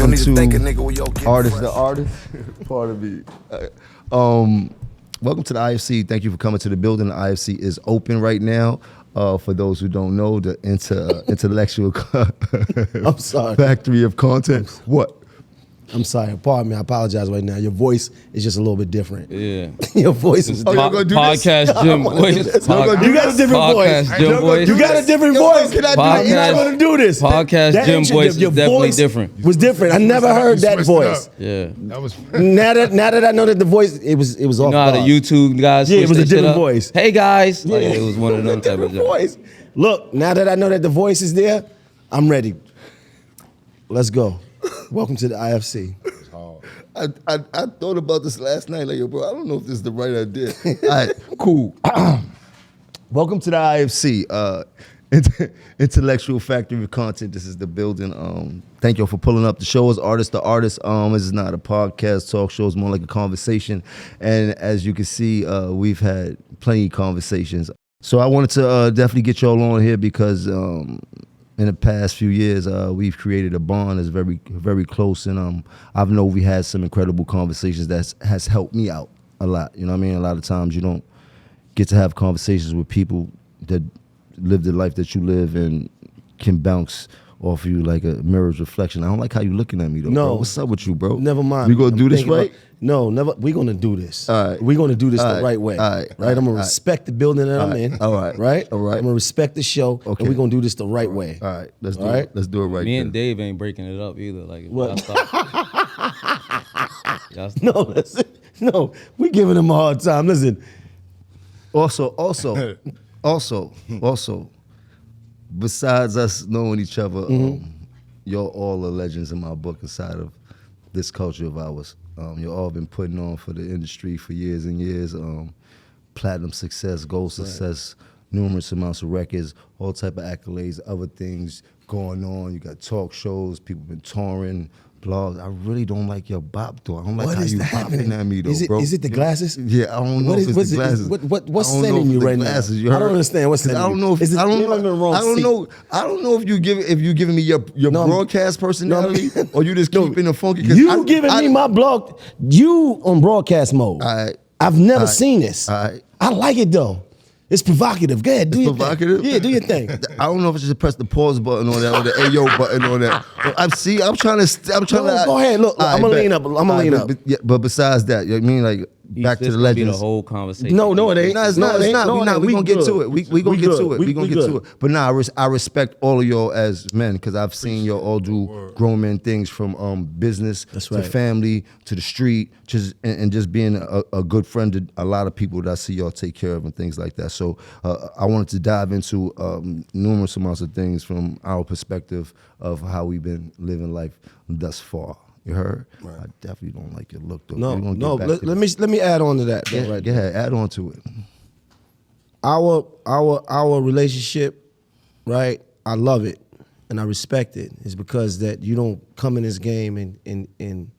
welcome need to to thank a nigga with your kid Artist fresh. the Artist. Pardon me. Welcome to the IFC. Thank you for coming to the building. The IFC is open right now. For those who don't know, the intellectual I'm sorry. factory of content. What? I'm sorry. Pardon me. I apologize right now. Your voice is just a little bit different. Yeah. Your voice is you're different. gonna do this? Podcast Jim voice. You got a different voice. Podcast Jim voice. You got a different voice. Can I do Podcast- it? You're not gonna do this. Podcast That Jim intro- voice is your definitely voice different. Was different. I never heard that voice. Yeah. That was Now that I know that the voice, it was off. You know how the guard. YouTube guys Yeah, it switch was a that shit different up? voice. Hey guys. Like, Yeah. it was one of them type of different jokes. voice. Look, now that I know that the voice is there, I'm ready. Let's go. Welcome to the IFC. I thought about this last night. Like, yo, bro, I don't know if this is the right idea. All right, cool. Welcome to the IFC, Intellectual Factory of Content. This is the building. Thank you for pulling up. The show is Artist to Artist. This is not a podcast, talk show. It's more like a conversation. And as you can see, we've had plenty of conversations. So I wanted to definitely get y'all on here because in the past few years, we've created a bond that's very, very close, and I've known we had some incredible conversations that has helped me out a lot. You know what I mean? A lot of times you don't get to have conversations with people that live the life that you live and can bounce off you like a mirror's reflection. I don't like how you looking at me though. No. Bro. What's up with you, bro? Never mind. We gonna do this thinking right? No, never. We're gonna do this. All right. We're gonna do this All the right. right way. All right. Right. I'm gonna respect the building that I'm right. in. All right. Right. All right. I'm gonna respect the show. Okay. And we're gonna do this the right way. All right, let's do All it. right? Let's do it right. Me there. and Dave ain't breaking it up either. Like, What? y'all stop. No, listen. No, we giving him a hard time. Listen. Also, besides us knowing each other, you're all the legends in my book inside of this culture of ours. You've all been putting on for the industry for years and years. Platinum success, gold success, numerous amounts of records, all type of accolades, other things going on. You got talk shows, people been touring, blogs. I really don't like your bop though. I don't like What how is you happening? bopping at me though, Is it, bro. is it the glasses? Yeah, I don't know What if is- it's the what's it- glasses. what's I don't know sending if you it's the right now? glasses, you I don't heard? understand what's 'Cause sending I don't you. know if Is it- I don't you're know. in the wrong I don't seat. know. I don't know if you giving me your No, broadcast personality or you just No, keeping it funky. 'Cause You giving me my blog? You on broadcast mode? All right. I've never All right. seen this. All right. I like it though. It's provocative. Go ahead, do your Provocative? thing. Yeah, do your thing. I don't know if I should press the pause button on that or the Ayo button on that. I'm trying to. Go ahead. Look, All I'm gonna bet. lean up. I'm gonna All right, lean but- up. But, yeah, but besides that, you know what I mean, like back to This the gonna be legends. the whole conversation. No, it ain't. No, it's No, not. it It's ain't. not. No, We it not. ain't. We We gonna get good. to it. We gonna We get good. to it. We We gonna get good. to it. But nah, I respect all of y'all as men because I've seen y'all all do grown men things from business That's to right. family to the street, and just being a good friend to a lot of people that I see y'all take care of and things like that. So I wanted to dive into numerous amounts of things from our perspective of how we've been living life thus far. You heard? Right. I definitely don't like your look though. No, We're gonna no. get back to Let this. me add on to that. though, Yeah, right go ahead, add on to it. Our relationship, right? I love it and I respect it. It's because that you don't come in this game and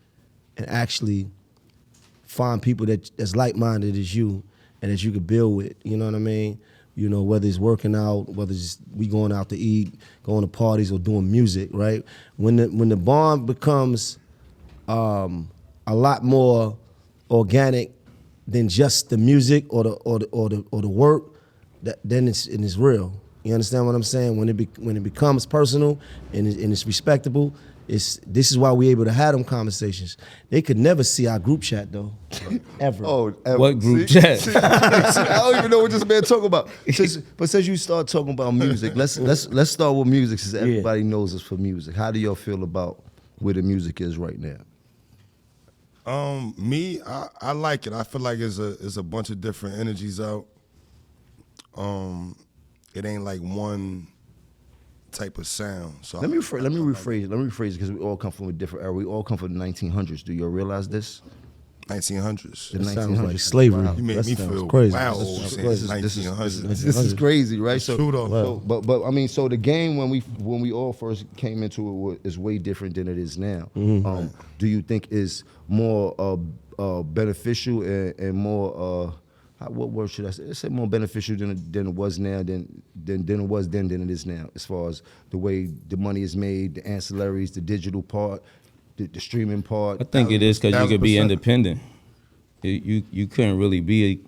actually find people that's like-minded as you and that you could build with. You know what I mean? You know, whether it's working out, whether it's we going out to eat, going to parties, or doing music, right? When the bond becomes a lot more organic than just the music or the work, then it's real. You understand what I'm saying? When it becomes personal and it's respectable, this is why we're able to have them conversations. They could never see our group chat though, ever. What group chat? See, I don't even know what this man talking about. But since you start talking about music, let's start with music since everybody knows us for music. How do y'all feel about where the music is right now? Me, I like it. I feel like it's a bunch of different energies out. It ain't like one type of sound. So Let me rephrase it because we all come from a different era. We all come from the 1900s. Do you realize this? 1900s. The That sounds 1900s. like slavery. Wow. You made That me sounds feel crazy. wow This old is saying crazy. 1900s. This is crazy, right? So, true, though. but I mean, so the game when we all first came into it is way different than it is now. Do you think is more beneficial and more what word should I say? Let's say more beneficial than it was now than it was then than it is now, as far as the way the money is made, the ancillaries, the digital part. the streaming part? I think it is because you could be 1,000%. independent. You couldn't really be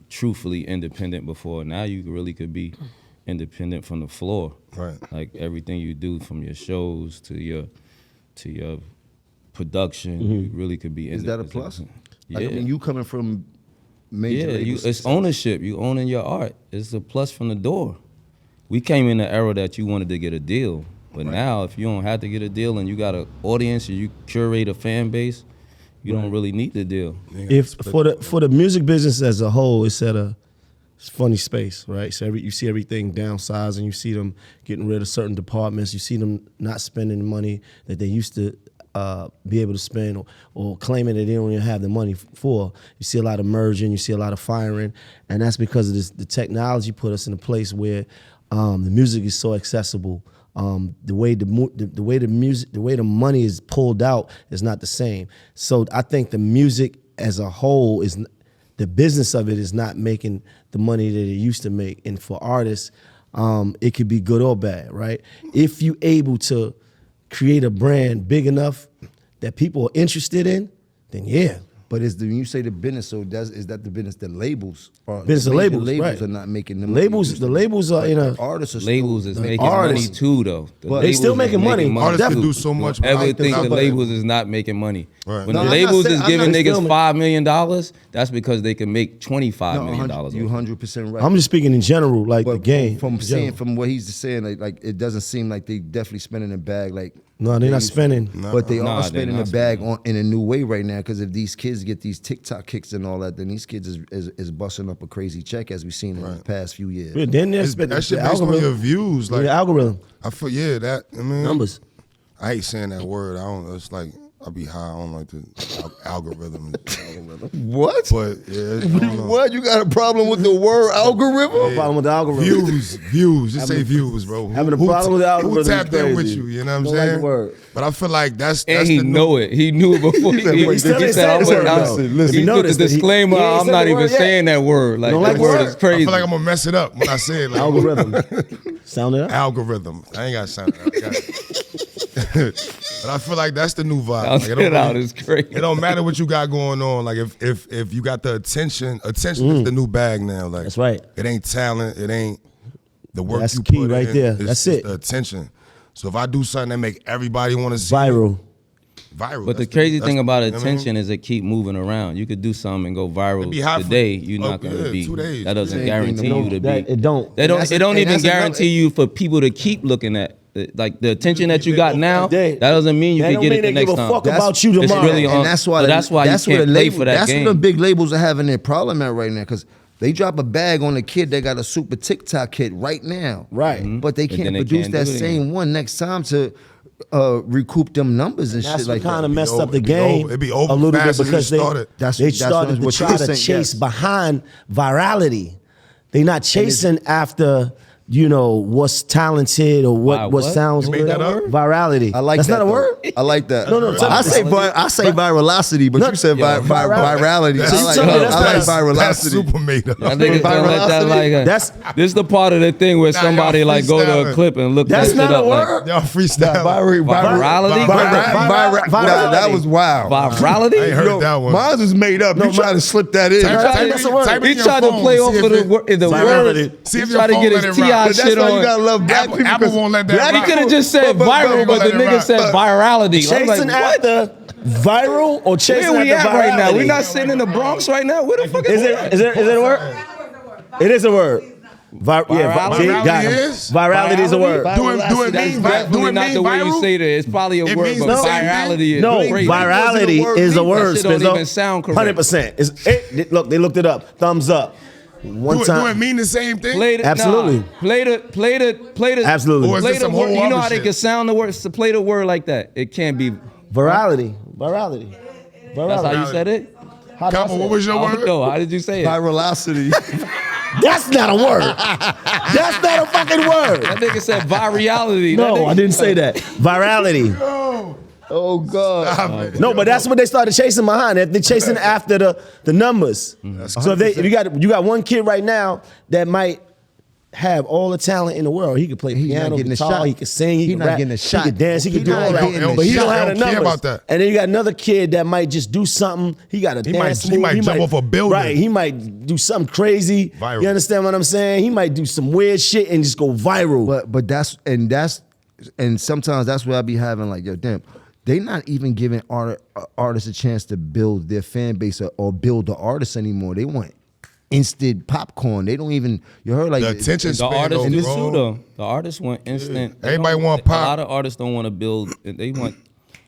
truthfully independent before. Now you really could be independent from the floor. Right. Like everything you do, from your shows to your production, you really could be Is independent. that a plus? Yeah. Like, I mean, you coming from major Yeah, labels. it's ownership. You owning your art. It's a plus from the door. We came in the era that you wanted to get a deal. But now, if you don't have to get a deal and you got an audience and you curate a fan base, you don't really need the deal. If for the music business as a whole, it's at a funny space, right? So you see everything downsizing, you see them getting rid of certain departments, you see them not spending the money that they used to be able to spend, or claiming that they don't even have the money for. You see a lot of merging, you see a lot of firing, and that's because of this, the technology put us in a place where the music is so accessible. The way the money is pulled out is not the same. So I think the music as a whole is, the business of it is not making the money that it used to make. And for artists, it could be good or bad, right? If you able to create a brand big enough that people are interested in, then yeah. But when you say the business, so is that the business? The labels, or Business of major labels, labels right. are not making them. The labels are in a. Artists are Labels still, is making artists- money too, though. The But they labels still is making money. Artists can Definitely. do so much. Don't ever without think the them. labels is not making money. Right. When No, the I'm not labels saying- is I'm giving not niggas filming. $5 million, that's because they can make $25 million. You 100% right. I'm just speaking in general, like the But game. From in seeing, general. from what he's saying, like it doesn't seem like they definitely spending the bag like. No, they're not used to. spending. But they Nah, are they're spending not the bag spending. in a new way right now. Because if these kids get these TikTok kicks and all that, then these kids is busting up a crazy check, as we've seen in the past few years. Yeah, then they're It's, spending that shit the based on your algorithm. views. Like The algorithm. I feel that. I mean, Numbers. I hate saying that word. I don't. It's like I be high on like the algorithm. What? But yeah, I don't know. What? You got a problem with the word algorithm? Problem with the algorithm. Views. Just say views, bro. having a problem with the algorithm Who is tapped in with crazy. you? You know what I'm Don't like saying? the word. But I feel like that's And he the know it. He knew it before he still he ain't said, said I'm the word, not. though. He Listen, put the notice that he disclaimer, ain't I'm said not the even word yet. saying that word. Like, don't that like the word word? is I crazy. feel like I'm gonna mess it up when I say it. Like, Algorithm. Sound it up? algorithm. I ain't got to sound it out. I got it. But I feel like that's the new vibe. Sound Like, it out is crazy. It don't matter what you got going on. Like if you got the attention is the new bag now. Like That's right. It ain't talent. It ain't the work That's you key put right in. there. It's That's just it. the attention. So if I do something that make everybody want to see Viral. viral. But the that's crazy that's- thing about you know what I mean? attention is it keep moving around. You could do something and go viral be hot for- today. You're oh, not gonna yeah, be. 2 days. That doesn't Same guarantee thing, you to be. It don't. They don't. that's It don't and even that's another- guarantee you for people to keep looking at. Like the attention that you got now, They- that doesn't mean you that can don't get mean it the they next give a time. fuck about you It's tomorrow. really on, And that's why so that's why you where can't the play label, for that that's game. where the big labels are having their problem at right now, because they drop a bag on a kid that got a super TikTok hit right now, Right. But they But can't then they produce can't that do it same again. one next time to recoup them numbers and That's shit what like kind that. of messed up the It'd be game over- it'd be over a little bit fast as it because started. they started to what try you're to saying, chase yes. behind virality. They're not chasing after, you know, what's talented or what What? sounds You made good. that up? Virality. I like That's that, not a though. word? I like that. No, no, I say virality, but No, you said yeah, virality. That's- I like tell me that's That's virality. super made up. I think it's gonna let that like a, That's- this is the part of the thing where Nah, somebody y'all like go to a freestyling. clip and look That's that not shit a up word? Y'all freestyle. Virality? Virality. like virality. I ain't heard that one. Mine was made up. You try to slip that in. Type- Virality, type that's in- a word. type in He your tried to phone, play off see of if the it- Virality. words. See if He your tried to phone get let his it rock. T.I. But That's shit why you on. gotta love black people. Apple won't let that black He rock. could have just said But- viral, but the let it nigga rock. said virality. I'm like, Chasing what? after viral or chasing Where we after at right now? virality? We not sitting in the Bronx right now. Where the fuck Is it a word? It is a word. Virality? See, got him. is? Virality is a word. Do it That's mean definitely do it not mean the way you viral? say that. It's probably a It word, means but the same virality thing? is No, crazy. virality is a word. That shit don't even sound correct. 100%. Look, they looked it up. Thumbs up. One Do it time. mean the same thing? Play the, Absolutely. Nah, play the. Absolutely. Or is Play this the some word. whole You know other how they shit? can sound the word. So play the word like that. It can't be. Virality. Virality. That's how you said it. How did I Kama, say what it? was your I don't word? know. How did you say it? Virality. That's not a word. That's not a fucking word. That nigga said virality. No, I didn't say that. Virality. Oh God. Stop it. No, but that's what they started chasing behind. They're chasing after the numbers. So if you got one kid right now that might have all the talent in the world. He could play He not piano, getting a guitar, shot. he could sing, he He could not rap, getting a shot. he could dance, he He could do not all getting that. a But he shot. don't have They the don't care numbers. about that. And then you got another kid that might just do something. He got a dance he might move. jump off a building. Right, he might do something crazy. Viral. You understand what I'm saying? He might do some weird shit and just go viral. But and sometimes that's where I be having like, yo, damn, they not even giving artists a chance to build their fan base or build the artists anymore. They want instant popcorn. They don't even, you heard like The attention The span, artists though, do bro. too, though. The artists want instant. they Everybody don't- want pop. A lot of artists don't want to build. They want.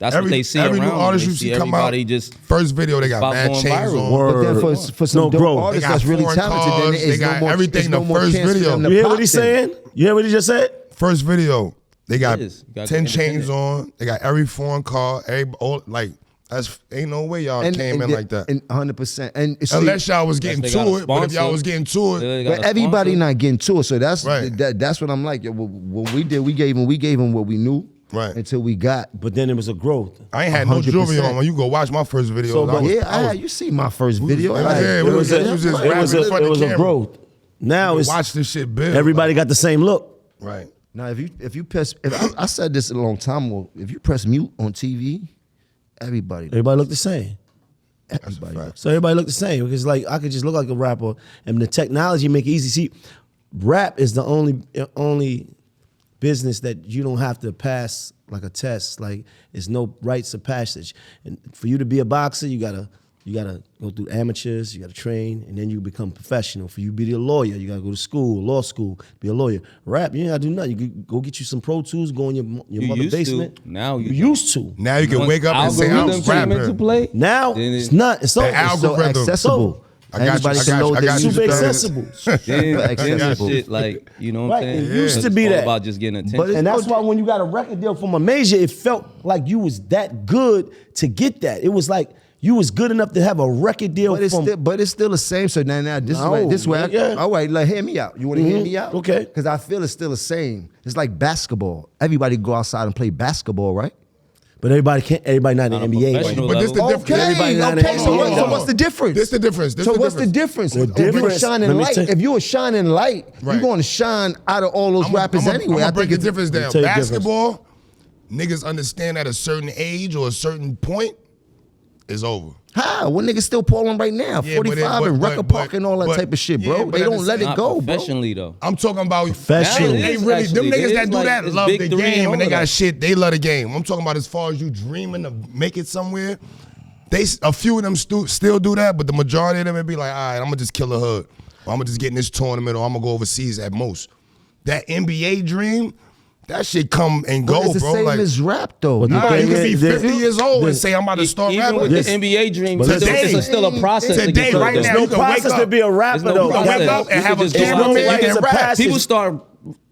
That's Every what they see new around. artist They you see see come out, everybody just first video they got stop mad going chains viral. on. Word. But then for some No dope growth. artists They got that's really foreign talented, then cars, it's they got no more, everything it's no the more first chance for video. them to You hear pop what he's then. saying? You hear what he just said? First video, they got is. You gotta 10 go chains independent. on. They got every foreign car. Like that's ain't no way y'all came in like that. And 100%. And see, Unless y'all was getting they got a to it, but if y'all sponsor. was getting to it, They got but a everybody sponsor. not getting to it. So that's Right. that's what I'm like. Yo, what we did, we gave him what we knew. Right. Until we got. But then it was a growth. I ain't had no jewelry 100%. on. When you go watch my first video, So, but You see my first video. Yeah, we was just It rapping was in front a of the camera. growth. Now it's Watch this shit build. everybody got the same look. Right. Now, if you press, I said this a long time ago. If you press mute on TV, everybody Everybody look the same. everybody. fact. So everybody look the same because like I could just look like a rapper and the technology make it easy. See, rap is the only business that you don't have to pass like a test. Like it's no rites of passage. And for you to be a boxer, you gotta go through amateurs, you gotta train, and then you become professional. For you to be a lawyer, you gotta go to school, law school, be a lawyer. Rap, you ain't gotta do nothing. You could go get you some Pro Tools, go in your You mother used to. basement. Now you used to. Now you can Once wake up and say, I'm algorithm came into rapping. play. Now Then it's it- not. It's over. The It's so algorithm. Accessible. I got you, Everybody I can got you, load I their got you. music super up. accessible. Then the Accessible. shit, like, you know what I'm Right, saying? it used to It's be all that. about just getting attention. But it's- And that's why when you got a record deal from a major, it felt like you was that good to get that. It was like you was good enough to have a record deal But it's still the same. So now this No, is where yeah. all right, like hear me out. You want to hear me out? Okay. Because I feel it's still the same. It's like basketball. Everybody go outside and play basketball, right? But everybody not in the On a NBA. professional But this the level. difference. Everybody not in Okay. the So, NBA. what's the difference? This the difference. This So the what's the difference. difference? The If you're difference- shining let me light, tell- if you were shining light, Right. you're going to shine out of all those rappers anyway. I'm I gonna break think the difference down. tell you the difference. Basketball, niggas understand at a certain age or a certain point, is over. How? What niggas still polling right now? Yeah, 45 but and record but- park and all that but- type of shit, yeah, bro. but They at don't the let same- it Not go, bro. professionally though. I'm talking about Professional. Now it They is really, actually. them niggas It that is do like- that it's love Big the Three and game all and they of got that. shit. They love the game. I'm talking about as far as you dreaming to make it somewhere. A few of them still do that, but the majority of them would be like, all right, I'm gonna just kill a hood, or I'm gonna just get in this tournament, or I'm gonna go overseas at most. That NBA dream, that shit come and But go, it's the bro. same Like, as rap, though. But the nah, you thing can be is, 50 years old and the- say I'm about to start Even rapping. with Yes. the NBA dream, But it's today- still a process. to today, get right there. now, There's you no can wake process up. to be a rapper There's no though. process. wake up and You have can a just go camera out man there and rap. People start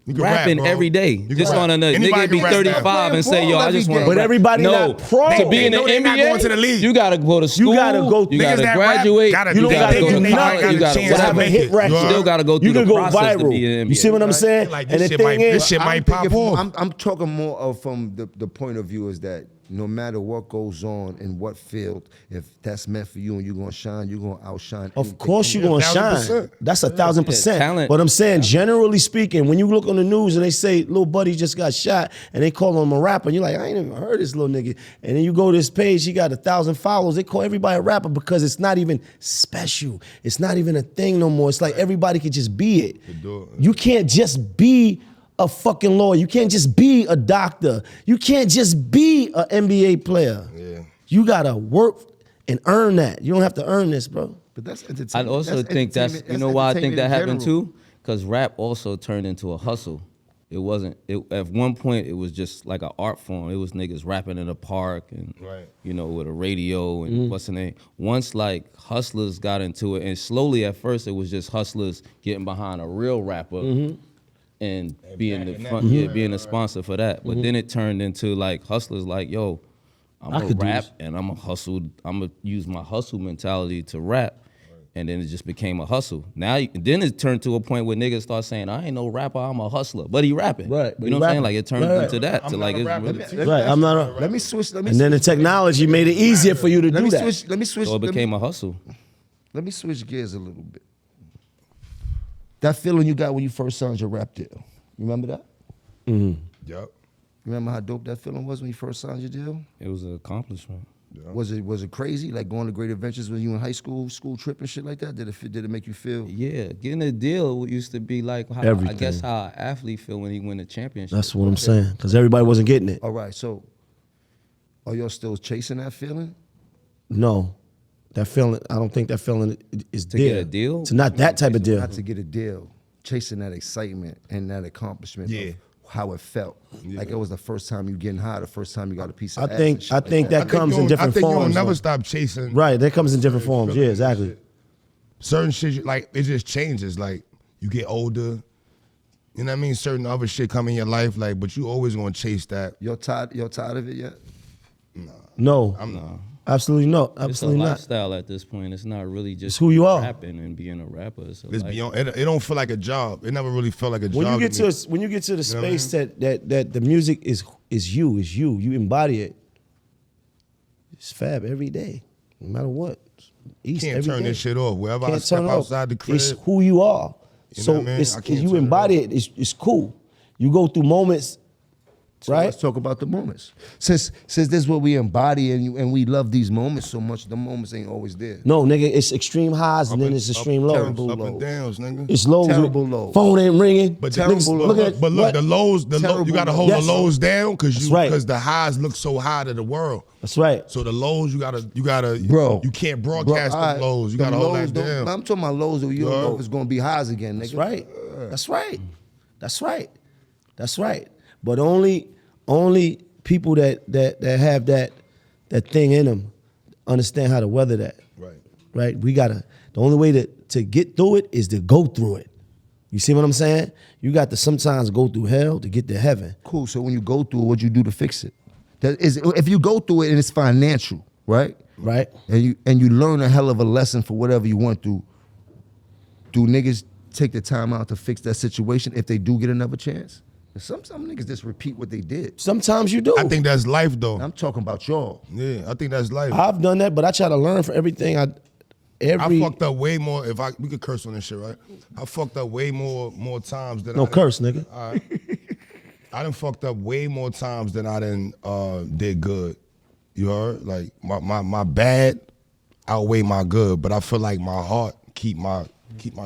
You can rap, rapping bro. every day. You can Just rap. on a Anybody nigga be can rap 35 and say, yo, I just want to But everybody no, not pro. to be in the They know they not NBA, going to the league. you gotta go to school. gotta go- You Niggas gotta that rap graduate. gotta You do don't that. gotta They do do nothing. nothing. You gotta chance to to have a make hit it. record. You still heard? gotta go You through can the go process to viral. be in the NBA. You see what I'm saying? Like, And this the shit might- thing this is, shit might pop off. I'm talking more of from the point of view is that no matter what goes on in what field, if that's meant for you and you're gonna shine, you're gonna outshine. of course you're gonna shine. 1,000%. That's 1,000%. talent. But I'm saying, generally speaking, when you look on the news and they say little buddy just got shot and they call him a rapper, and you're like, I ain't even heard this little nigga. And then you go to this page, he got 1,000 followers. They call everybody a rapper because it's not even special. It's not even a thing no more. It's like everybody could just be it. do it. You can't just be a fucking lawyer. You can't just be a doctor. You can't just be an NBA player. Yeah. You gotta work and earn that. You don't have to earn this, bro. But that's I entertainment. also think that's, you know why I think that happened too? Because rap also turned into a hustle. It wasn't, at one point, it was just like an art form. It was niggas rapping in a park and, Right. you know, with a radio and what's the name. Once like hustlers got into it, and slowly at first it was just hustlers getting behind a real rapper and being the front, being the sponsor for that. But then it turned into like hustlers like, yo, I'm I gonna could do rap this. and I'm gonna use my hustle mentality to rap. And then it just became a hustle. Now, then it turned to a point where niggas start saying, I ain't no rapper, I'm a hustler. But he rapping. Right, but You know he what I'm saying? rapping. Like it turned Right. into that. I'm To not like a it's rapper. really, Right, I'm not a. Let me switch. And then the technology made it easier for you to do that. Let me switch. so it became a hustle. Let me switch gears a little bit. That feeling you got when you first signed your rap deal. You remember that? Mm-hmm. Yep. You remember how dope that feeling was when you first signed your deal? It was an accomplishment. Yeah. Was it crazy? Like going to Great Adventures when you in high school trip and shit like that? Did it make you feel? Yeah, getting a deal used to be like how, I Everything. guess how an athlete feel when he win a championship. That's what I'm saying. Because everybody wasn't getting it. All right, so are y'all still chasing that feeling? No. That feeling, I don't think that feeling is To there. get a deal? It's not that type of deal. Not to get a deal, chasing that excitement and that accomplishment Yeah. of how it felt. Like it was the first time you getting high, the first time you got a piece of I ass think and shit I like think that comes in different I think forms. you'll never though. stop chasing. Right, that comes in different forms. Yeah, exactly. Certain shit, like, it just changes. Like, you get older. You know what I mean? Certain other shit come in your life, like, but you always gonna chase that. You're tired of it yet? No, I'm not. absolutely no, It's a absolutely not. lifestyle at this point. It's not really just It's who you are. rapping and being a rapper. It's It's beyond. It don't feel like a job. It never really felt like a When job. you get me. to when you get to the You know what I space that the music is you, you embody it. It's fab every day, no matter what. East Can't every turn day. this shit off. Wherever I Can't step turn it off. outside the crib, It's who you are. You know So what I mean? it's I can't you turn it embody off. it. It's cool. You go through moments, So right? let's talk about the moments. Since this is what we embody and we love these moments so much, the moments ain't always there. No, nigga, it's extreme highs and then it's extreme lows. terrible up and lows. downs, nigga. It's lows. Terrible lows. Phone ain't ringing. But Terrible niggas, lows. look, Look at- but look, what? the lows, Terrible you gotta hold lows. the lows down because That's right. the highs look so high to the world. That's right. So the lows, you gotta, Bro. you can't broadcast the lows. You gotta hold that down. I'm talking about lows where you don't know if it's gonna be highs again, nigga. That's right. That's right. That's right. That's right. But only people that have that thing in them understand how to weather that. Right. Right? The only way to get through it is to go through it. You see what I'm saying? You got to sometimes go through hell to get to heaven. Cool. So when you go through it, what you do to fix it? That is, if you go through it and it's financial, right? Right? And you learn a hell of a lesson for whatever you went through. Do niggas take the time out to fix that situation if they do get another chance? Some niggas just repeat what they did. Sometimes you do. I think that's life, though. I'm talking about y'all. Yeah, I think that's life. I've done that, but I try to learn from everything. I fucked up way more. We could curse on this shit, right? I fucked up way more times than No curse, nigga. All right. I done fucked up way more times than I done did good. You heard? Like my bad outweigh my good, but I feel like my heart keep my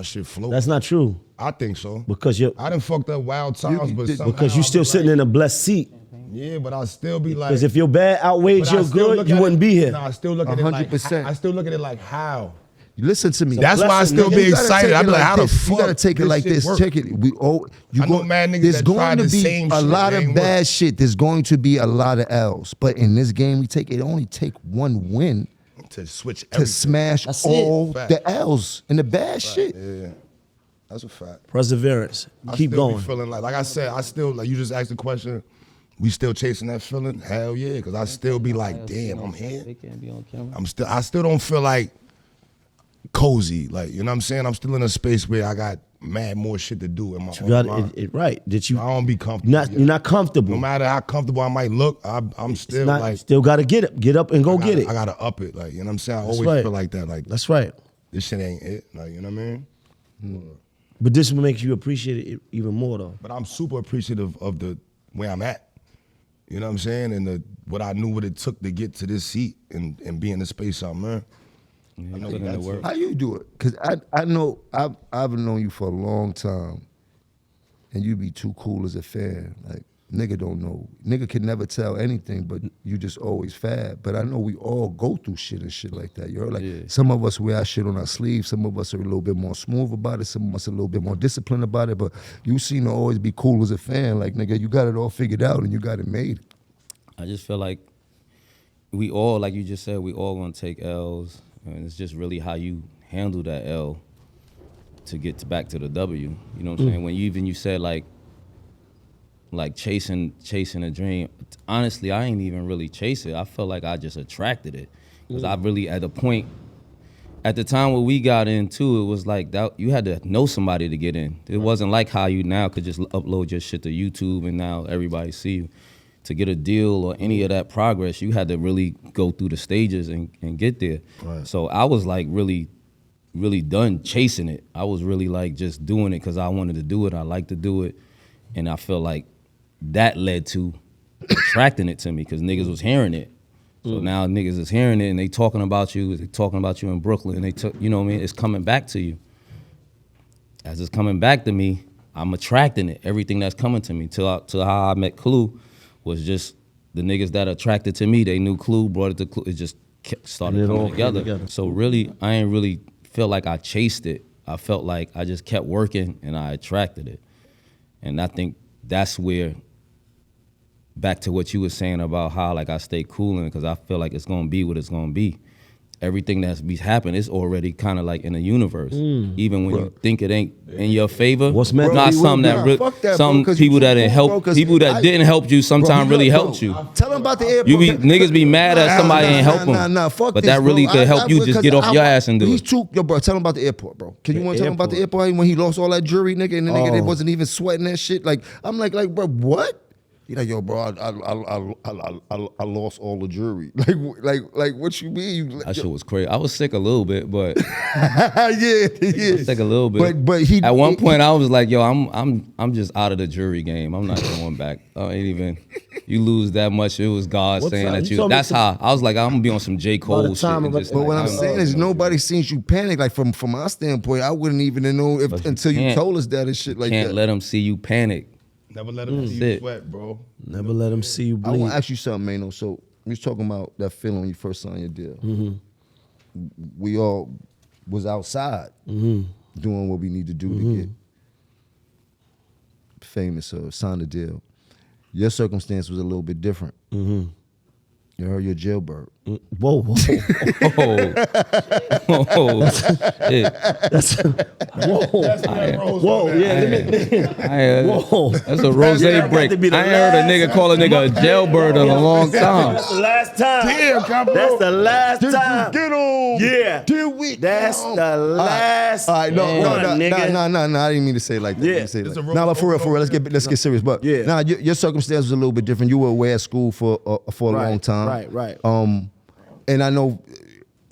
shit floating. That's not true. I think so. Because I done fucked up wild times, but somehow because you I still be sitting like, in a blessed seat. Yeah, but I still be like, Because if your bad outweighed but I your still good, look you at wouldn't it- be here. Nah, I still look at it like 100%. I still look at it like how. Listen to me. That's why I blessing, still nigga. be You gotta excited. I be like, how the fuck? You gotta take it this like shit this. work? Check it. I know mad niggas there's that going tried to the be same a shit, lot they of ain't bad work. shit. There's going to be a lot of L's. But in this game we take, it only take one win To switch to everything. smash That's all Fact. the L's and the bad shit. Yeah, that's a fact. Perseverance. I Keep still going. Be feeling like I said, I still like you just asked the question. We still chasing that feeling? Hell yeah, because I still be like, damn, I'm here. They can't be on camera. I still don't feel like cozy. Like, you know what I'm saying? I'm still in a space where I got mad more shit to do in my You own got mind. it right. That you I don't be comfortable. you're not comfortable. No matter how comfortable I might look, I'm still Not- like still got to get up and go get it. I gotta up it. Like, you know what I'm saying? I That's always right. feel like that. Like, That's right. this shit ain't it. Like, you know what I mean? But this will make you appreciate it even more though. But I'm super appreciative of the where I'm at. You know what I'm saying? And what I knew what it took to get to this seat and be in the space I'm in. Yeah, I know put in the that's work. How you do it? Because I know I've known you for a long time, and you be too cool as a fan. Like nigga don't know, nigga can never tell anything, but you just always fab. But I know we all go through shit and shit like that. You're like some of us wear our shit on our sleeves. Some of us are a little bit more smooth about it. Some of us are a little bit more disciplined about it. But you seem to always be cool as a fan. Like nigga, you got it all figured out and you got it made. I just feel like we all, like you just said, we all gonna take L's, and it's just really how you handle that L to get back to the W. You know what I'm saying? When you said like chasing a dream. Honestly, I ain't even really chase it. I felt like I just attracted it because I really at the time when we got into it was like that you had to know somebody to get in. It wasn't like how you now could just upload your shit to YouTube and now everybody see you. To get a deal or any of that progress, you had to really go through the stages and get there. Right. So I was like really really done chasing it. I was really like just doing it because I wanted to do it. I like to do it. And I feel like that led to attracting it to me because niggas was hearing it. So now niggas is hearing it and they talking about you in Brooklyn. And they took, you know what I mean? It's coming back to you. As it's coming back to me, I'm attracting it. Everything that's coming to me. Till how I met Clue was just the niggas that attracted to me. They knew Clue, brought it to Clue. It just started coming together. So really, I ain't really feel like I chased it. I felt like I just kept working and I attracted it. And I think that's where, back to what you were saying about how like I stay cooling because I feel like it's gonna be what it's gonna be. Everything that's happened is already kind of like in the universe. Even when you think it ain't in your favor, What's meant not to be some will that, be. some people that didn't help, people that didn't help you sometimes really helped you. Tell him about the airport. Niggas be mad at somebody ain't help them. Nah, fuck but this, that really bro. could help you just get off your ass and do He's it. too, yo, bro. Tell him about the airport, bro. Can you want to tell him about the airport when he lost all that jewelry, nigga, and the nigga that wasn't even sweating that shit? Like, I'm like, bro, what? He like, yo, bro, I lost all the jewelry. Like, what you mean? That shit was crazy. I was sick a little bit, but yeah. sick a little bit. But he at one point I was like, yo, I'm just out of the jury game. I'm not going back. I ain't even. You lose that much. It was God What saying time? that You you. told me That's to- how I was like, I'm gonna be on some J. Cole the shit. time and of- just But like, what I'm saying is nobody sees you panic. Like from my standpoint, I wouldn't even know if But you until you can't- told us that and shit like can't that. let them see you panic. Never let him see you It. sweat, bro. Never let them see you I want bleed. to ask you something, Maino. So we was talking about that feeling when you first signed your deal. We all was outside doing what we need to do to get famous or sign the deal. Your circumstance was a little bit different. You heard your jailbird. Whoa, whoa. Oh, shit. Whoa, yeah. Whoa. That's a rose Yeah, break. I that ain't to be the heard a nigga call a nigga a jailbird in a long time. That's the last time. Damn, Capo. That's the last time. Get on. Yeah. Here we That's go. the last All right, no, nigga. no, I didn't mean to say it like that. Yeah. I didn't say it It's like a that. Nah, but for real, let's get serious. But Yeah. nah, your circumstance was a little bit different. You were away at school for a long time. Right. And I know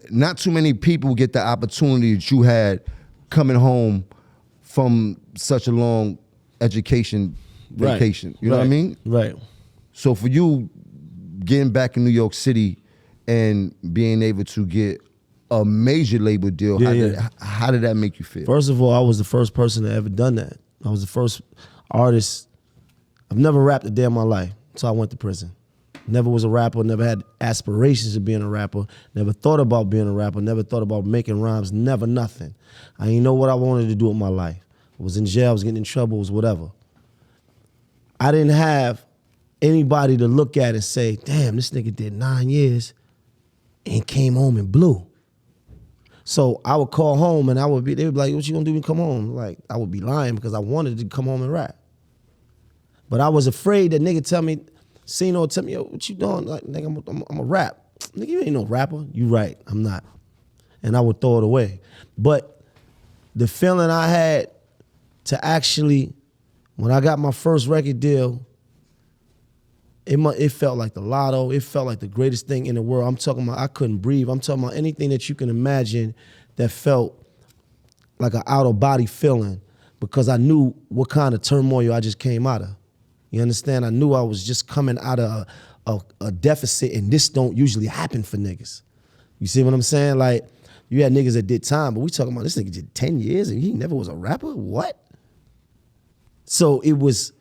not too many people get the opportunity that you had coming home from such a long education vacation. You know what I mean? Right. So for you getting back in New York City and being able to get a major label deal, how did that make you feel? First of all, I was the first person to ever done that. I was the first artist. I've never rapped a day in my life until I went to prison. Never was a rapper, never had aspirations of being a rapper, never thought about being a rapper, never thought about making rhymes, never nothing. I didn't know what I wanted to do with my life. I was in jail, I was getting in trouble, it was whatever. I didn't have anybody to look at and say, damn, this nigga did 9 years and came home and blew. So I would call home and they would be like, what you gonna do when you come home? Like, I would be lying because I wanted to come home and rap. But I was afraid that nigga tell me, Sino tell me, yo, what you doing? Like, nigga, I'm a rap. Nigga, you ain't no rapper. You right, I'm not. And I would throw it away. But the feeling I had to actually, when I got my first record deal, it felt like the lotto. It felt like the greatest thing in the world. I'm talking about I couldn't breathe. I'm talking about anything that you can imagine that felt like an out-of-body feeling because I knew what kind of turmoil I just came out of. You understand? I knew I was just coming out of a deficit, and this don't usually happen for niggas. You see what I'm saying? Like, you had niggas that did time, but we talking about this nigga did 10 years and he never was a rapper? What? So it was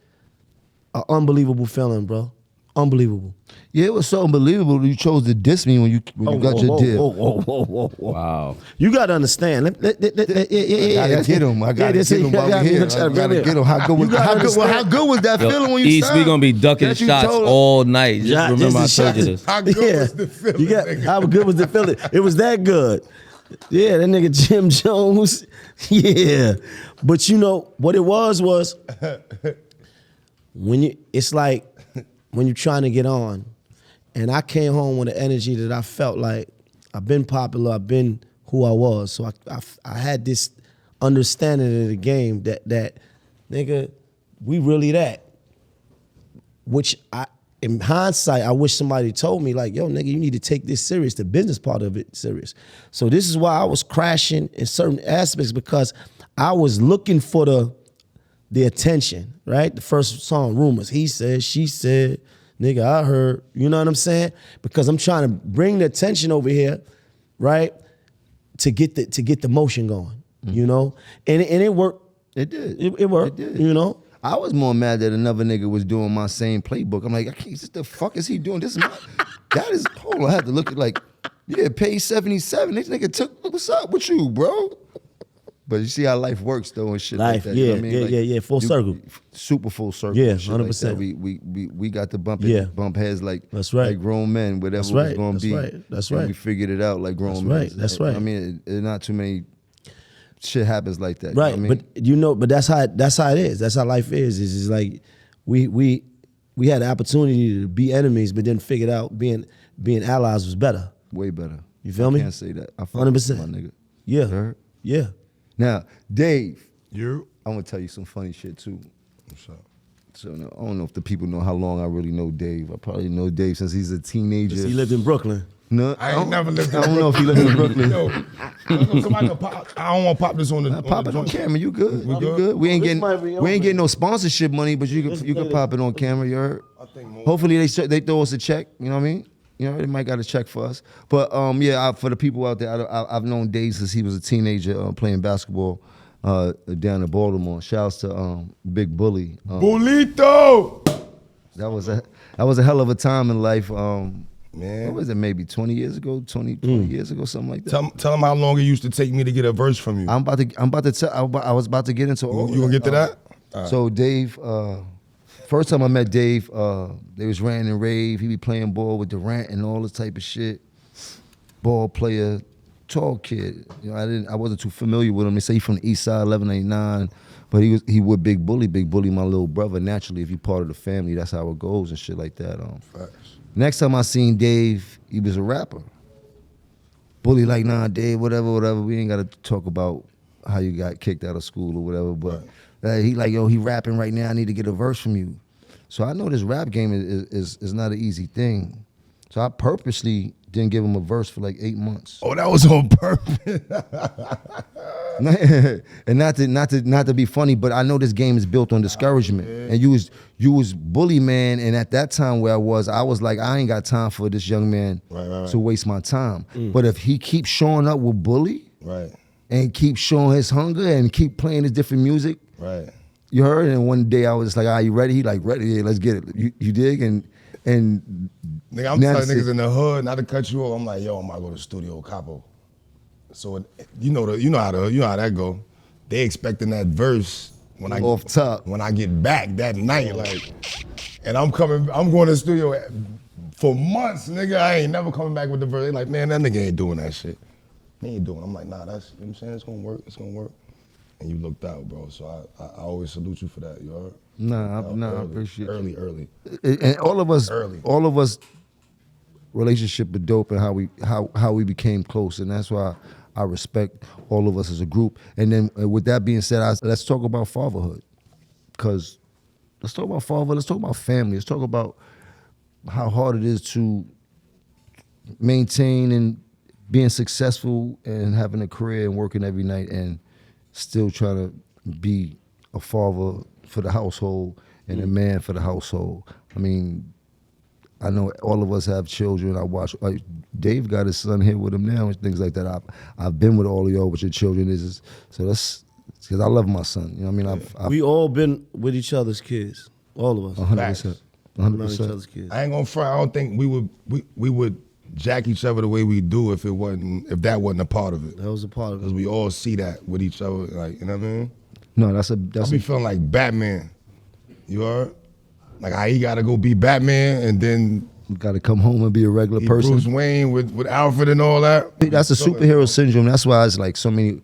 an unbelievable feeling, bro. Unbelievable. Yeah, it was so unbelievable you chose to diss me when you got your deal. Whoa. Wow. You got to understand. I gotta get him. I gotta get him over here. I gotta get him. How good was that feeling when you East, signed? we gonna be ducking That you shots told him? all night. Just Yeah, remember I this is told you shots. this. How good was the feeling? You got, nigga? how good was the feeling? It was that good. Yeah, that nigga Jim Jones. Yeah. But you know, what it was it's like when you're trying to get on, and I came home with the energy that I felt like I've been popular, I've been who I was. So I had this understanding of the game that nigga, we really that. Which in hindsight, I wish somebody told me like, yo, nigga, you need to take this serious, the business part of it serious. So this is why I was crashing in certain aspects, because I was looking for the attention, right? The first song, Rumors, he said, she said, nigga, I heard, you know what I'm saying? Because I'm trying to bring the attention over here, right? To get the motion going, you know? And it worked. It did. It worked, It did. you know? I was more mad that another nigga was doing my same playbook. I'm like, I can't, what the fuck is he doing? This is my, that is, hold on, I had to look at like, yeah, page 77. This nigga took, what's up with you, bro? But you see how life works though and shit Life, like that. You know yeah, what I mean? yeah, Like, yeah, full circle. Super full circle. Yeah, and shit like 100%. that. We got to Yeah. bump heads like, That's right. like grown men, whatever That's it was right, going to that's be. right, that's And right. we figured it out like grown That's men. right, that's right. I mean, not too many shit happens like that. Right, You know what I mean? but that's how it is. That's how life is. It's like we had the opportunity to be enemies, but then figured out being allies was better. Way better. You feel I me? Can't say that. I fuck 100%. with my nigga. Yeah, You heard? yeah. Now, Dave, You? I'm gonna tell you some funny shit too. What's up? So no, I don't know if the people know how long I really know Dave. I probably know Dave since he's a teenager. He lived in Brooklyn. No, I ain't never lived in I don't know if he lived in Brooklyn. Yo, somebody can pop, I don't want to pop this on the Pop it on joint. camera. You good? We You good? good? We ain't This getting might be we ain't no sponsorship money, but you can pop it on camera. You heard? I think more. Hopefully they throw us a check. You know what I mean? You know they might got a check for us. But yeah, for the people out there, I've known Dave since he was a teenager playing basketball down in Baltimore. Shouts to Big Bully. Bolito! That was a hell of a time in life. Man. What was it? Maybe 20 years ago, 20 years ago, something like that. Tell them how long it used to take me to get a verse from you. I was about to get into all. You gonna get to that? All right. So Dave, first time I met Dave, they was ranting and rave. He be playing ball with Durant and all this type of shit. Ball player, tall kid. You know, I wasn't too familiar with him. They say he from the East Side, 1189. But he with Big Bully, my little brother. Naturally, if you part of the family, that's how it goes and shit like that. Facts. Next time I seen Dave, he was a rapper. Bully like, nah, Dave, whatever. We ain't got to talk about how you got kicked out of school or whatever. But he like, yo, he rapping right now. I need to get a verse from you. So I know this rap game is not an easy thing. So I purposely didn't give him a verse for like 8 months. Oh, that was on purpose. And not to be funny, but I know this game is built on discouragement. And you was Bully man, and at that time where I was like, I ain't got time for this young man Right. to waste my time. But if he keeps showing up with Bully Right. and keep showing his hunger and keep playing his different music, Right. you heard? And one day I was just like, are you ready? He like, ready, yeah, let's get it. You dig? And Nigga, I'm now telling it's- niggas in the hood, not to cut you off. I'm like, yo, I'm about to go to Studio Capo. So you know how that go. They expecting that verse when I Off top. when I get back that night, like, and I'm going to the studio for months, nigga. I ain't never coming back with the verse. They like, man, that nigga ain't doing that shit. He ain't doing it. I'm like, nah, that's, you know what I'm saying? It's gonna work. And you looked out, bro. So I always salute you for that, you heard? I appreciate it. Early. And all of us, Early. relationship with dope and how we became close, and that's why I respect all of us as a group. And then with that being said, let's talk about fatherhood, because let's talk about fatherhood. Let's talk about family. Let's talk about how hard it is to maintain and being successful and having a career and working every night and still trying to be a father for the household and a man for the household. I mean, I know all of us have children. I watch, like Dave got his son here with him now and things like that. I've been with all of y'all with your children. So that's because I love my son. You know what I mean? I've We all been with each other's kids, all of us. 100%. Been with each 100%. other's kids. I ain't gonna front. I don't think we would jack each other the way we do if that wasn't a part of it. That was a part of Because it. we all see that with each other, like, you know what I mean? No, that's I be feeling like Batman. You heard? Like how he gotta go be Batman and then you got to come home and be a regular he person. Bruce Wayne with Alfred and all that. That's the superhero syndrome. That's why it's like so many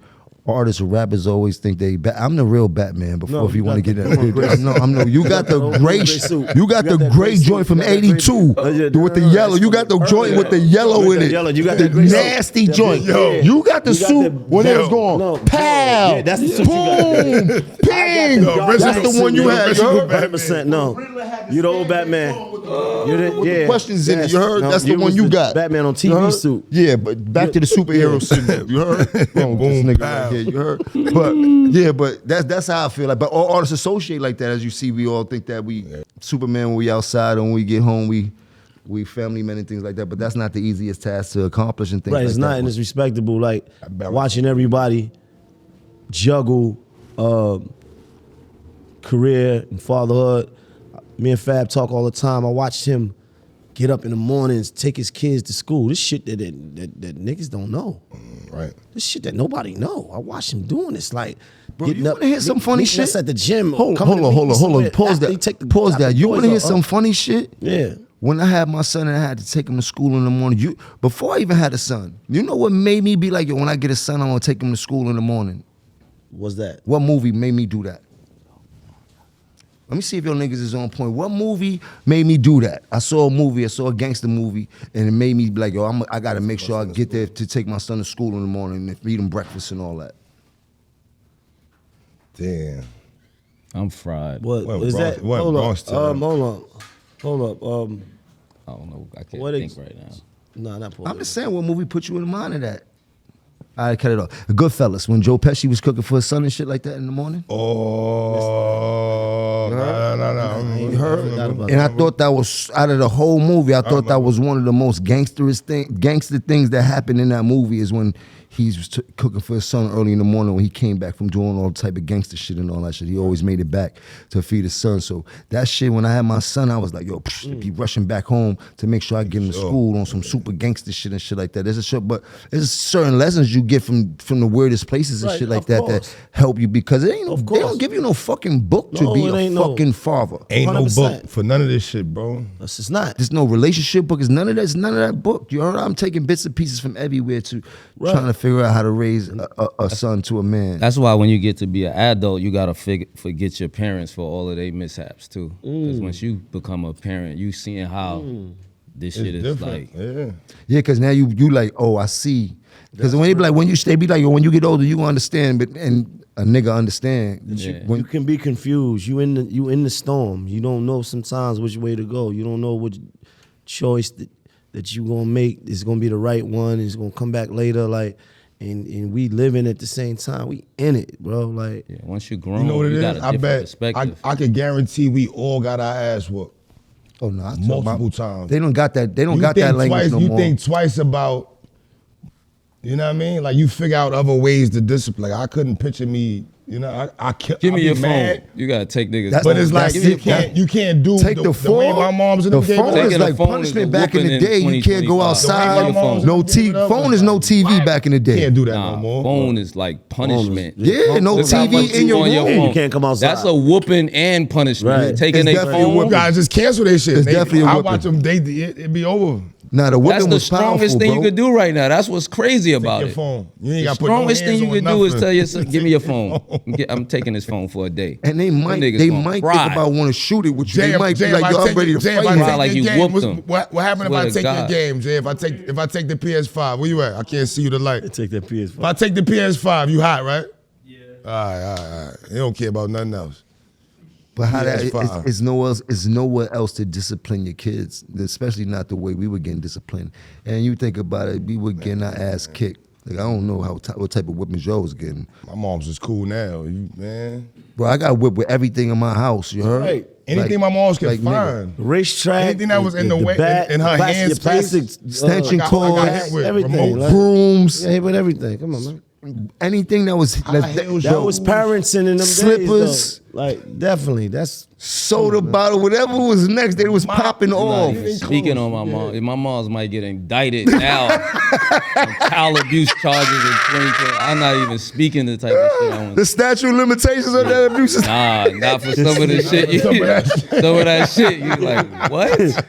artists or rappers always think they. I'm the real Batman. Before, No, if you you want to got get the- that, I'm no. You got the gray. gray suit. You got the that gray gray joint suit. from You got that gray '82 suit. with the yellow. You got the joint with the yellow With in the it. yellow. You got the that gray suit. nasty That joint. big- yeah. You got the You got suit the- when it was Yo. going. No, Pow. yeah, that's the suit you got. Boom. Ping. the original That's the one you had. You heard? 100%. No, you the old Batman. You the, yeah. Questions in it. Yes. You heard? No, That's the one was you the got. Batman on You TV heard? suit. Yeah, but back to the superhero suit. You heard? Boom, this nigga right here. You heard? But yeah, but that's how I feel like. But all artists associate like that. As you see, we all think that we Superman when we outside and when we get home we family men and things like that. But that's not the easiest task to accomplish and things Right, like it's that. not, and it's respectable. Like balance. watching everybody juggle career and fatherhood. Me and Fab talk all the time. I watched him get up in the mornings, take his kids to school. This shit that niggas don't know. Right. This shit that nobody know. I watched him doing this. Like, Bro, getting you up, wanna hear some funny meeting us shit? at the gym. Hold coming to meet me on. somewhere Pause after he that. take the- Pause that. You boys want to hear up, some funny shit? Yeah. When I had my son and I had to take him to school in the morning, before I even had a son, you know what made me be like, yo, when I get a son, I'm gonna take him to school in the morning. What's that? What movie made me do that? Let me see if your niggas is on point. What movie made me do that? I saw a gangster movie, and it made me be like, yo, I gotta make sure I get there to take my son to school in the morning and feed him breakfast and all that. Damn. I'm fried. What What, is Bronx- that? what, Hold Bronx up. to them? Hold up. I don't know. I can't What think ex- right now. No, not Puerto I'm just saying, what movie put you in mind of that? All right, cut it off. Goodfellas, when Joe Pesci was cooking for his son and shit like that in the morning. Oh, no. You heard about And I thought that was, out of the whole movie, I thought that was one of the most gangster things that happened in that movie is when he was cooking for his son early in the morning when he came back from doing all type of gangster shit and all that shit. He always made it back to feed his son. So that shit, when I had my son, I was like, yo, be rushing back home to make sure I get him to school on some super gangster shit and shit like that. But there's certain lessons you get from the weirdest places and Right, shit like of that course. help you because it ain't no, Of they don't course. give you no fucking book to No, be it a ain't no- fucking father. Ain't no 100%. book for none of this shit, bro. It's just not. There's no relationship book. It's none of that. It's none of that book. You heard? I'm taking bits and pieces from everywhere to trying to figure out how to raise a son to a man. That's why when you get to be an adult, you gotta forget your parents for all of their mishaps too. Because once you become a parent, you seeing how this shit is Different. like. Yeah. Yeah, because now you like, oh, I see. Because when they be like, when you get older, you gonna understand. But and a nigga understand. Yeah. You can be confused. You in the storm. You don't know sometimes which way to go. You don't know which choice that you gonna make is gonna be the right one. It's gonna come back later. Like, and we living at the same time. We in it, bro. Like, Yeah, once you grown, You know what it got is? a I different bet perspective. I could guarantee we all got our ass whooped Oh no, I talk multiple about- times. They don't got that. They don't You got think that language twice, no you more. think twice about, you know what I mean? Like you figure out other ways to discipline. Like, I couldn't picture me, you know, Give me I'd your be phone. mad. You gotta take niggas. That's- But it's like That's you it. can't do Take the way phone. my mom's in The them gave it phone up. is Taking a like phone punishment is a back in the whooping day. You can't go 2025. outside. The way my mom's No in them gave it up phone was is no like, TV back in the day. Can't do that Nah, no more. phone is like punishment. Yeah, no Look how much TV in you your on room. And you can't come outside. That's a whooping and punishment. Right. Taking It's their definitely a phone. whooping. Guys, just cancel their shit. It's definitely a I whooping. watch them. It'd be over. Nah, the That's whipping the was strongest powerful, thing bro. you could do right now. That's what's crazy about Your it. phone. You ain't The got to put no strongest thing hands you on could do is nothing. tell yourself, "Give me your phone. I'm taking this phone for a day." And they might niggas think gonna cry. about want to shoot it with you. Jay, They might Jay, be like, if yo, I I'm take ready your- to Jay, if I fight take him. Cry like your you game, whooped them. What happened if Swear I to take your God. game, Jay? If I take the PS5, where you at? I can't see you the light. take that PS4. If I take the PS5, you hot, right? Yeah. All right. You don't care about nothing else. But how that PS5. is nowhere else to discipline your kids, especially not the way we were getting disciplined. And you think about it, we were getting our ass kicked. Like I don't know what type of whippings y'all was getting. My mom's is cool now, man. Bro, I got whipped with everything in my house. You heard? Right. Anything my mom's could nigga, find. Racetrack. Anything that was in the way- bat, in her plastic- hand your plastic Extension I got cords, hit with everything. remotes. Like, brooms, yeah, but everything. Come on, man. anything that was High heels, That was parenting in them slippers. days, Like, definitely. That's Soda bottle, whatever was next, they was popping I'm off. not even speaking on my mom. My mom's might get indicted now on child abuse charges in 2020. I'm not even speaking the type of shit I want. The statute of limitations of that abuse is Nah, not for some of the shit. Some of that shit. You like, what?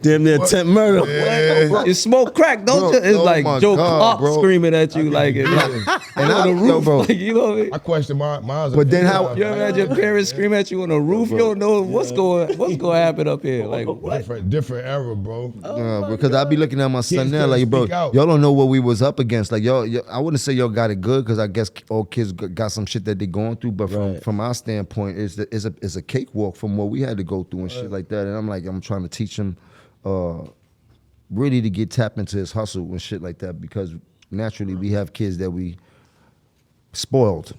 damn near attempt murder. Yeah. You smoke crack, don't Bro, you? It's oh like my Joe God, Clark bro. screaming at you like it. and On the roof, bro. like, you know what I mean? I question mine's. But then how- You ever had your parents scream at you on the roof? You don't know what's going to happen up here. Like, what? Different era, bro. Because I be looking at my son Kids now, couldn't like, bro, speak out. y'all don't know what we was up against. Like, y'all I wouldn't say y'all got it good, because I guess all kids got some shit that they going through. But from our standpoint, it's a cakewalk from what we had to go through and shit like that. And I'm trying to teach him really to get tapped into his hustle and shit like that, because naturally we have kids that we spoiled.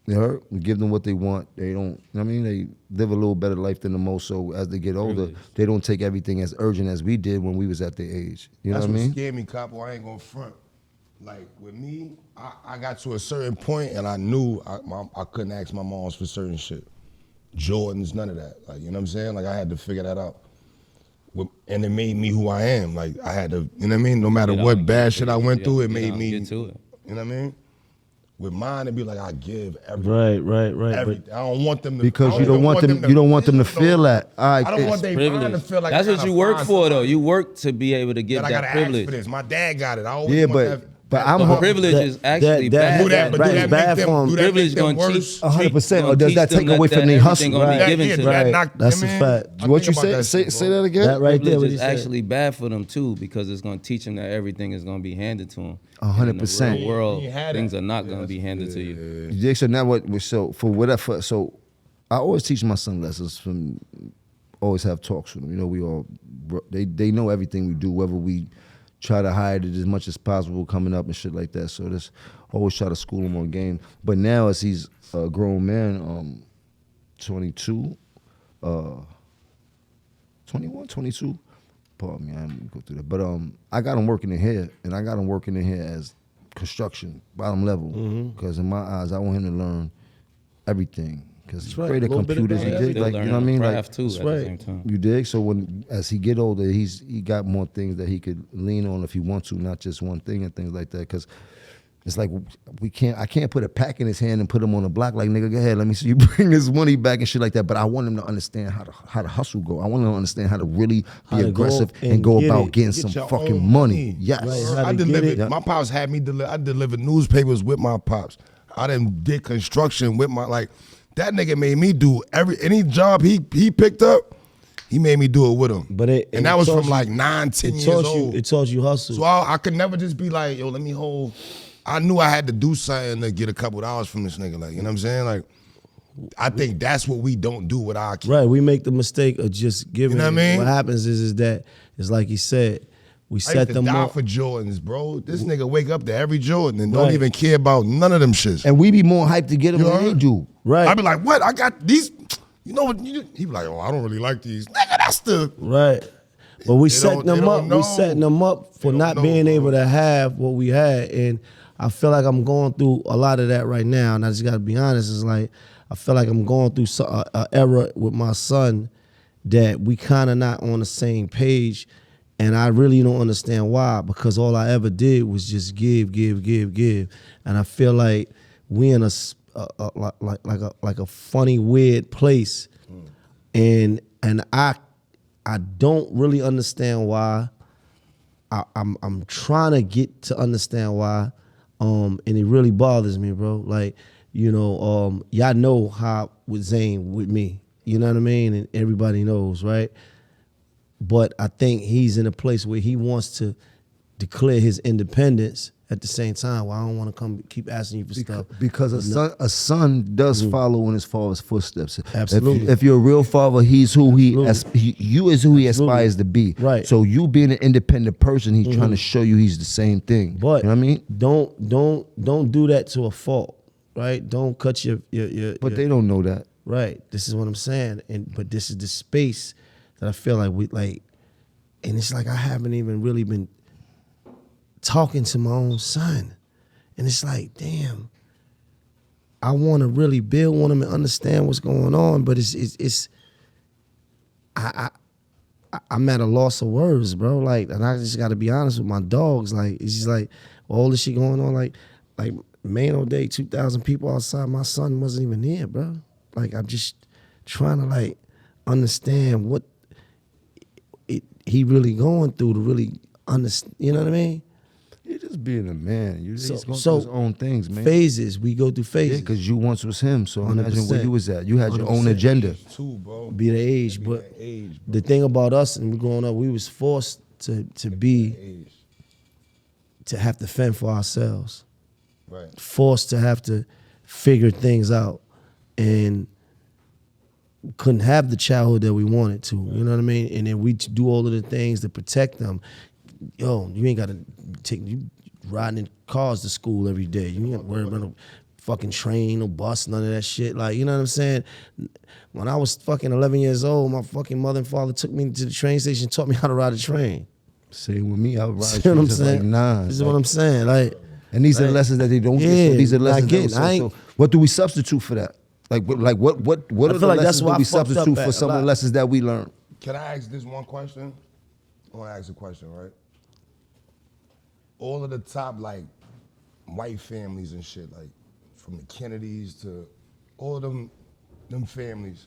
You know, we give them what they want. They don't, I mean, they live a little better life than the most. So as they get older, they don't take everything as urgent as we did when we was at their age. You know That's what I mean? scared me, Capo. I ain't gonna front. Like with me, I got to a certain point and I knew I couldn't ask my moms for certain shit. Jordans, none of that. Like, you know what I'm saying? Like, I had to figure that out. And it made me who I am. Like, I had to, you know what I mean? No matter what bad shit I went through, it made me, get to it. You know what I mean? With mine, it'd be like, I give everything. Right. Everything. I don't want them to. Because I you don't want them. You don't want them to feel that. I don't want their mind to feel like That's I what gotta you work find for, though. somebody You work to be able to get that I that gotta privilege. ask for this. My dad got it. I always Yeah, want but I'm The hoping privilege is actually bad. Do that, but Right, do it's that bad make for 'em. them, do that Privilege make them gonna worse? 100%. Or Gonna does teach that them take away that from their everything hustle? gonna be That- given yeah, to that them. knock- That's I a mean, fact. I What you think about say? that shit, Say bro. that again. That right there, Privilege what he is said. actually bad for them too, because it's going to teach them that everything is going to be handed to them. 100%. In the real world, You had things that. are not going to be handed to you. Yeah, so now so I always teach my son lessons from, always have talks with them. You know, they know everything we do, whether we try to hide it as much as possible coming up and shit like that. So this always try to school him on game. But now as he's a grown man, 22, 21, 22. Pardon me, I didn't go through that. But I got him working in here, and I got him working in here as construction, bottom level. Because in my eyes, I want him to learn everything. Because he's right. great at A little bit of computers. He everything. dig, Still like, you learning know what I mean? Like, craft too at the same time. you dig? So as he get older, he got more things that he could lean on if he wants to, not just one thing and things like that. Because it's like I can't put a pack in his hand and put him on the block like, nigga, go ahead, let me see you bring his money back and shit like that. But I want him to understand how the hustle go. I want him to understand how to really How be to go aggressive and and go get about it. getting Get some your fucking own money. Yes. Right, how I to get delivered. it. My pops had me I delivered newspapers with my pops. I done did construction with my that nigga made me do any job he picked up. He made me do it with him. And that was from like 9, 10 years old. It taught you hustle. So I could never just be like, yo, let me hold. I knew I had to do something to get a couple dollars from this nigga. Like, you know what I'm saying? Like, I think that's what we don't do with our kids. Right, we make the mistake of just giving. You know what I mean? What happens is that it's like he said, we I set used to them die up. for Jordans, bro. This nigga wake up to every Jordan and don't Right. even care about none of them shits. And we be more hyped to get them You than they heard? do. Right, I be like, what? I got these. You know what? He be like, oh, I don't really like these. Nigga, that's the. right. But we They setting don't- they them up. don't know. We setting them up for They not don't being know, able bro. to have what we had, and I feel like I'm going through a lot of that right now. And I just got to be honest. It's like I feel like I'm going through an era with my son that we kind of not on the same page, and I really don't understand why. Because all I ever did was just give, and I feel like we in like a funny, weird place, and I don't really understand why. I'm trying to get to understand why, and it really bothers me, bro. Like, you know, y'all know how with Zane with me, you know what I mean, and everybody knows, right? But I think he's in a place where he wants to declare his independence at the same time. Well, I don't want to keep asking you for stuff. Because a son does follow in his father's footsteps. Absolutely. If you're a real father, he's who Absolutely. you is who he Absolutely. aspires to be. Right. So you being an independent person, he's trying to show you he's the same thing. But you know what I mean? Don't do that to a fault, right? Don't cut your But they don't know that. right. This is what I'm saying, but this is the space that I feel like and it's like I haven't even really been talking to my own son, and it's like, damn, I want to really build on them and understand what's going on, but I'm at a loss of words, bro. Like, and I just got to be honest with my dogs. Like, it's just like all this shit going on. Like Maino Day, 2,000 people outside. My son wasn't even there, bro. Like, I'm just trying to like understand what he really going through to really understand. You know what I mean? You're just being a man. You're just going So through his own things, man. Phases. We go through Yeah, phases. because you once was him. So imagine where 100%. you was at. You had your own agenda. Too, bro. Be the age, Be but that age, bro. the thing about us and we growing up, we was forced to have to fend for ourselves. Right. Forced to have to figure things out, and couldn't have the childhood that we wanted to. You know what I mean? And then we do all of the things to protect them. Yo, you ain't got to you riding in cars to school every day. You ain't got to worry about no fucking train or bus, none of that shit. Like, you know what I'm saying? When I was fucking 11 years old, my fucking mother and father took me to the train station, taught me how to ride a train. Same with me. I would ride You know what I'm trains at like saying? 9. This is what I'm saying. Like, And these are the lessons that they don't get. Yeah, So these are the I lessons get that it. so, I ain't- so what do we substitute for that? Like what I are the feel like lessons that's where that I we fucked up substitute at for a some of the lot. lessons that we learned? Can I ask this one question? I want to ask a question, right? All of the top, like, white families and shit, like, from the Kennedys to all of them families,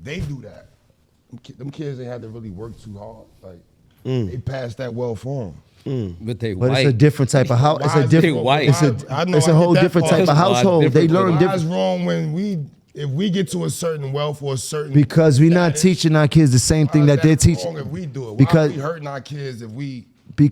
they do that. Them kids, they had to really work too hard. Like, they passed that well for them. But they But white. it's a different type of house. It's Why a is different. it- white. It's a whole different type of That's why it's household. They different, learn Why different. is wrong when if we get to a certain wealth or a certain Because we're not status, teaching our kids the same why thing is that they're wrong teaching. if we do it? Why Because are we hurting our kids if we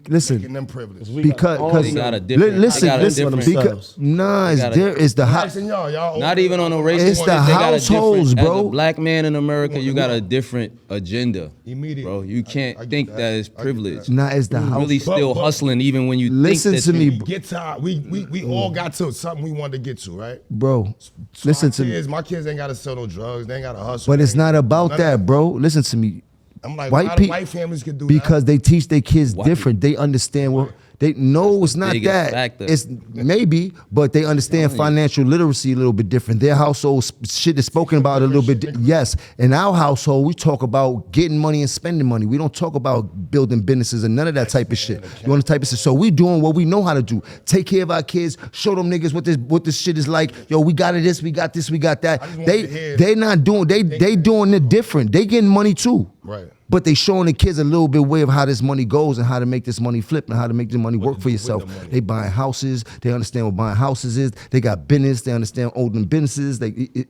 listen, making them privileged? because They got a different- listen, they got a listen, different- because nah, it's got a- there. It's the I'm house. asking y'all Not even on a racial It's one, the they got a households, different- bro. As a black man in America, you got a different agenda. Immediately. Bro, you can't I get think that. that is I get privilege. that. Nah, it's the You house. really still But- hustling even when you Listen think to that me, you- Get to we all got to something we wanted to get to, right? bro. So Listen my to me. kids, my kids ain't gotta sell no drugs, they ain't gotta hustle. But it's they not ain't- about none of that, bro. Listen to me. I'm like, why do white families can do because that? they teach their kids White. different. They understand what they know. It's not biggest that. factor. It's maybe, but they understand financial literacy a little bit different. Their household shit is spoken about a little bit. Yes, in our household, we talk about getting money and spending money. We don't talk about building businesses and none of that type of shit. You know the type of shit. So we doing what we know how to do. Take care of our kids. Show them niggas what this shit is like. Yo, we got this. We got this. We got that. I just want to hear- They not doing. They doing it different. They getting money too. Right. But they showing the kids a little bit way of how this money goes and how to make this money flip and how to make the money work to for do with yourself. the money. They buying houses. They understand what buying houses is. They got business. They understand owning businesses.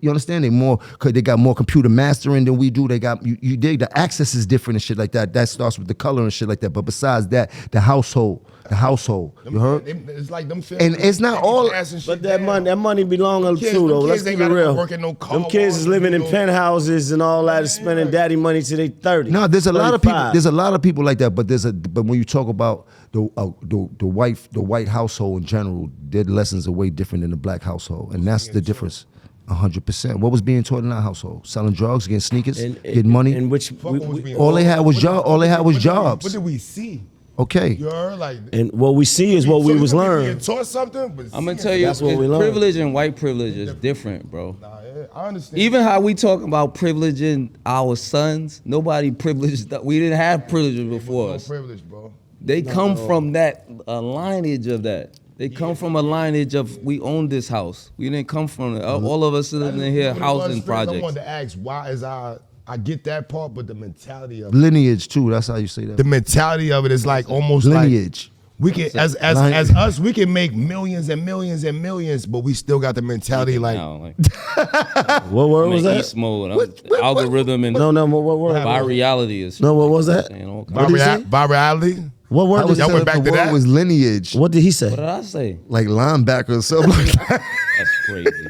You understand? They more because they got more computer mastering than we do. They got you dig the access is different and shit like that. That starts with the color and shit like that. But besides that, the household. You heard? It's like them And it's not all- But that money belong to Kids- too, them though. kids Let's ain't keep it gotta go real. work at no car Them kids wash, is living in no- penthouses and all that, spending daddy money till they 30. No, there's a lot of people. 35. There's a lot of people like that. But but when you talk about the white household in general, their lessons are way different than the black household, and that's the difference. 100%. What was being taught in our household? Selling drugs, getting sneakers, getting money. And which Fuck what was being all they had was What job. did- All they had was what did we- jobs. What did we see? Okay. You heard? Like, and what we see is what we was being learning. taught something, but I'm gonna seeing tell you, That's what we it's learned. privilege and white privilege is different, bro. Nah, yeah, I understand. Even how we talk about privileging our sons, nobody privileged. We didn't have privileges before no us. privilege, bro. They come from that a lineage of that. They come from a lineage of we own this house. We didn't come from it. All of us sitting in here housing I projects. wanted to ask why is I get that part, but the mentality of Lineage too. That's how you say that. the mentality of it is like almost Lineage. like we can as us we can make millions and millions and millions, but we still got the mentality like Now, like, What word I'm was in that? East mode. Algorithm and No, what word? virality is. No, what was that? saying all kinds. What did he say? virality. What word I did was he Y'all telling went back the to word that? was lineage, What did he say? What did I say? like linebacker or something like that. That's crazy.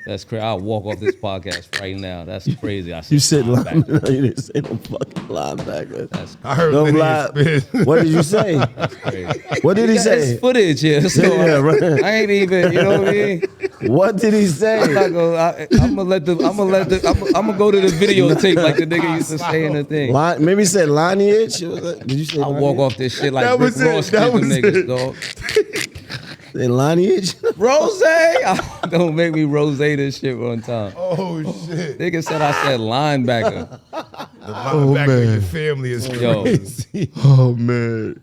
That's crazy. I'll walk off this podcast right now. That's crazy. I said You said linebacker. linebacker. You didn't say no fucking linebacker. That's I heard Don't lineage. lie. spit. What did you say? crazy. What did he It's say? footage here, so Yeah, right. I ain't even. You know what I mean? What did he I'm say? not gonna. I'm gonna go to the videotape like the nigga used to say in the thing. Maybe he said lineage. Did you say I'll lineage? walk off this shit like That Rick was it. Ross That did the was niggas, it. dog. Their lineage. Rose? Don't make me rose this shit one time. Oh shit. Nigga said I said linebacker. The linebacker in your family is Yo. crazy. Oh man.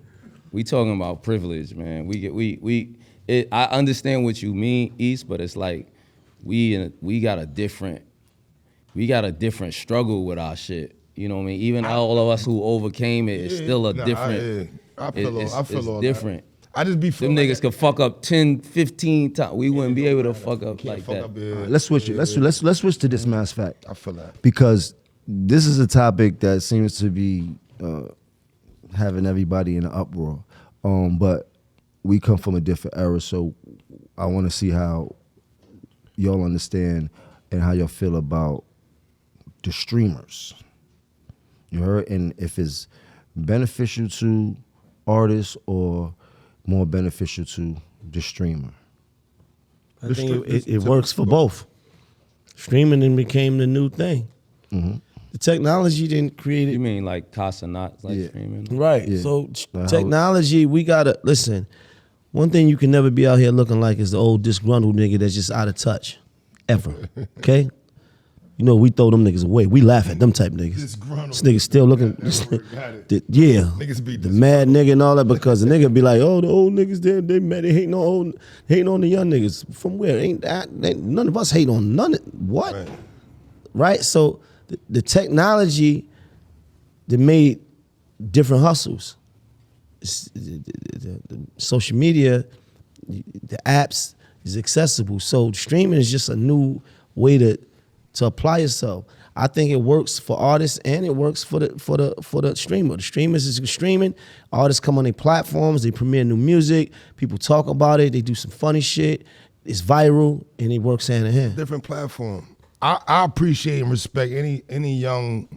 We talking about privilege, man. I understand what you mean, East, but it's like we got a different struggle with our shit. You know what I mean? Even all of us who overcame it, it's still a different. I feel It's all different. That. I just be Them feeling niggas could fuck up 10, 15 times. We wouldn't be able to fuck up like that. Let's switch it. Let's switch to this mass fact. I feel that. Because this is a topic that seems to be having everybody in an uproar. But we come from a different era, so I want to see how y'all understand and how y'all feel about the streamers. You heard? And if it's beneficial to artists or more beneficial to the streamer. I think it works for both. Streaming then became the new thing. Mm-hmm. The technology didn't create it. You mean like Casanat, like streaming? Right. Yeah. So technology, we gotta listen. One thing you can never be out here looking like is the old disgruntled nigga that's just out of touch, ever. Okay. You know, we throw them niggas away. We laugh at them type niggas. Disgruntled. This nigga still looking. Yeah. Niggas be the mad nigga and all that because the nigga be like, oh, the old niggas they mad. They hating on the young niggas. From where? Ain't none of us hate on none of what? Right? So the technology that made different hustles. The social media, the apps is accessible. So streaming is just a new way to apply yourself. I think it works for artists and it works for the streamer. The streamers is streaming. Artists come on their platforms. They premiere new music. People talk about it. They do some funny shit. It's viral and it works hand in hand. Different platform. I appreciate and respect any young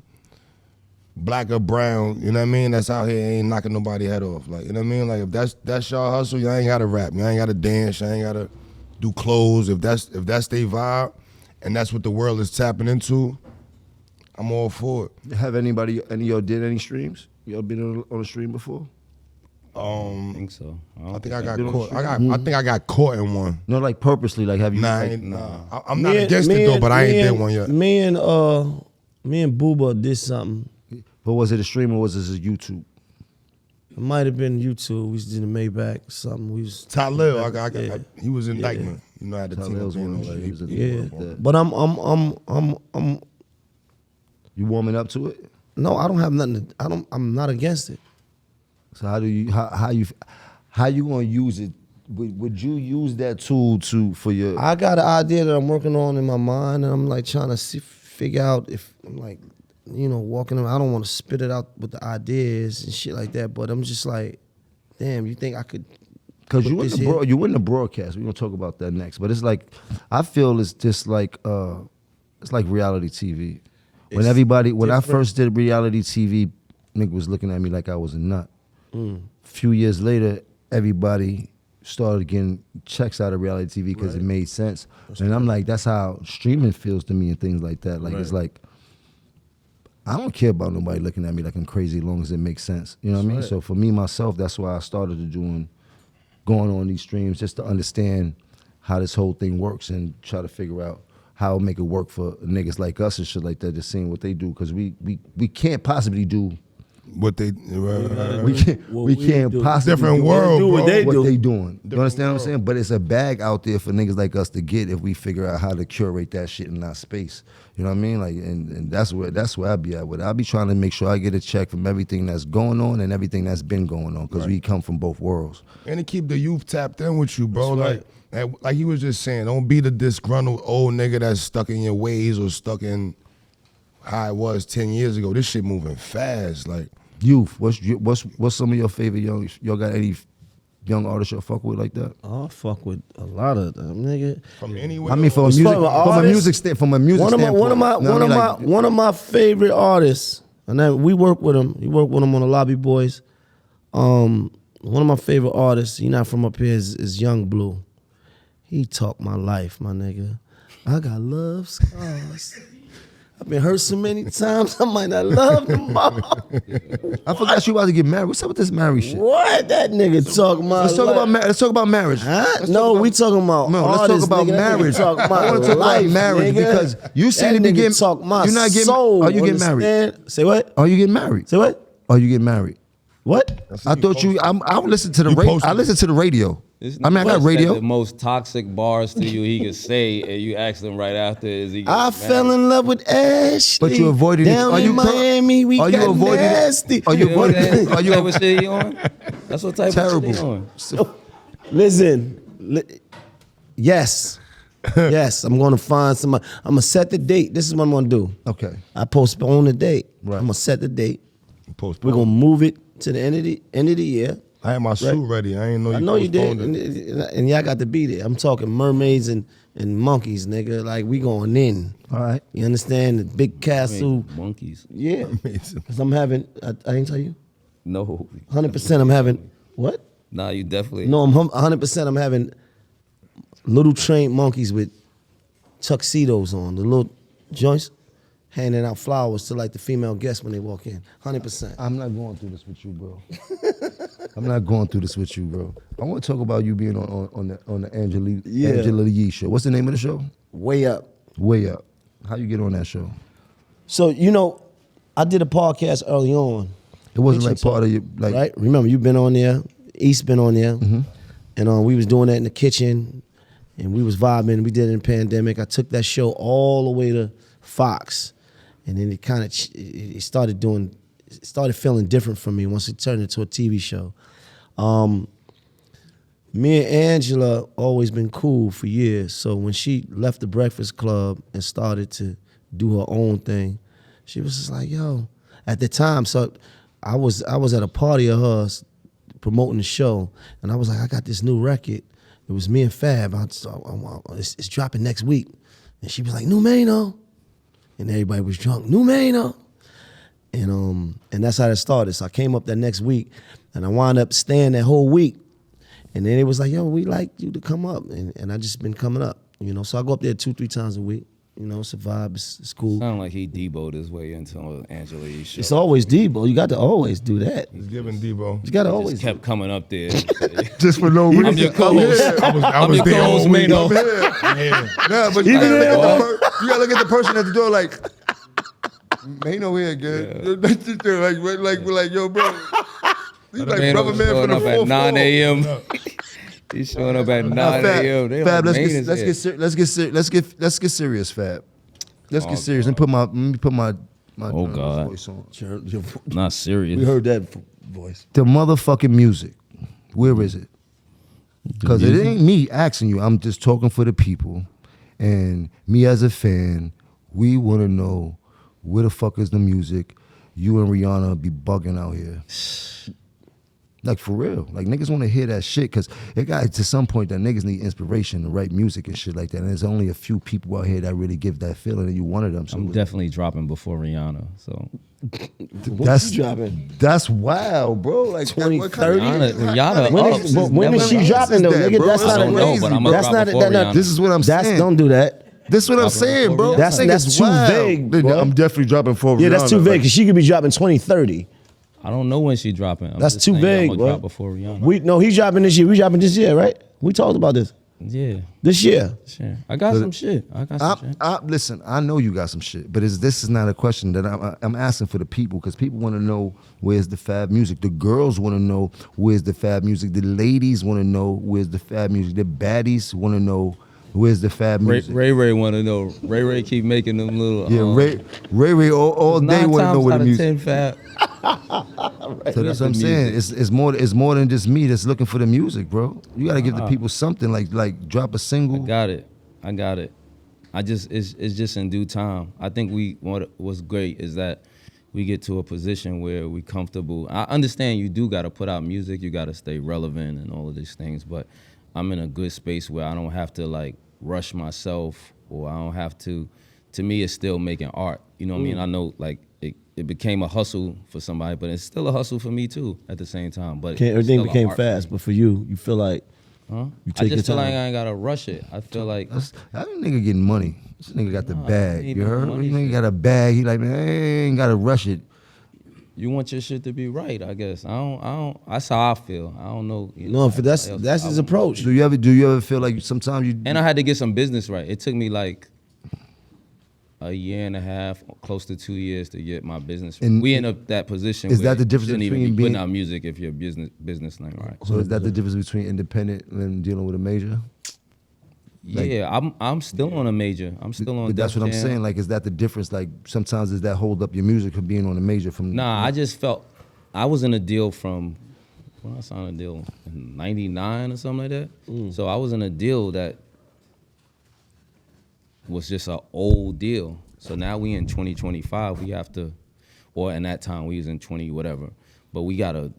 black or brown, you know what I mean, that's out here ain't knocking nobody head off. Like, you know what I mean? Like if that's y'all hustle, y'all ain't gotta rap, y'all ain't gotta dance, y'all ain't gotta do clothes. If that's their vibe and that's what the world is tapping into, I'm all for it. Have any of y'all did any streams? Y'all been on a stream before? I think so. I think I got caught. I think I got caught in one. No, like purposely, like have you? Nah, like, I'm not against it though, but I ain't did one yet. Me and Booba did something. But was it a stream or was this a YouTube? It might have been YouTube. We was in the Maybach or something. We was Talil, he was in Dykeman. You know, I had the team up Yeah. But I'm You warming up to it? no, I don't have nothing. I'm not against it. So how you gonna use it? Would you use that tool for your? I got an idea that I'm working on in my mind, and I'm like trying to figure out if I'm like, you know, walking around. I don't want to spit it out with the ideas and shit like that, but I'm just like, damn, you think I could? Because you in the broadcast. We're gonna talk about that next. But it's like, I feel it's just like it's like reality TV. When I first did reality TV, nigga was looking at me like I was a nut. A few years later, everybody started getting checks out of reality TV because it made sense. And I'm like, that's how streaming feels to me and things like that. Like it's like, I don't care about nobody looking at me like I'm crazy as long as it makes sense. You know what I mean? So for me, myself, that's why I started going on these streams just to understand how this whole thing works and try to figure out how to make it work for niggas like us and shit like that, just seeing what they do. Because we can't possibly do what they we can't possibly different do world, bro. what they doing. You understand what I'm saying? But it's a bag out there for niggas like us to get if we figure out how to curate that shit in our space. You know what I mean? Like, and that's where I be at with it. I be trying to make sure I get a check from everything that's going on and everything that's been going on because we come from both worlds. And to keep the youth tapped in with you, bro. Like he was just saying, don't be the disgruntled old nigga that's stuck in your ways or stuck in how it was 10 years ago. This shit moving fast. Like youth, what's some of your favorite young? Y'all got any young artists y'all fuck with like that? I fuck with a lot of them, nigga. From anywhere. I mean, from a music standpoint. One of my favorite artists, and then we work with him. We work with him on the Lobby Boys. One of my favorite artists, he not from up here, is Young Blue. He talked my life, my nigga. I got love scars. I've been hurt so many times, I might not love him more. I forgot you about to get married. What's up with this marriage shit? What? That nigga talking about Let's talk about let's talk about marriage. Huh? No, we talking about No, let's artists, talk about nigga. That nigga marriage. talk about I want to talk life, about marriage nigga. because you seem That to be nigga getting. talk my You're not getting. soul. Are you getting married? Understand? Say what? Are you getting married? Say what? Are you getting married? What? I thought you. I would listen to the You radio. posted I listen to the radio. I mean, I got Said radio. the most toxic bars to you he could say, and you asked him right after, is he? I fell in love with Ashley. But you avoided it. Down Are in you Miami, we are you got avoiding it? nasty. Are you You know what avoiding it? Are type you of shit he on? That's what type of shit he on. terrible? Listen, yes, yes, I'm gonna find somebody. I'm gonna set the date. This is what I'm gonna do. Okay. I postpone the date. Right. I'm gonna set the date. Postpone. We're gonna move it to the end of the year. I had my suit ready. I ain't know you I know you did, postponed it. and y'all got to be there. I'm talking mermaids and monkeys, nigga. Like we going in. All right. You understand? The big castle. Monkeys. Yeah. Amazing. Cause I'm having. I ain't tell you. No. 100%. I'm having what? Nah, you definitely. No, I'm 100%. I'm having little trained monkeys with tuxedos on, the little joints, handing out flowers to like the female guests when they walk in. 100%. I'm not going through this with you, bro. I'm not going through this with you, bro. I want to talk about you being on the Angela Yee show. What's the name of the show? Way up. Way Up. How you get on that show? So I did a podcast early on. It wasn't like part of your like. Right? Remember, you've been on there. East been on there. And we was doing that in the kitchen, and we was vibing. We did it in the pandemic. I took that show all the way to Fox, and then it kind of it started feeling different for me once it turned into a TV show. Me and Angela always been cool for years. So when she left the Breakfast Club and started to do her own thing, she was just like, yo. At the time, so I was at a party of hers promoting the show, and I was like, I got this new record. It was me and Fab. It's dropping next week. And she was like, new Maino. And everybody was drunk, new Maino. And that's how that started. So I came up that next week, and I wound up staying that whole week. And then it was like, yo, we like you to come up. And I just been coming up, So I go up there 2-3 times a week. It's a vibe, it's cool. Sound like he Debo'd his way into Angela Yee's show. It's always Debo. You got to always do that. He's giving Debo. You got to Just always. kept coming up there. Just for no reason. I'm your co-host. I was your there all co-host, week. Maino. Yeah. Yeah, but you gotta look at the person at the door like, Maino here again. Like, yo, bro. He's like Maino brother man for showing the up fourth at 9 floor. a.m. He's showing up at 9 a.m. They Fab, like, let's get serious, Fab. Let's get serious and put my Oh, God. voice on. Not serious. We heard that voice. The motherfucking music. Where is it? Because it ain't me asking you. I'm just talking for the people. And me as a fan, we want to know where the fuck is the music. You and Rihanna be bugging out here. Like, for real. Like, niggas want to hear that shit because it got to some point that niggas need inspiration to write music and shit like that. And there's only a few people out here that really give that feeling, and you one of them. So I'm definitely dropping before Rihanna. So What's dropping? That's wild, bro. Like 2030? Rihanna When is she dropping, though, nigga? bro. That's That's not I don't know, but I'm that's gonna not drop before Rihanna. This is what I'm saying. Don't do that. This is what I'm saying, bro. That's Niggas too wild. vague, bro. I'm definitely dropping for Yeah, Rihanna. that's too vague, Like, because she could be dropping 2030. I don't know when she dropping. I'm That's just too saying, vague, I'm bro. gonna drop before Rihanna. He's dropping this year. We dropping this year, right? We talked about this. Yeah, This year. sure. I got some shit. Listen, I know you got some shit, but this is not a question that I'm asking for the people, because people want to know where's the Fab music. The girls want to know where's the Fab music. The ladies want to know where's the Fab music. The baddies want to know where's the Fab music. Ray want to know. Ray keep making them little. Yeah, Ray all day want to know where the music. 9 times out of 10 Fab. So that's what I'm saying. It's more than just me that's looking for the music, bro. You got to give the people something, like drop a single. I got it. It's just in due time. I think what's great is that we get to a position where we comfortable. I understand you do got to put out music. You got to stay relevant and all of these things, but I'm in a good space where I don't have to like rush myself, or I don't have to. To me, it's still making art. You know what I mean? I know like it became a hustle for somebody, but it's still a hustle for me too at the same time. But Everything it's still became art for me. fast, but for you, you feel like Huh? You I take your just feel like time. I ain't gotta rush it. I feel like That nigga getting money. This nigga got the bag. he You heard? money This nigga shit. got a bag. He like, man, I ain't gotta rush it. you want your shit to be right. I guess I don't. That's how I feel. I don't know. You No, know, if that's else his I wouldn't- approach. Do you ever feel like sometimes you And I had to get some business right. It took me like a year and a half, close to 2 years to get my business right. And We in that position. is where that the you difference shouldn't even between be putting being- out music if your business name right? So is that the difference between independent and dealing with a major? Like- Yeah, I'm still on a major. I'm still on. But that's Def what I'm Jam. saying. Like, is that the difference? Like, sometimes does that hold up your music from being on a major? From Nah, I just felt I was in a deal from when I signed a deal in '99 or something like that. So I was in a deal that was just an old deal. So now we in 2025. We have to, or in that time we was in 20 whatever. But we gotta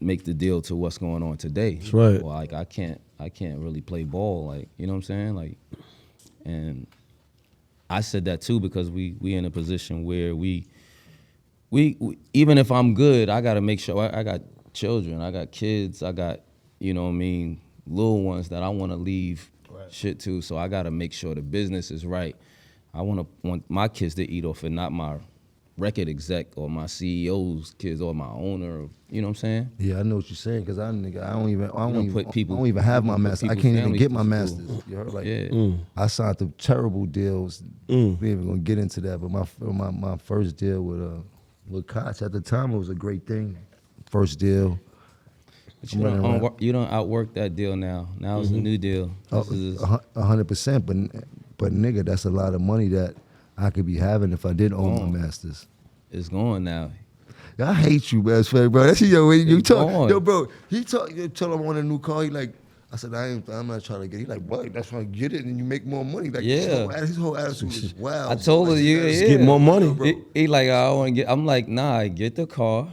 make the deal to what's going on today. That's right. Well, like I can't really play ball. Like you know what I'm saying? Like, and I said that too because we in a position where we even if I'm good, I gotta make sure I got children, I got kids, I got, you know what I mean, little ones that I wanna leave shit to. So I gotta make sure the business is right. I want my kids to eat off it, not my record exec or my CEO's kids or my owner. You know what I'm saying? Yeah, I know what you're saying because I don't put even have my put masters. I people's can't even families get to my school. masters. You heard? Like, Yeah. I signed the terrible deals. We ain't even gonna get into that. But my first deal with Koch at the time, it was a great thing. First deal. But you don't outwork that deal now. Now it's a new deal. This is 100%. But nigga, that's a lot of money that I could be having if I did own my masters. it's going now. I hate you, best friend, bro. That's yo. When you It's talk, gone. yo, bro. He talk. You tell him I want a new car. He like, I said, I'm not trying to get it. He like, what? That's trying to get it and you make more money. Like, Yeah. his whole attitude is wild. I told her, yeah. Get more money. He like, I don't want to get. I'm like, nah, get the car,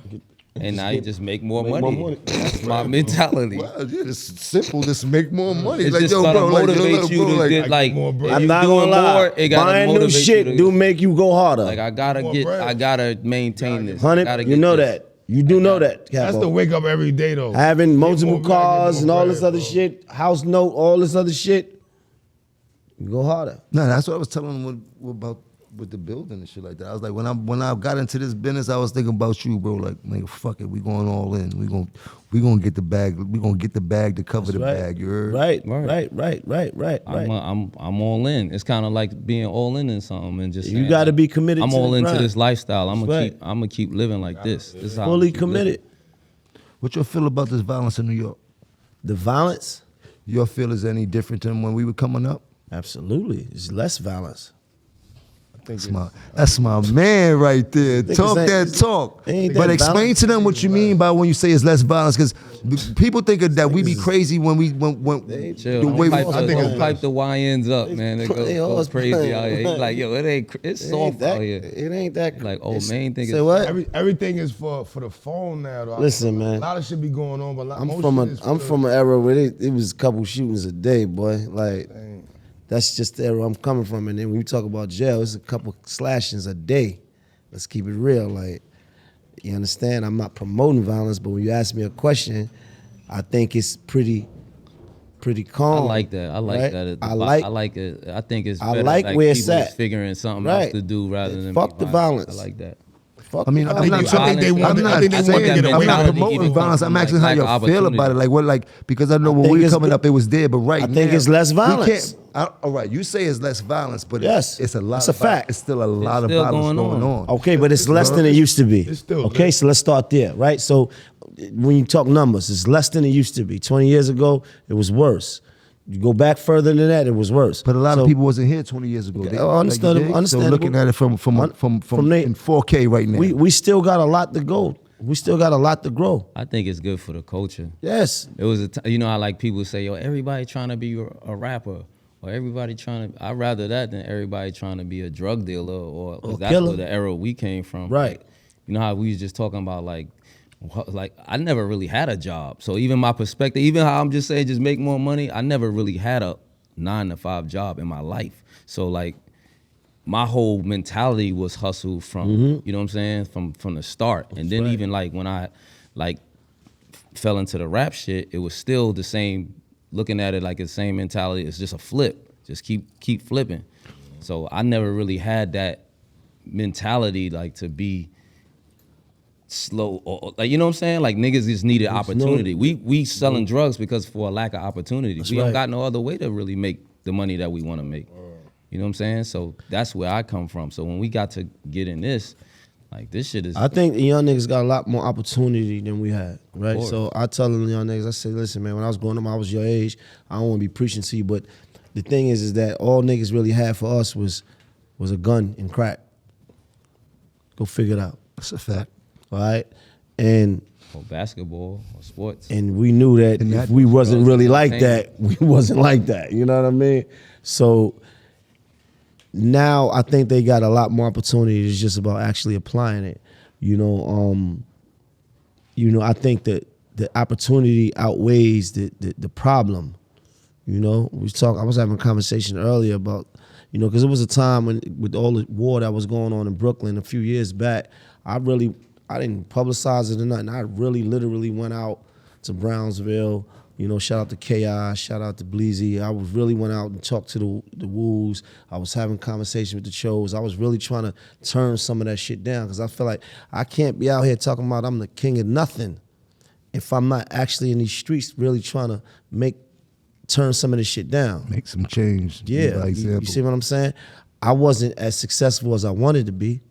and now you just make more Make money. more money. That's my mentality. Wow, yeah, it's simple. Just make more money. It's like, just yo, gotta bro, like, motivate you to get like. more bread. If I'm you not doing gonna lie. more, it gotta Buying new motivate shit you to, do make you go harder. Like I gotta More get, bread. I gotta maintain this. I 100, gotta you get know this. that. You do know that, That's Capo. the wake up every day though. Having Get multiple more bread, get cars more and all bread, this other bro. shit, house note, all this other shit, you go harder. No, that's what I was telling him about with the building and shit like that. I was like, when I got into this business, I was thinking about you, bro. Like, nigga, fuck it, we going all in. We gonna get the bag. We gonna get the bag to cover the Right. bag. You heard? Right. I'm all in. It's kind of like being all in something and just You saying, gotta like, be committed I'm to all the into grind. this lifestyle. I'm That's gonna keep living like this. This is how I'm Fully gonna keep living. committed. What you feel about this violence in New York? The violence, Your feel is any different than when we were coming up? absolutely. It's less violence. That's my man right there. Niggas Talk ain't- that talk. ain't But that explain violence? to them what you mean by when you say it's less violence, because people think that we be crazy when Chill. the way Don't we. pipe, think don't it's pipe the YNs up, man. They go always crazy playing. out here. He like, yo, it's It soft ain't that. out here. It ain't that. Like, oh, it's- man, think say it's- what? Everything is for the phone now though. Listen, man. A lot of shit be going on, but I'm most from shit is for I'm the- from an era where it was a couple shootings a day, boy. Like that's just the era I'm coming from. And then when you talk about jail, it's a couple slashings a day. Let's keep it real. Like, you understand? I'm not promoting violence, but when you ask me a question, I think it's pretty I calm. like that. I like right? that. I like it. I think it's I better. like where it's people is at. figuring something Right. else to do rather than Fuck be the violent. violence. I like that. fuck I mean, the I'm not violence. I think they want- I'm I not think they want saying, to get away I'm not from it. promoting Even violence. I'm from, asking like, how lack you of feel about it. Like what, like because I know when think we were it's coming good. up, it was there, but right I now, think it's less we violence. all right, you say it's less violence, but Yes, it's a lot. that's a fact. It's still a lot of still violence going going on. on. Okay, but it's less than it used to be. It's still okay, lit. so let's start there, right? So when you talk numbers, it's less than it used to be. 20 years ago, it was worse. You go back further than that, it was worse. But a lot So- of people wasn't here 20 years ago. They, understandable, you dig? understandable. So looking at it from they- in 4K right now. We still got a lot to go. We still got a lot to grow. I think it's good for the culture. Yes. It was you know how like people say, yo, everybody trying to be a rapper, or everybody trying to. I'd rather that than everybody trying to be a drug dealer, or 'cause that's killer. where the era we came from. Right. You know how we was just talking about like I never really had a job. So even my perspective, even how I'm just saying just make more money, I never really had a 9-to-5 job in my life. So like my whole mentality was hustle from, you know what I'm saying, from the start. And then even like when I like fell into the rap shit, it was still the same looking at it like it's the same mentality. It's just a flip. Just keep flipping. So I never really had that mentality like to be slow or like, you know what I'm saying? Like niggas just needed opportunity. We selling drugs because for a lack of opportunity. We don't got no other way to really make the money that we want to make. You know what I'm saying? So that's where I come from. So when we got to get in this, like this shit is. I think the young niggas got a lot more opportunity than we had, right? So I tell them young niggas, I say, listen, man, when I was growing up, I was your age. I don't want to be preaching to you, but the thing is that all niggas really had for us was a gun and crack. Go figure it out. That's a fact. All right? And or basketball or sports. And we knew that if we wasn't really like that, we wasn't like that. You know what I mean? So now I think they got a lot more opportunity. It's just about actually applying it. You know, I think that the opportunity outweighs the problem. You know, I was having a conversation earlier about, you know, because it was a time when with all the war that was going on in Brooklyn a few years back, I didn't publicize it or nothing. I really literally went out to Brownsville. You know, shout out to KI, shout out to Bleezy. I really went out and talked to the Woos. I was having conversations with the Chos. I was really trying to turn some of that shit down because I feel like I can't be out here talking about I'm the king of nothing if I'm not actually in these streets really trying to turn some of this shit down. Make some change. Yeah, you see what I'm saying? I wasn't as successful as I wanted to be,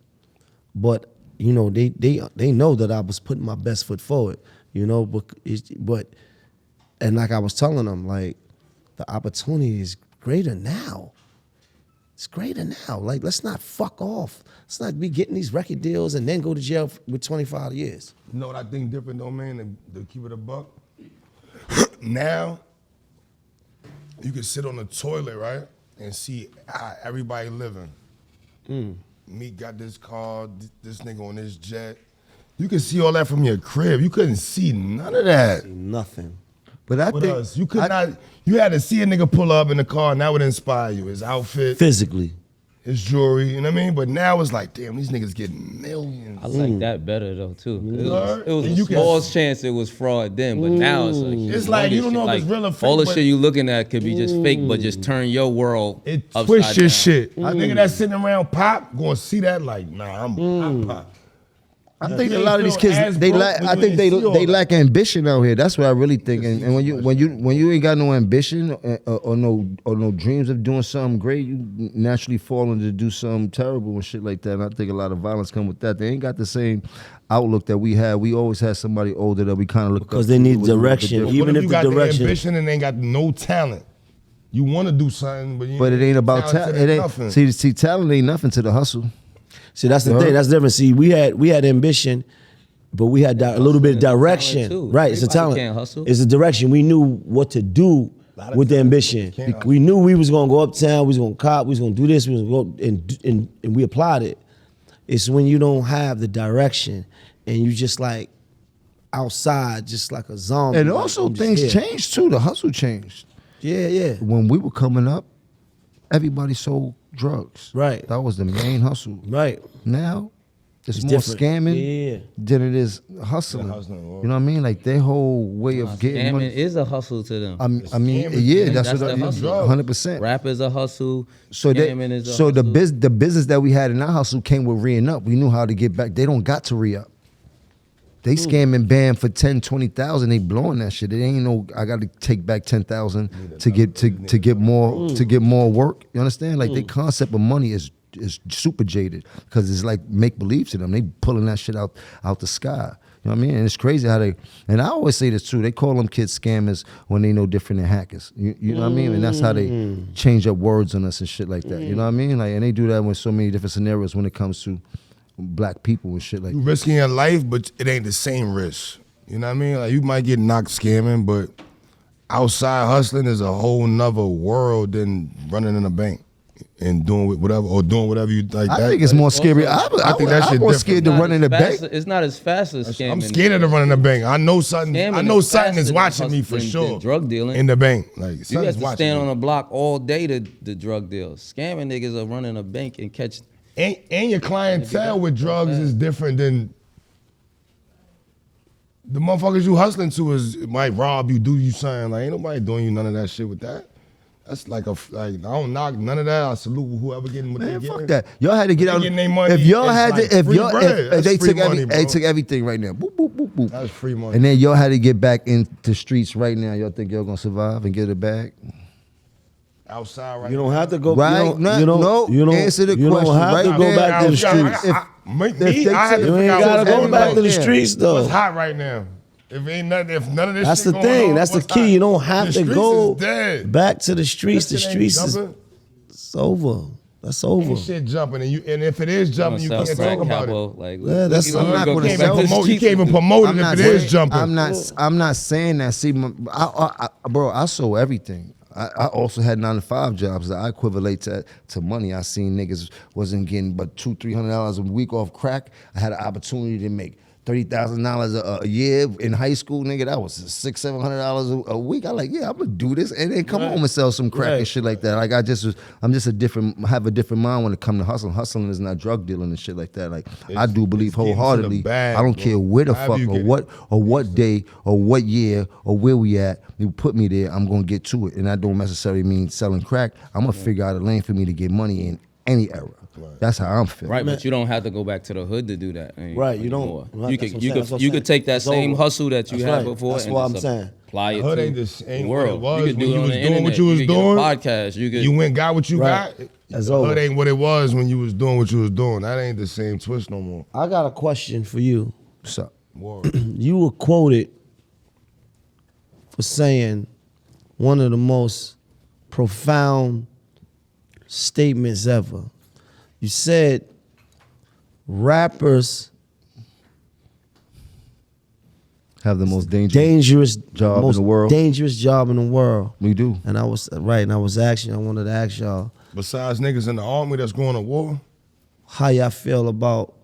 but you know, they know that I was putting my best foot forward, you know, but and like I was telling them, like, the opportunity is greater now. It's greater now. Like, let's not fuck off. Let's not be getting these record deals and then go to jail with 25 years. You know what I think different though, man, to keep it a buck? Now, you can sit on the toilet, right, and see how everybody living. Me got this car, this nigga on this jet. You can see all that from your crib. You couldn't see none of that. Nothing. But I With think us, you could not. You had to see a nigga pull up in the car, and that would inspire you. His outfit, physically, his jewelry. You know what I mean? But now it's like, damn, these niggas getting millions. I like that better though too. It was And a small chance it was fraud then, but now it's like It's like you don't know if it's real or fake. All the but shit you looking at could be just fake, but just turn your world it upside twists your down. shit. A nigga that's sitting around Pop gonna see that like, nah, I'm Pop. I think a lot of these kids they lack. I think they lack ambition out here. That's what I really think. And when you ain't got no ambition or no dreams of doing something great, you naturally fall into do something terrible and shit like that. And I think a lot of violence come with that. They ain't got the same outlook that we had. We always had somebody older that we kind of look up because they need direction. Even if you got the ambition and ain't got no talent, you want to do something, but it ain't about talent. It ain't nothing. See, talent ain't nothing to the hustle. See, that's the thing. That's different. See, we had ambition, but we had a little bit of direction. Right, it's a talent. Can't hustle. It's a direction. We knew what to do with the ambition. We knew we was gonna go uptown. We was gonna cop. We was gonna do this. We was gonna go and we applied it. It's when you don't have the direction and you just like outside, just like a zombie. And also things changed too. The hustle changed. Yeah. When we were coming up, everybody sold drugs. Right. That was the main hustle. Right. Now, it's more different. scamming than it is hustling. You know what I mean? Like their whole way of getting money. Scamming is a hustle to them. I mean, yeah, that's what the I hustle. 100%. Rap is a hustle. So Scamming is a so hustle. the business that we had in our hustle came with re-ing up. We knew how to get back. They don't got to re-up. They scamming bam for 10, 20,000. They blowing that shit. It ain't no. I got to take back 10,000 to get more work. You understand? Like the concept of money is super jaded because it's like make believe to them. They pulling that shit out the sky. You know what I mean? And it's crazy how they. And I always say this too. They call them kids scammers when they know different than hackers. You know what I mean? And that's how they change up words on us and shit like that. You know what I mean? Like, and they do that with so many different scenarios when it comes to black people and shit like that. You risking your life, but it ain't the same risk. You know what I mean? Like you might get knocked scamming, but outside hustling is a whole nother world than running in a bank and doing whatever you like. I think it's more scary. I think that shit more scared to run in the bank. It's not as fast as scamming. I'm scared of running the bank. I know something. Is watching me for sure. Drug dealing in the bank. Like you have to stand on a block all day to drug deal. Scamming niggas are running a bank and catch. And your clientele with drugs is different than The motherfuckers you hustling to might rob you, do you something. Like, ain't nobody doing you none of that shit with that. That's like I don't knock none of that. I salute whoever getting what they Man, getting. fuck that. Y'all had to get out. Getting their money. If y'all it's had like to, if free y'all, bread. if That's they free took money, they bro. took everything right now. Boop, boop, boop, boop. That's free money. And then y'all had to get back into streets right now. Y'all think y'all gonna survive and get it back? Outside right You don't have to go. Right? You don't Answer the you question. don't have Right to go there. back to the now. streets. they I had took- to You figure ain't out gotta what's go going back on. to the Yeah. streets though. What's hot right now? If ain't nothing, if none of this That's shit the going thing. on, That's the what's key. hot? You don't have The to streets go is dead. back to the streets. The That shit streets ain't is jumping. it's over. That's over. Ain't shit jumping, and if it is jumping, you Gonna can't sell talk crack, about it. Capo, like, Yeah, that's- you I'm know, not go gonna back sell- to the You can't streets even with it. promote it if it is jumping. I'm not saying that. See, bro, I sold everything. I also had 9 to 5 jobs that I equivalent to money. I seen niggas wasn't getting but $200-300 a week off crack. I had an opportunity to make $30,000 a year in high school, nigga. That was $600-700 a week. I like, yeah, I'm gonna do this and then come home and sell some crack and shit like that. Like I'm just have a different mind when it comes to hustling. Hustling is not drug dealing and shit like that. Like I do believe it's getting to the wholeheartedly. bag, I don't bro. care where the However fuck you or get what day or what year or where we at. You put me there, I'm gonna get to it, and that don't necessarily mean selling crack. I'm gonna figure out a lane for me to get money in any era. That's how I'm feeling. Right, but you don't have to go back to the hood to do that. Right, you don't. anymore. Right, You that's could what you I'm saying, could that's what you I'm could saying. take that It's same over. hustle that you That's had right. before That's and what just I'm saying. apply it Hood to ain't this- ain't the what it world. was You could when do it you on was the doing what internet. you was could get a doing. podcast. You could. You went got what you Right. got. That's The over. hood ain't what it was when you was doing what you was doing. That ain't the same twist no more. I got a question for you. What's up? Word. You were quoted for saying one of the most profound statements ever. You said rappers Have the most dangerous. dangerous Job in most the world. dangerous job in the world. We do. And I was right, and I wanted to ask y'all Besides niggas in the army that's going to war, how y'all feel about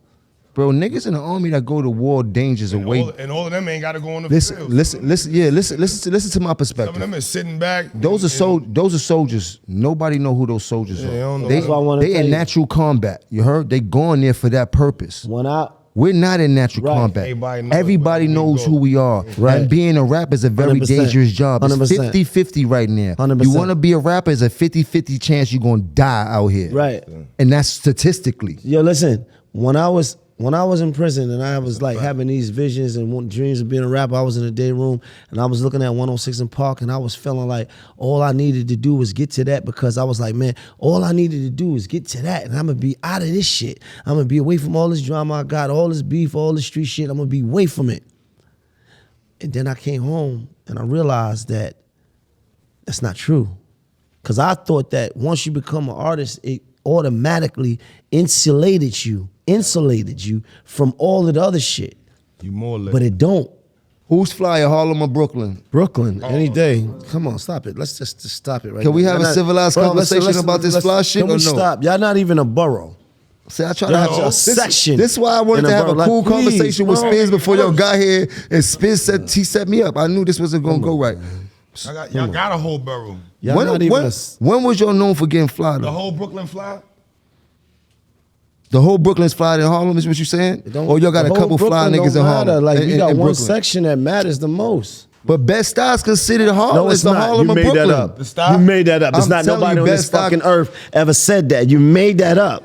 Bro, niggas in the army that go to war dangers and away. all of them ain't got to go on the Listen, field. listen to my Some of perspective. them is sitting back. Those are soldiers. Nobody know who those soldiers Yeah, they don't are. know. They, That's what I wanna they tell in you. natural combat. You heard? They going there for that purpose. when I We're not in natural Right. combat. Everybody Everybody knows knows where we who we are. Right. And being a rapper is a very 100%. dangerous job. It's 100%. 50-50 right now. 100%. You want to be a rapper, it's a 50-50 chance you're going to die out here. right. And that's statistically. Yo, listen, when I was in prison and I was like having these visions and dreams of being a rapper, I was in a day room and I was looking at 106 in Park and I was feeling like all I needed to do was get to that because I was like, man, all I needed to do is get to that and I'm gonna be out of this shit. I'm gonna be away from all this drama I got, all this beef, all this street shit. I'm gonna be away from it. And then I came home and I realized that that's not true. Because I thought that once you become an artist, it automatically insulated you from all of the other shit. You more lit. But it don't. Who's flyer, Harlem or Brooklyn? Brooklyn, any day. Come on, stop it. Let's just stop it right Can we now. have Y'all a civilized conversation about this fly shit Can or we no? stop? Y'all not even a borough. See, I try Y'all to just a have section This is why I wanted in to a have a borough. cool Like, please, conversation with bro. Spins before y'all got here. And Spins said he set me up. I knew this wasn't gonna go right. Y'all got a whole barrel. Y'all When, not even when, a... when was y'all known for getting fly The though? whole Brooklyn fly? The whole Brooklyn's fly in Harlem is what you saying? Don't- Or y'all got the a whole couple fly Brooklyn niggas in don't Harlem? matter. Like, you got in one Brooklyn. section that matters the most. But Bed-Stuy's considered Harlem. No, it's the not. Harlem You of made Brooklyn. that up. The style? You made that up. There's I'm not telling nobody you, on this Bed-Stuy- fucking earth ever said that. You made that up.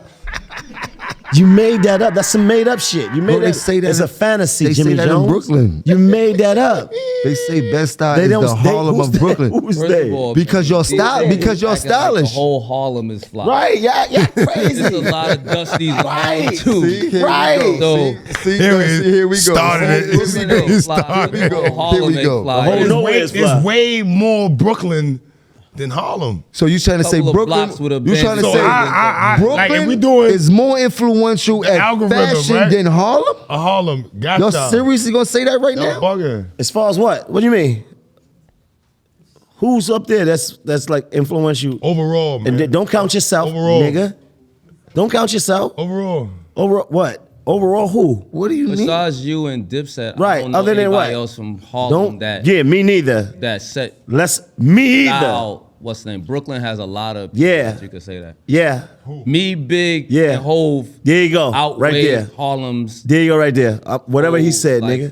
You made that up. That's some made up shit. You made Bro, they that. say that It's in- a fantasy, they say Jimmy that in Jones. Brooklyn. You made that up. They say Bed-Stuy They is don't. the Harlem who's of they? Brooklyn. Who's First they? of all, Because you're these style- days, because you're acting like stylish. the whole Harlem is fly. Right? Yeah. Crazy. There's a lot of dusties in Harlem Right. too. See, here Right. we go. So- See, Here we go. started it. Here we go. It Fly. started. Here we go. Harlem Here we ain't go. fly. The whole It's nowhere way, is fly. it's way more Brooklyn than Harlem. So you trying to say Couple of Brooklyn? blocks with a You trying to Benz. say So I Brooklyn like if we doing is more influential the at algorithm, fashion right? than Harlem? a Harlem, got Y'all y'all. seriously gonna say that right Y'all now? bugging. As far as what? What do you mean? Who's up there? That's like influential. Overall, man. And then don't count yourself, Overall. nigga. Don't count yourself. Overall. Over what? Overall, who? What do you mean? Besides you and Dipset, Right, I don't know other than anybody what? else from Harlem Don't. that Yeah, me neither. that set Me either. style. What's the name? Brooklyn has a lot of Yeah. that you could say that. Yeah. Me, Big, Yeah. and Hove There you go. outweigh Right there. Harlem's. There you go, right there. Whatever he said, like, nigga.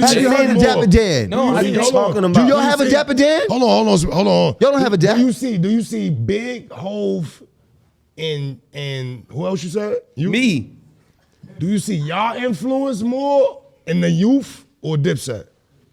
But Have you you see heard of more. Dapper Dan? No, I What are you think- talking about? Do y'all have a Dapper Dan? Hold on. Y'all don't have a Dapper? Do you see Big, Hove, and who else you said? You? Me. Do you see y'all influence more in the youth or Dipset?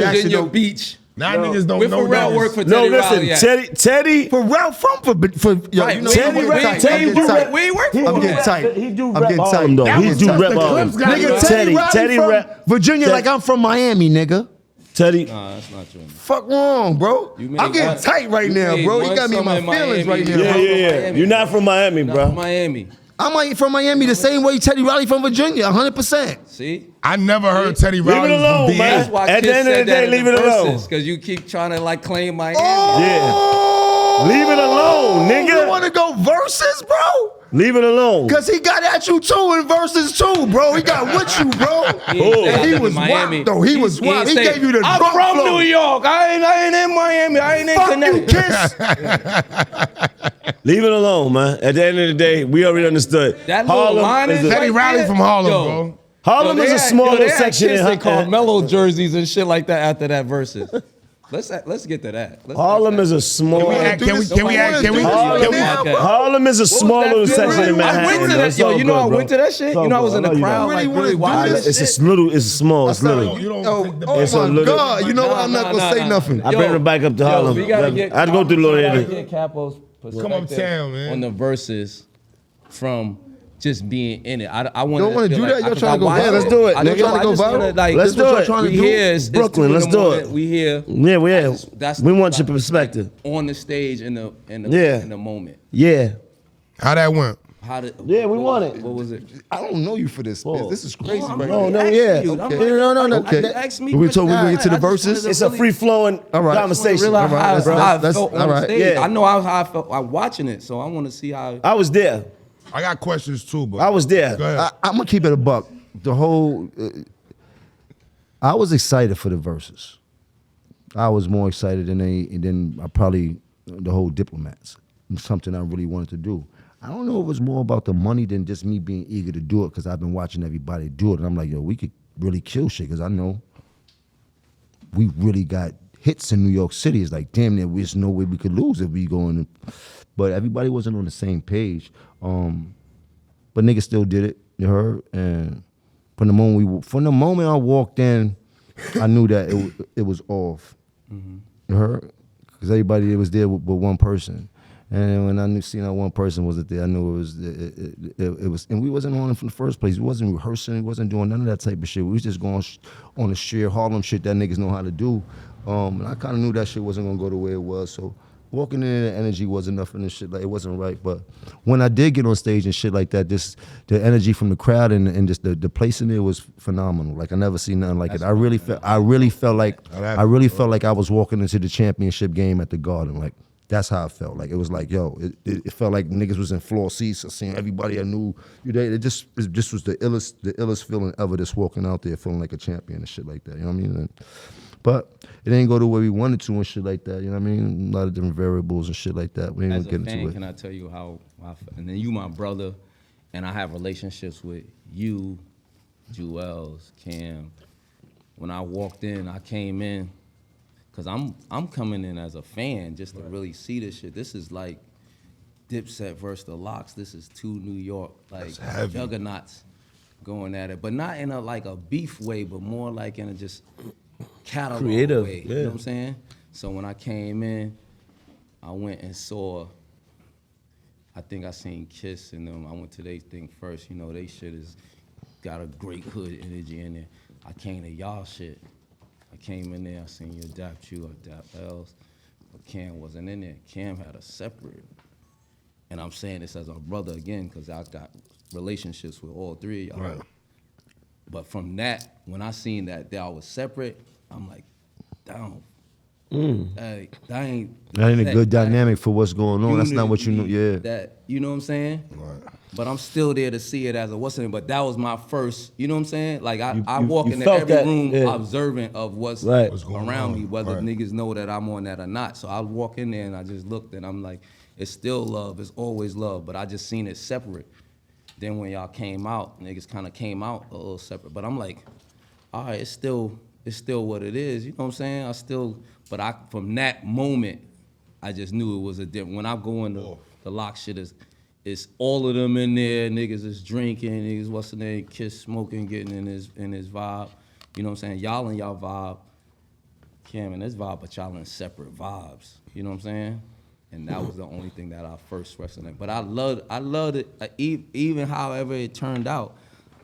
that shit Virginia don't- Beach. Now niggas don't Where know Pharrell that. work for No, Teddy Riley listen, at? Teddy. Pharrell for yo, Right, you know Teddy I'm rap- getting tight. Teddy I'm do getting rap- tight. Where he work for? I'm getting tight. He do I'm rap getting Harlem, tight. though. That He was do just rap the Harlem. Clips got it Nigga, right. Teddy Riley Teddy from rap- Virginia like I'm from Miami, nigga. Teddy. Nah, that's not true. Fuck wrong, bro. You made I'm getting one- tight right you now, made bro. You one got me in my summer in feelings Miami. right now, Yeah, bro. yeah, yeah. Miami, You're not from Miami, Not bro. from Miami. I'm from Miami the same way Teddy Riley from Virginia, 100%. See? I never heard Teddy Leave it Riley alone, from man. VA. That's why At the kids end of said the day, that leave it alone. Because you keep trying to like claim Miami. Yeah. Leave it alone, You nigga. want to go versus, bro? Leave it alone. Cause he got at you too in verses too, bro. He got with you, bro. He was wild though. He was wild. He gave you the I'm drunk from flow. New York. I ain't in Miami. I ain't in Fuck you, Connecticut. Kiss. Leave it alone, man. At the end of the day, we already understood. That little line is Teddy right Riley there. from Harlem, Yo. bro. Harlem is a small little section in They called Harlem. mellow jerseys and shit like that after that verses. Let's get to that. Harlem is a small. Harlem is a small little section in Manhattan. I went to that. Yo, you know I went to that shit. You know I was in the crowd like really watching that shit. It's little. It's small. It's little. It's a Oh my little- God! You know what? I'm not gonna say nothing. I bring it back up to Harlem. We gotta get. I'd go through Little Italy. Get Capo's perspective Come uptown, man. on the verses from just being in it. I want Don't wanna do that? Y'all trying to go viral? Yeah, let's do it, nigga. Trying to go viral? Let's do it. Trying to We do? here. It's Brooklyn, 2 in let's the do morning. it. We here. Yeah, we are. That's We want your perspective. on the stage in the Yeah. in the moment. Yeah. How that went? How did? Yeah, we want it. What was it? I don't know you for this. This is crazy. I'm right really now. no, asking yeah. you. I'm Okay. like, No. Okay. Ask me We questions. told we gonna get to the I just wanted verses? to It's a really- free flowing All right. conversation. Realize All right, how I that's- felt all on right. stage. Yeah. I know how I felt. I'm watching it, so I want to see how. I was there. I got questions too, but I was there. Go ahead. I'm gonna keep it a buck. The whole, I was excited for the verses. I was more excited than I probably the whole Diplomats. It's something I really wanted to do. I don't know if it was more about the money than just me being eager to do it because I've been watching everybody do it, and I'm like, yo, we could really kill shit because I know we really got hits in New York City. It's like, damn, there's no way we could lose if we go in. But everybody wasn't on the same page. But niggas still did it. You heard? And from the moment I walked in, I knew that it was off. You heard? Because everybody that was there but one person. And when I seen that one person wasn't there, I knew it was. And we wasn't on it from the first place. We wasn't rehearsing. We wasn't doing none of that type of shit. We was just going on the sheer Harlem shit that niggas know how to do. And I kind of knew that shit wasn't gonna go the way it was. So walking in, the energy wasn't nothing and shit. Like it wasn't right. But when I did get on stage and shit like that, the energy from the crowd and just the place in there was phenomenal. Like I never seen nothing like it. I really felt like I was walking into the championship game at the Garden. Like that's how I felt. Like it was like, yo, it felt like niggas was in floor seats. I seen everybody I knew. It just was the illest feeling ever. Just walking out there feeling like a champion and shit like that. You know what I mean? But it didn't go the way we wanted to and shit like that. You know what I mean? A lot of different variables and shit like that. We ain't As gonna a get fan, into can it. I tell you how I feel? And then you my brother, and I have relationships with you, Jewels, Cam. When I walked in, I came in, cause I'm coming in as a fan just to really see this shit. This is like Dipset versus the Locks. This is two New York like juggernauts going at it, but not in a beef way, but more like in a just catalog Creative, way. yeah. You know what I'm saying? So when I came in, I went and saw. I think I seen Kiss and them. I went to their thing first. You know, they shit is got a great hood energy in there. I came to y'all shit. I came in there, I seen you adapt you, adapt else. But Cam wasn't in there. Cam had a separate. And I'm saying this as a brother again, because I got relationships with all three of y'all. Right. But from that, when I seen that y'all was separate, I'm like, damn. Hey, that ain't A good dynamic for what's going on. That's not what you know. Yeah. That, you know what I'm saying? Right. But I'm still there to see it as a what's in it. But that was my first, you know what I'm saying? Like I You- walk you into felt every that, room yeah. observant of what's Right. What's going around on, me, whether right. niggas know that I'm on that or not. So I walk in there and I just looked and I'm like, it's still love, it's always love. But I just seen it separate. Then when y'all came out, niggas kind of came out a little separate. But I'm like, all right, it's still what it is. You know what I'm saying? But from that moment, I just knew it was a different. When I go in the Lock shit it's all of them in there. Niggas is drinking. Niggas, what's the name? Kiss, smoking, getting in his vibe. You know what I'm saying? Y'all in y'all vibe. Cam in his vibe, but y'all in separate vibes. You know what I'm saying? And that was the only thing that I first resonated. But I loved it. Even however it turned out,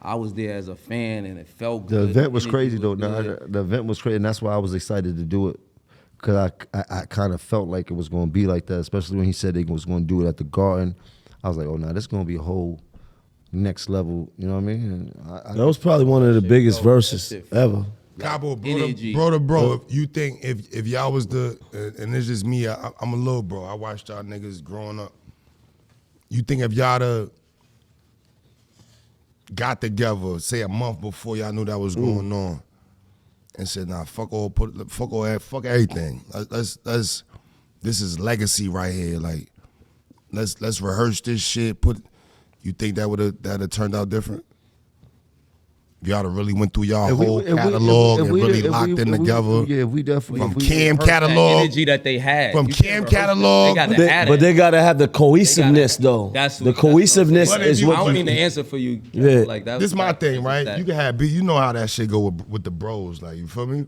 I was there as a fan and it felt The good. event was Energy crazy though. good. The event was crazy, and that's why I was excited to do it. Cause I kind of felt like it was gonna be like that, especially when he said they was gonna do it at the Garden. I was like, oh, nah, this is gonna be a whole next level. You know what I mean? And That was probably one of the biggest verses ever. Cabo, energy. bro to bro, if you think if y'all was and it's just me, I'm a little bro. I watched y'all niggas growing up. You think if y'all got together, say a month before y'all knew that was going on, and said, "Nah, fuck everything. Let's this is legacy right here. Like, let's rehearse this shit. You think that would have turned out different? If y'all really went through y'all whole catalog and really locked in together. Yeah, we definitely From Cam catalog, energy that they had. From Cam catalog, but they gotta have the cohesiveness though. That's the cohesiveness is I what. don't mean the answer for you. Yeah. Like that. This is my thing, right? You can have beef. You know how that shit go with the bros, like, you feel me?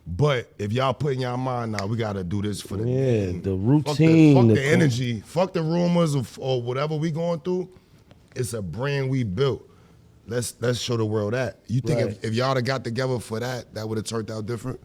But if y'all put in y'all mind, now we gotta do this for the the routine, fuck the energy, fuck the rumors or whatever we going through. It's a brand we built. Let's show the world that. You think if y'all have got together for that would have turned out different?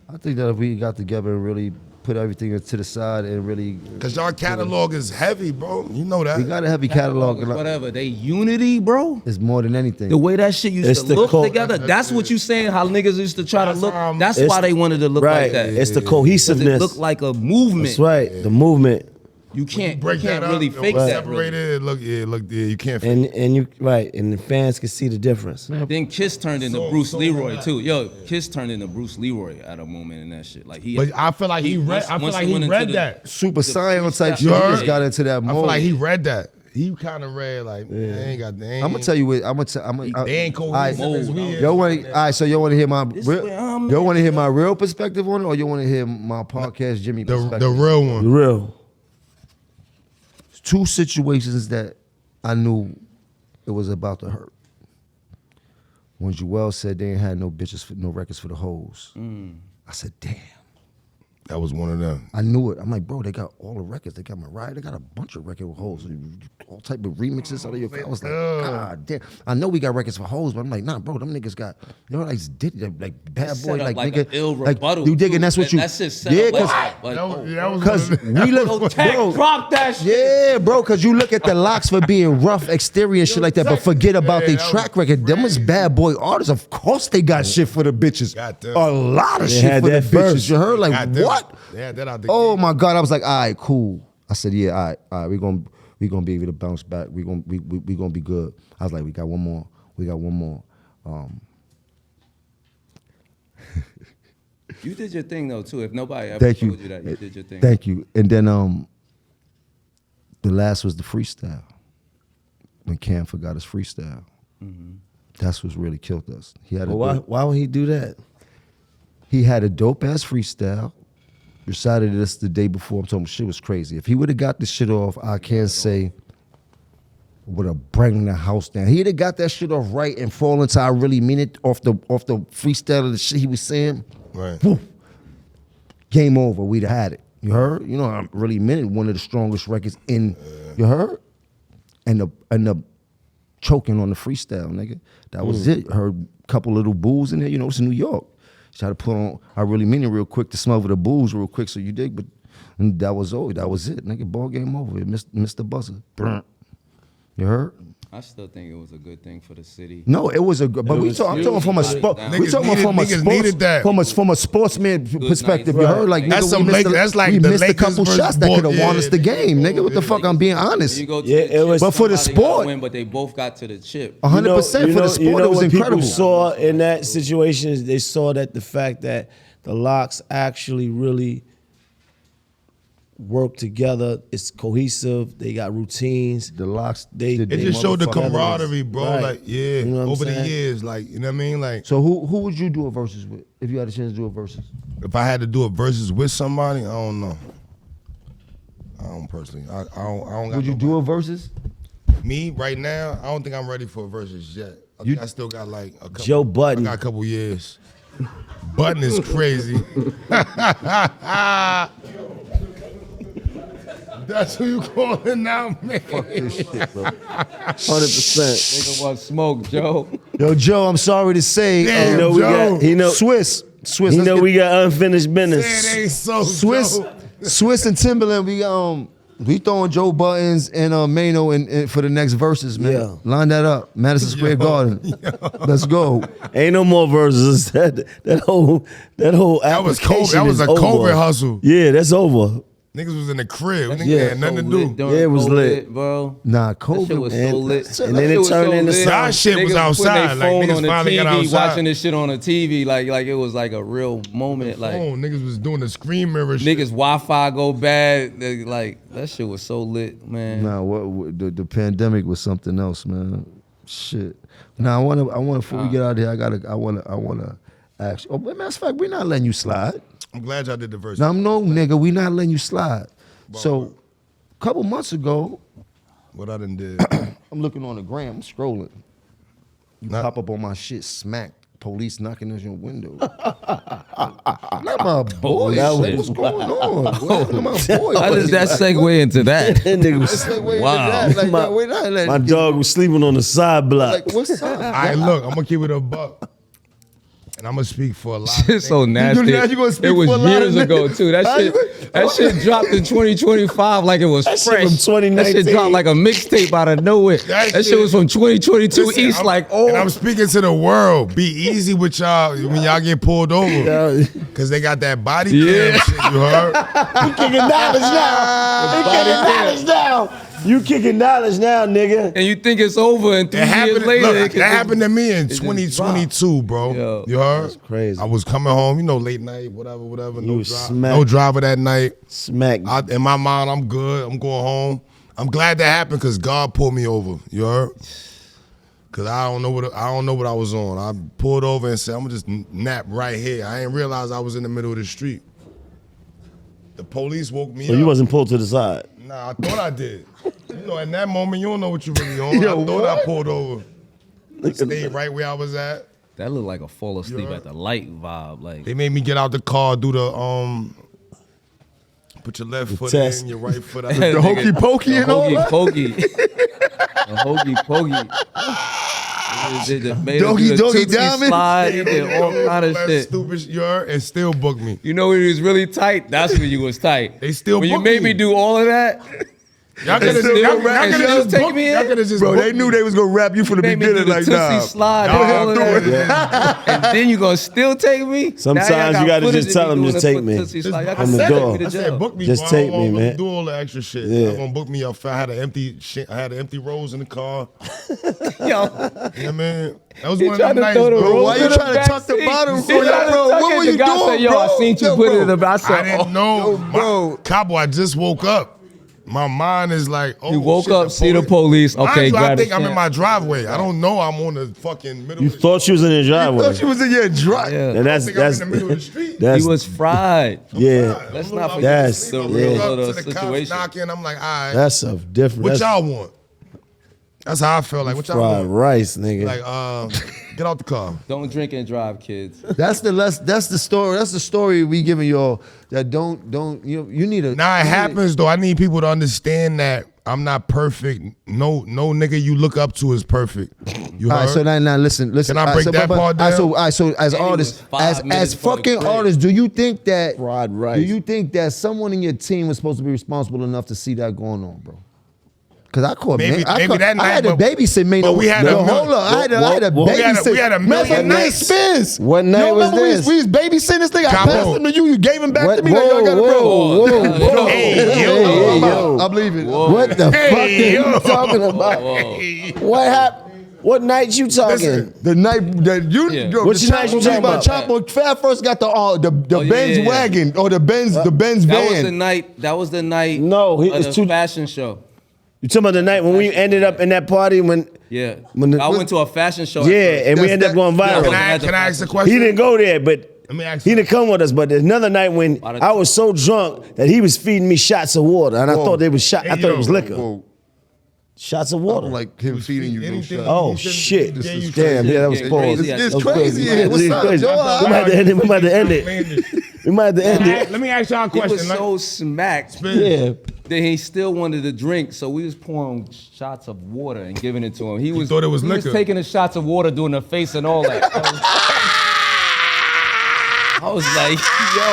I think that if we got together and really put everything to the side and really, because y'all catalog is heavy, bro. You know that. we got a heavy catalog. Whatever. They unity, bro. It's more than anything. The way that shit used to look together. That's what you saying. How niggas used to try to look. That's why they wanted to look like that. It's the 'Cause cohesiveness. it looked like a movement. That's right. The movement. You can't break you can't that really up, fake that. separate Really. it. You can't fake And you and the fans can see the difference. Then Kiss turned into Bruce Leroy too. Yo, Kiss turned into Bruce Leroy at a moment in that shit. Like he. But I feel like he read. I feel like he read that. Super Saiyan type shit. You He heard? just got into that mode. I feel like he read that. He kind of read like, they ain't got. I'm gonna tell you what. They ain't cohesive as we is. All right, so you want to hear my where I'm you want to hear my real perspective on it, or you want to hear my podcast Jimmy perspective? The real one. The real. Two situations that I knew it was about to hurt. When Joel said they ain't had no records for the hoes, I said, damn. That was one of them. I knew it. I'm like, bro, they got all the records. They got Mariah. They got a bunch of record with hoes. All type of remixes out of your. I was like, God damn. I know we got records for hoes, but I'm like, nah, bro, them niggas got, you know, like bad boy, like nigga, ill like rebuttal, you digging? That's what you. That shit set yeah, because we look, bro, drop that shit. yeah, bro, because you look at the locks for being rough exterior and shit like that, but forget about their track record. Them was bad boy artists. Of course they got shit for the bitches. A lot of shit for the bitches. You heard? Like, what? Yeah, that out the Oh my God! I was like, all right, cool. I said, yeah, all right, we gonna be able to bounce back. We gonna be good. I was like, we got one more. You did your thing though too. If nobody ever told you that, you did your thing. Thank you. And then the last was the freestyle. When Cam forgot his freestyle, that's what really killed us. He had Why would he do that? He had a dope ass freestyle. Recited this the day before. I'm talking shit was crazy. If he would have got this shit off, I can't say would have bring the house down. He'd have got that shit off right and fall into I really mean it off the freestyle of the shit he was saying. Right. Woo. Game over. We'd have had it. You heard? You know, I really meant it. One of the strongest records in. You heard? And the choking on the freestyle, nigga. That was it. Heard a couple little bulls in there. You know, it's in New York. Try to put on I really mean it real quick to smother the bulls real quick, so you dig. But that was over. That was it, nigga. Ball game over. It missed the buzzer. You heard? I still think it was a good thing for the city. No, it was a good. But I'm talking from a sport. We talking from a sportsman perspective. You heard? Like that's nigga, that's like we the missed a Lakers couple versus shots that could have won us the yeah. game, nigga. What the fuck? I'm being honest. You go to it was. But for the sport, win, but they both got to the chip. 100% for the sport. It was what incredible. People saw in that situation is they saw that the fact that the locks actually really work together. It's cohesive. They got routines. The locks. It just showed the camaraderie, bro. Right. Like, yeah, You know what I'm over the saying? years, like, you know what I mean? Like, So who would you do a versus with if you had a chance to do a versus? if I had to do a versus with somebody, I don't know. I don't personally. I don't got Would you do a versus? Me right now, I don't think I'm ready for a versus yet. I think I still got like a couple. Joe Budden. I got a couple years. Button is crazy. That's who you calling now, man. Fuck this shit, bro. 100%. Nigga want smoke, Joe. Yo, Joe, I'm sorry to say, Damn, You know we got. He know. Swiss. He let's know get- we got unfinished Man, business. it ain't so Swiss, Joe. Swiss and Timberland. We throwing Joe Buttons and Maino in for the next verses, man. Yeah. Line that up, Madison Square Garden. Let's go. Ain't no more verses. That whole That was COVID. application That was is a over. COVID hustle. Yeah, that's over. Niggas was in the crib. Niggas Yeah. had nothing to do. Yeah, it was lit. bro. Nah, That COVID shit was and- so lit. and then it turned into lit. That shit was Niggas outside. putting Like, their phone niggas on the finally got TV, outside. watching this shit on the TV, like it was like a real moment. Like Oh, niggas was doing the screen mirror shit. niggas Wi-Fi go bad. Like that shit was so lit, man. Nah, what the pandemic was something else, man. Shit. Now I wanna before we get out of here, I wanna ask. Oh, but matter of fact, we not letting you slide. I'm glad y'all did the verse. Now no, nigga, we not letting you slide. So, a couple months ago, What I done did. I'm looking on the gram, I'm scrolling. You Not- pop up on my shit, smack. Police knocking on your window. Not my boy. That Like, was- what's going on? What happened to my boy? How does that segue into that? That nigga was, Segue into Wow. that. Like, My- no, we're not letting my you- dog was sleeping on the side block. Like, what's up? All right, look, I'm gonna keep it a buck. And I'm gonna speak for a lot of Shit things. so nasty. now you gonna speak It was for a lot years of ago niggas. too. That How shit, you- that shit dropped in 2025 like it was That shit fresh. from 2019. That shit dropped like a mixtape out of nowhere. That That shit shit- was from 2022 Listen, East. I'm- Like, And I'm oh, speaking to the world. Be easy with y'all when y'all get pulled over. Yeah. Cause they got that body Yeah. cam shit, you heard? You kicking knowledge now. You kicking knowledge now. You kicking knowledge now, nigga. and you think it's over, and 3 It years happened, later, look, it could that just- happened to me in just 2022, bro. Yo. You heard? That's crazy. I was coming home, you know, late night, whatever. You was smacked. No driver that night. Smack. In my mind, I'm good. I'm going home. I'm glad that happened because God pulled me over. You heard? Cause I don't know what I was on. I pulled over and said, I'm gonna just nap right here. I didn't realize I was in the middle of the street. The police woke me So up. you wasn't pulled to the side. Nah, I thought I did. You know, in that moment, you don't know what you really on. Yo, I thought what? I pulled over. Stayed right where I was at. That looked like a fall asleep Yeah. at the light vibe. Like, They made me get out the car, do the put your left foot test. in, your right foot out. The hokey pokey and all hokey that? pokey, the hokey pokey. Doggy, doggy, diamond. Slide, he did all kind of That shit. Stupid, you heard? And still booked me. You know when he was really tight? That's when you was tight. They still when you booked made me. me do all of that. Y'all could have still and still just take booked me in? Y'all could have just Bro, booked they knew me. they was gonna rap you from the Made me do beginning the like Tootsie that. slide, Y'all and have all to of do that. And then you gonna still take me? Sometimes Now y'all you got gotta just footage tell of them, doing just the take me. Tootsie slide. Y'all From can the take door. me to I said, jail. book me. Just bro. take I don't me, want man. Do all the extra shit. Yeah. Y'all gonna book me up. I had an empty shit. I had an empty rose in the car. Yo, Yeah, man. That was he one of tried them to nights, throw the bro. Bro, rose why in you the trying to tuck the backseat. bottom He for that, tried to bro? tuck What it. were The you guy doing, said, yo, bro? I seen you Yo, put it in bro. the back. I I said, didn't know. bro. Cabo, I just woke up. My mind is like, oh, You woke shit, up, see the police. Mind Okay, you, I grab think the I'm in champ. my driveway. I don't know I'm on the fucking middle You of the thought you was in the I driveway. thought you was in your drive. Yeah. And I think I'm in the middle of the street. that's He was fried. yeah. Let's not forget That's- the I real woke up little to the situation. cops knocking. I'm like, all right, That's a different. what That's y'all want? That's how I felt. Like, what y'all fried want? rice, nigga. Like, get out the car. Don't drink and drive, kids. That's the story. That's the story we giving y'all. That don't you need a. Now it happens though. I need people to understand that I'm not perfect. No nigga you look up to is perfect. You All right, heard? so now listen. Can I All right, break so, that part down? All right, so as Henny artists, was 5 minutes as before the fucking crib. artists, do you think that Fried rice. Do you think that someone in your team was supposed to be responsible enough to see that going on, bro? Cause I caught Maybe- I maybe caught, that I had to night, but- babysit Maino. but we had Yo, a hold mil- on, I had to what- babysit. we had a Matter of fact, million me and nights. Spence. What night you was remember this? We was babysitting this nigga. I Capo. passed him to you. You gave him back What? to me. Like, yo, I got it, bro. Whoa. Hey, yo. Hey, yo. I'm leaving. What the Hey, fuck are yo. you talking about? What happened? What night you talking? Listen. The night that you, Yeah. yo, What the you night you Chapo- talking about? Chapo Fat first got the yeah, Benz yeah. wagon or the Benz Benz That was the van. night. That was the night. No, of it's the too- fashion show. You talking about the night when we ended up in that party when? Yeah, When the- I went to a fashion show. at Yeah, first. and we That's ended up that- going Yeah, viral. Can I ask a question? He didn't go there, but Let me ask he you. didn't come with us. But there's another night when I was so drunk that he was feeding me shots of water, and I Whoa. thought they was shot. I Hey, thought yo. it was liquor. Whoa. Shots of I water. don't like him feeding you no Anything- shots. Oh You shouldn't- shit! yeah, you Damn, yeah, that was Yeah, pause. crazy. It's That was crazy. crazy. What's up, Crazy. Joe? We might have to end it. We might have to end it. We might have to end it. Let me ask y'all a He was question. so smacked Yeah. that he still wanted to drink, so we was pouring shots of water and giving it to him. He was thought it was he liquor. was taking the shots of water, doing the face and all that. I was like, yo,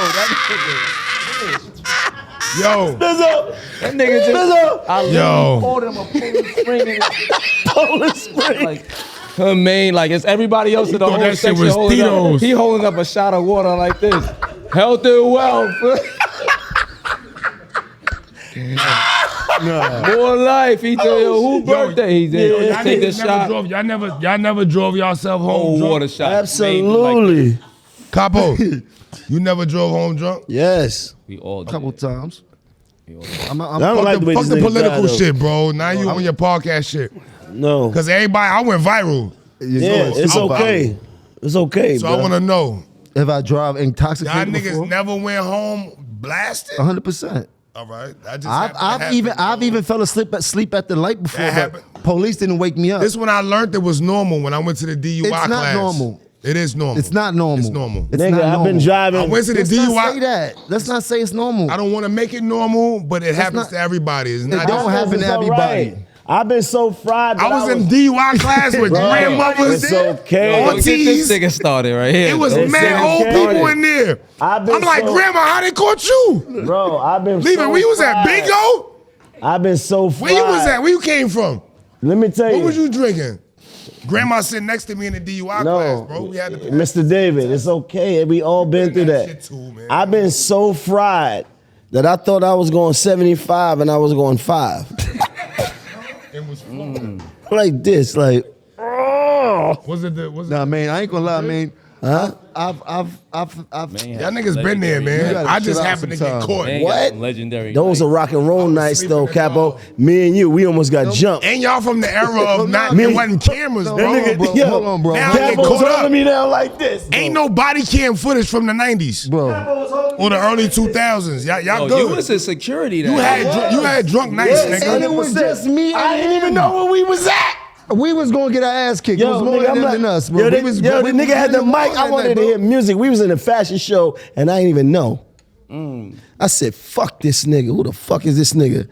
Yo, that nigga just, I literally Yo. poured him a Polish Spring in Polish Spring. like her main, like it's everybody else in the thought whole that shit section was holding up. Tito's. He holding up a shot of water like this. Health and wealth. More life. He tell you who birthday he's in. Y'all Take a niggas never shot. drove. Y'all never drove yourself home Whole drunk. water shot. Absolutely. Capo, you never drove home drunk? Yes. We all A did. couple times. I don't like the way Fuck this the nigga political drive, though. shit, bro. Now you on your podcast shit. No. Cause everybody, I went viral. Yeah, it's okay. It's okay, So bro. I want to know, If I drive y'all intoxicated niggas before, never went home blasted? 100%. All right, that just I've even fell asleep at the light before. That But happened. police didn't wake me up. This one I learned it was normal when I went to the DUI It's not class. normal. It is normal. It's not normal. It's normal. It's Nigga, not I've been normal. driving. I went to the Let's not say DUI. that. Let's not say it's normal. I don't want to make it normal, but it happens not- to everybody. It's It not. don't happen to It's everybody. alright. I've been so fried. I was in DUI class with grandmothers. It's okay. Yo, get this ORTIZ. nigga started right here. It was It's mad old okay. people in there. I've been I'm like, so- Grandma, how they caught you? Bro, I've been Leaving, so where you was at? fried. Bingo? I've been so fried. Where you was at? Where you came from? Let me tell you. What was you drinking? Grandma sitting next to me in the DUI class, bro. We had to Mr. David, it's okay. We all been through that that. shit too, man. I've been so fried that I thought I was going 75 and I was going 5. It was fun. Like this, like, Was it the? Was it? Nah, man, I ain't gonna lie, man. huh? I've Y'all niggas been there, man. gotta I just chill out happened to get sometime. caught. Man, What? got some legendary. Those are nights. rock and roll nights sleeping though, in Capo. the Me and you, we almost got jumped. And y'all from the era of not, Me- it wasn't cameras, No, bro. hold on, bro. Yo, Hold on, bro. Now I get Capo's caught up. holding me down like this. Bro. Ain't no body cam footage from the 90s bro. or the early 2000s. Y'all Yo, good. you was in security. You had drunk nights, Yes, nigga. and It was just me. I and didn't even him. know where we was at. We was gonna get our ass kicked. It was more nigga, than us, bro. Yo, We the was- yo, we the nigga had the really mic. won I that wanted night, to bro. hear music. We was in a fashion show, and I didn't even know. I said, fuck this nigga. Who the fuck is this nigga?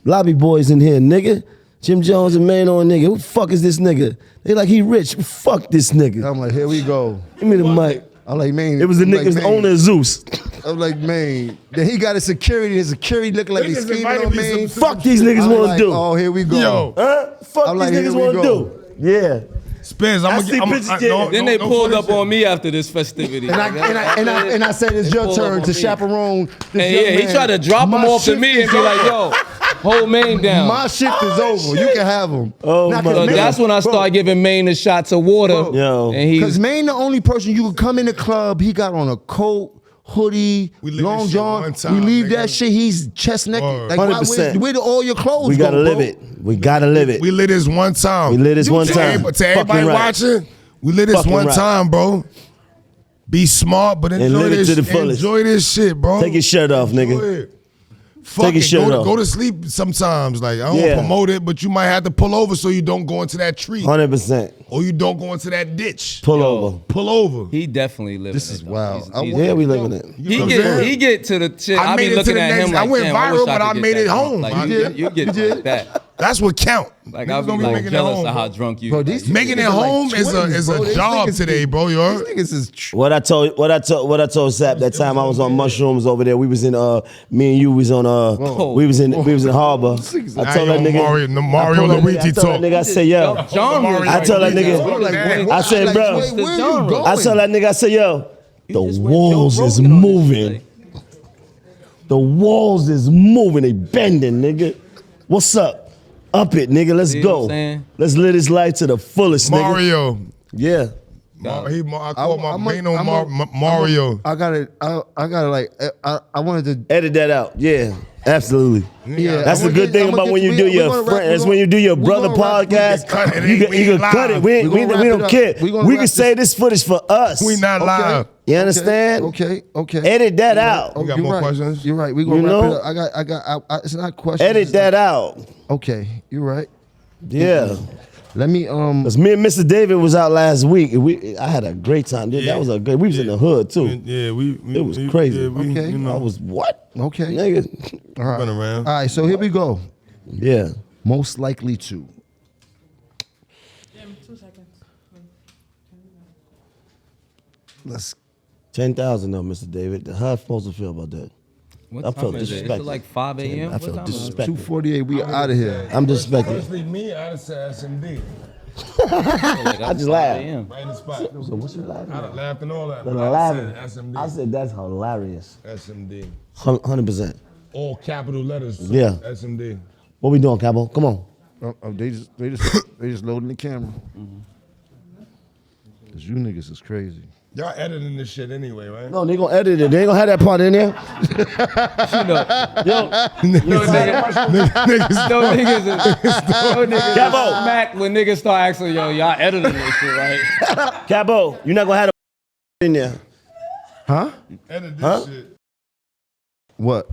Lobby boys in here, nigga. Jim Jones and Maino, nigga. Who the fuck is this nigga? They like, he rich. Fuck this nigga. I'm like, here we go. Give me the mic. I'm like, man. It was the I'm like, nigga's man. owner, Zeus. I'm like, man. Then he got his security. His security looking like he's Niggas scheming invited on me me. some- Fuck these niggas I'm want to like, do. oh, here we go. Yo, Huh? Fuck I'm these like, here niggas we want to go. do. Yeah. Spence, I I'm see pictures getting- Then they pulled up on me after this festivity. And I said, it's They your pulled up turn on to me. chaperone this And young yeah, he man. tried to drop him My off to shift me is and be like, over. yo, hold Maine down. My shift is over. You can have him. Oh, my So that's when I started giving Maine the shots of water. Yo. And he Because was, Maine the only person you could come in the club, he got on a coat, hoodie, We live long this shit john. one time, We leave nigga. that shit, he's chest naked. Word. Like, why- 100%. where do all your clothes We go, gotta live bro? it. We gotta live it. We lit this one time. We lit this one To time. everybody- To everybody Fucking right. watching, we lit this Fucking one right. time, bro. Be smart, but enjoy live it this. to the fullest. Enjoy this shit, bro. Take your shirt off, nigga. Enjoy it. Fuck Take your it. shirt Go off. to sleep sometimes. Like, I don't Yeah. promote it, but you might have to pull over so you don't go into that tree. 100%. Or you don't go into that ditch. Pull Yo. over. Pull over. he definitely living This it, is though. wild. Yeah, we living it. You know what I'm saying? He get to the shit. I I made be it to looking the at next- him like, I went damn, viral, wish but I could made get it that home. Like, I you did. get like that. That's what count. Like Niggas I'll be don't be like making it jealous home, of how bro. drunk you. Bro, like, these Making it niggas are like home is twins, a bro. These job niggas today, be- bro. You heard? These niggas is What I told Sap that time I was on mushrooms over there. We was in me and you was on we was in Harbor. I told Now that you on nigga Mario I Luigi told that talk. nigga I said yo. Genre. I told that nigga- I'm like, wait, I said, like, bro, wait, where are you genre. going? I told that nigga I said yo. The just went walls Joe is Rogan on this moving. shit, The walls is moving. They bending, nigga. What's up? Up it, nigga. Let's See what I'm go. saying? Let's live this life to the fullest, nigga. Mario. Yeah. I call my Maino I'm Mario. I gotta like, I wanted to. Edit that out. Yeah. Absolutely. Yeah, That's the good thing about when you do your friend. That's when you do your brother podcast. cut it. You We can ain't cut it. live. We We gonna wrap it don't up. care. We gonna We wrap can say this footage for us. We not live. You understand? Okay. Edit that out. Oh, You got you're more right. questions? You're right. We gonna You wrap know? it up. It's not questions. Edit it's that like- out. Okay. You're right. Yeah. Let me Cause me and Mr. David was out last week. I had a great time. Dude, that was a great. We was in the hood too. Yeah, It was crazy. Okay. You know, I was what? Okay. Nigga. All right. run around. All right. So here we go. Yeah. Most likely to. Jim, 2 seconds. Let's. 10,000 though, Mr. David. How I supposed to feel about that? What I time felt is it? Is it disrespected. like 5 a.m.? I What felt time is it? disrespected. 2:48. We out of here. I'm disrespected. Honestly, me, I'd have said SMD. I just laughed. Right in the spot. So what you laughing I'd at? have laughed and all that. Then but I'd laughing. have said I SMD. said that's hilarious. SMD. 100%. all capital letters. Yeah. SMD. What we doing, Cabo? Come on. They just loading the camera. Cause you niggas is crazy. Y'all editing this shit anyway, right? No, they gonna edit it. They ain't gonna have that part in there. Niggas smack when niggas start asking, yo, y'all editing this shit, right? Cabo, you're not gonna have that in there. Huh? Edit this shit. What?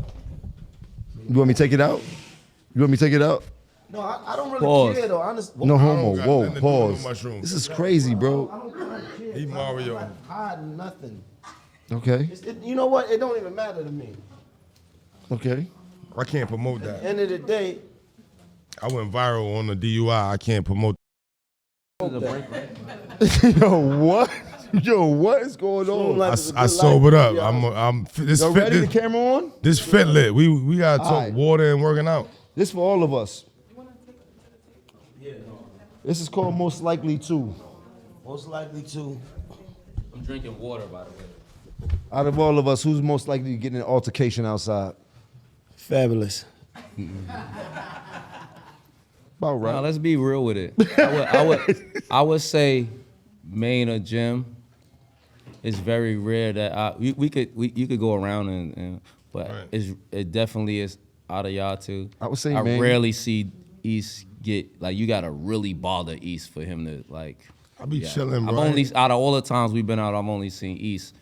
You want me to take it out? You want me to take it out? No, I don't really Pause. care though. Honestly, No I homo. don't got Whoa, nothing to do with pause. no mushroom. This is crazy, bro. I don't really care. He Mario. I'm not hiding nothing. Okay. You know what? It don't even matter to me. Okay. I can't promote At that. the end of the day, I went viral on the DUI. I can't promote. Yo, what? Yo, what is going on? like I, it's a I good sobered life, up. y'all. I'm this Y'all fit. ready? The This, camera on? this fit lit. We gotta talk Alright. water and working out. This for all of us. This is called Most Likely To. most likely to. I'm drinking water, by the way. Out of all of us, who's most likely to get in an altercation outside? Fabulous. About right. Now, let's be real with it. I would say Maine or Jim. It's very rare that you could go around but Right. it definitely is out of y'all two. I would say I Maine. rarely see East get like you gotta really bother East for him to like. I be chilling, I've bro. only out of all the times we've been out, I've only seen East.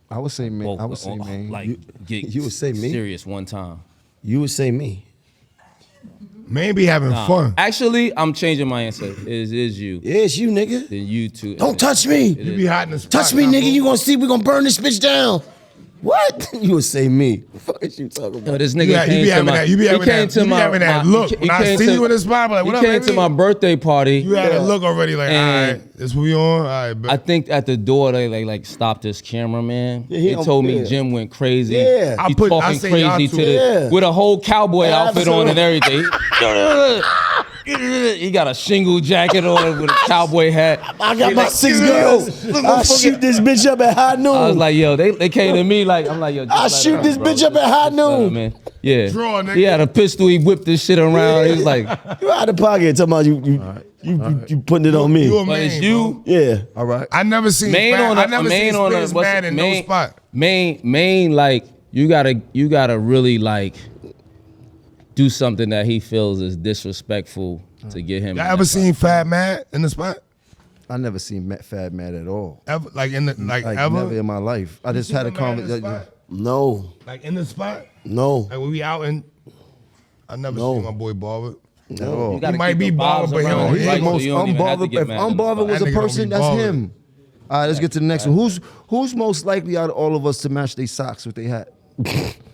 I would say man. I would say man. Like get you would say me? serious one time. You would say me. Man be having fun. Actually, I'm changing my answer. It is you. Yeah, it's you, nigga. Then you two. Don't touch me. You be hot in the spot. Touch me, Capo. nigga. You gonna see we gonna burn this bitch down. What? You would say me. What the fuck is you talking Yo, about? this You nigga be came to having my. that. You be he having came that. to You be my. having that my- look. he When I came see to- you in the spot, I'm like, what he up, came to baby? my birthday party. You had a look already, like, all And- right, this what we on? All right, bet. I think at the door they like stopped this cameraman. Yeah, he They don't told me care. Jim went crazy. Yeah. I He put- I talking seen y'all crazy two. to the Yeah. with a whole cowboy Yeah, outfit on and everything. He got a shingle jacket on with a cowboy hat. I got my 6 girls. I shoot this bitch up at high noon. I was like, yo, they came to me like, I'm like, yo, just I let shoot her, this bro. bitch up at high Just let her, noon. man. Yeah. Draw, nigga. He had a pistol. He whipped this shit around. He was like, You out of pocket talking about you putting it on me. You a but man, it's you. Yeah. All right. I never seen Main Fat- on I a never main seen on a Spence what's mad it? in no Main, spot. main like you gotta really like do something that he feels is disrespectful to get him. Y'all in ever that seen Fat Mad in the spot? I never seen Fad Mad at all. Ever? Like in the Like ever? never in my life. I just seen had a him mad in the conversation. spot? No. Like in the spot? No. Like when we out and I never No. seen my boy Barber. At all. You gotta He might keep be the bothered, vibes but he around don't- right, he's He's the the so most you don't even have to unbothered. get If mad in the unbothered spot. was That a nigga don't person, be that's bothered. him. All right, let's get to the next one. Who's most likely out of all of us to match their socks with their hat?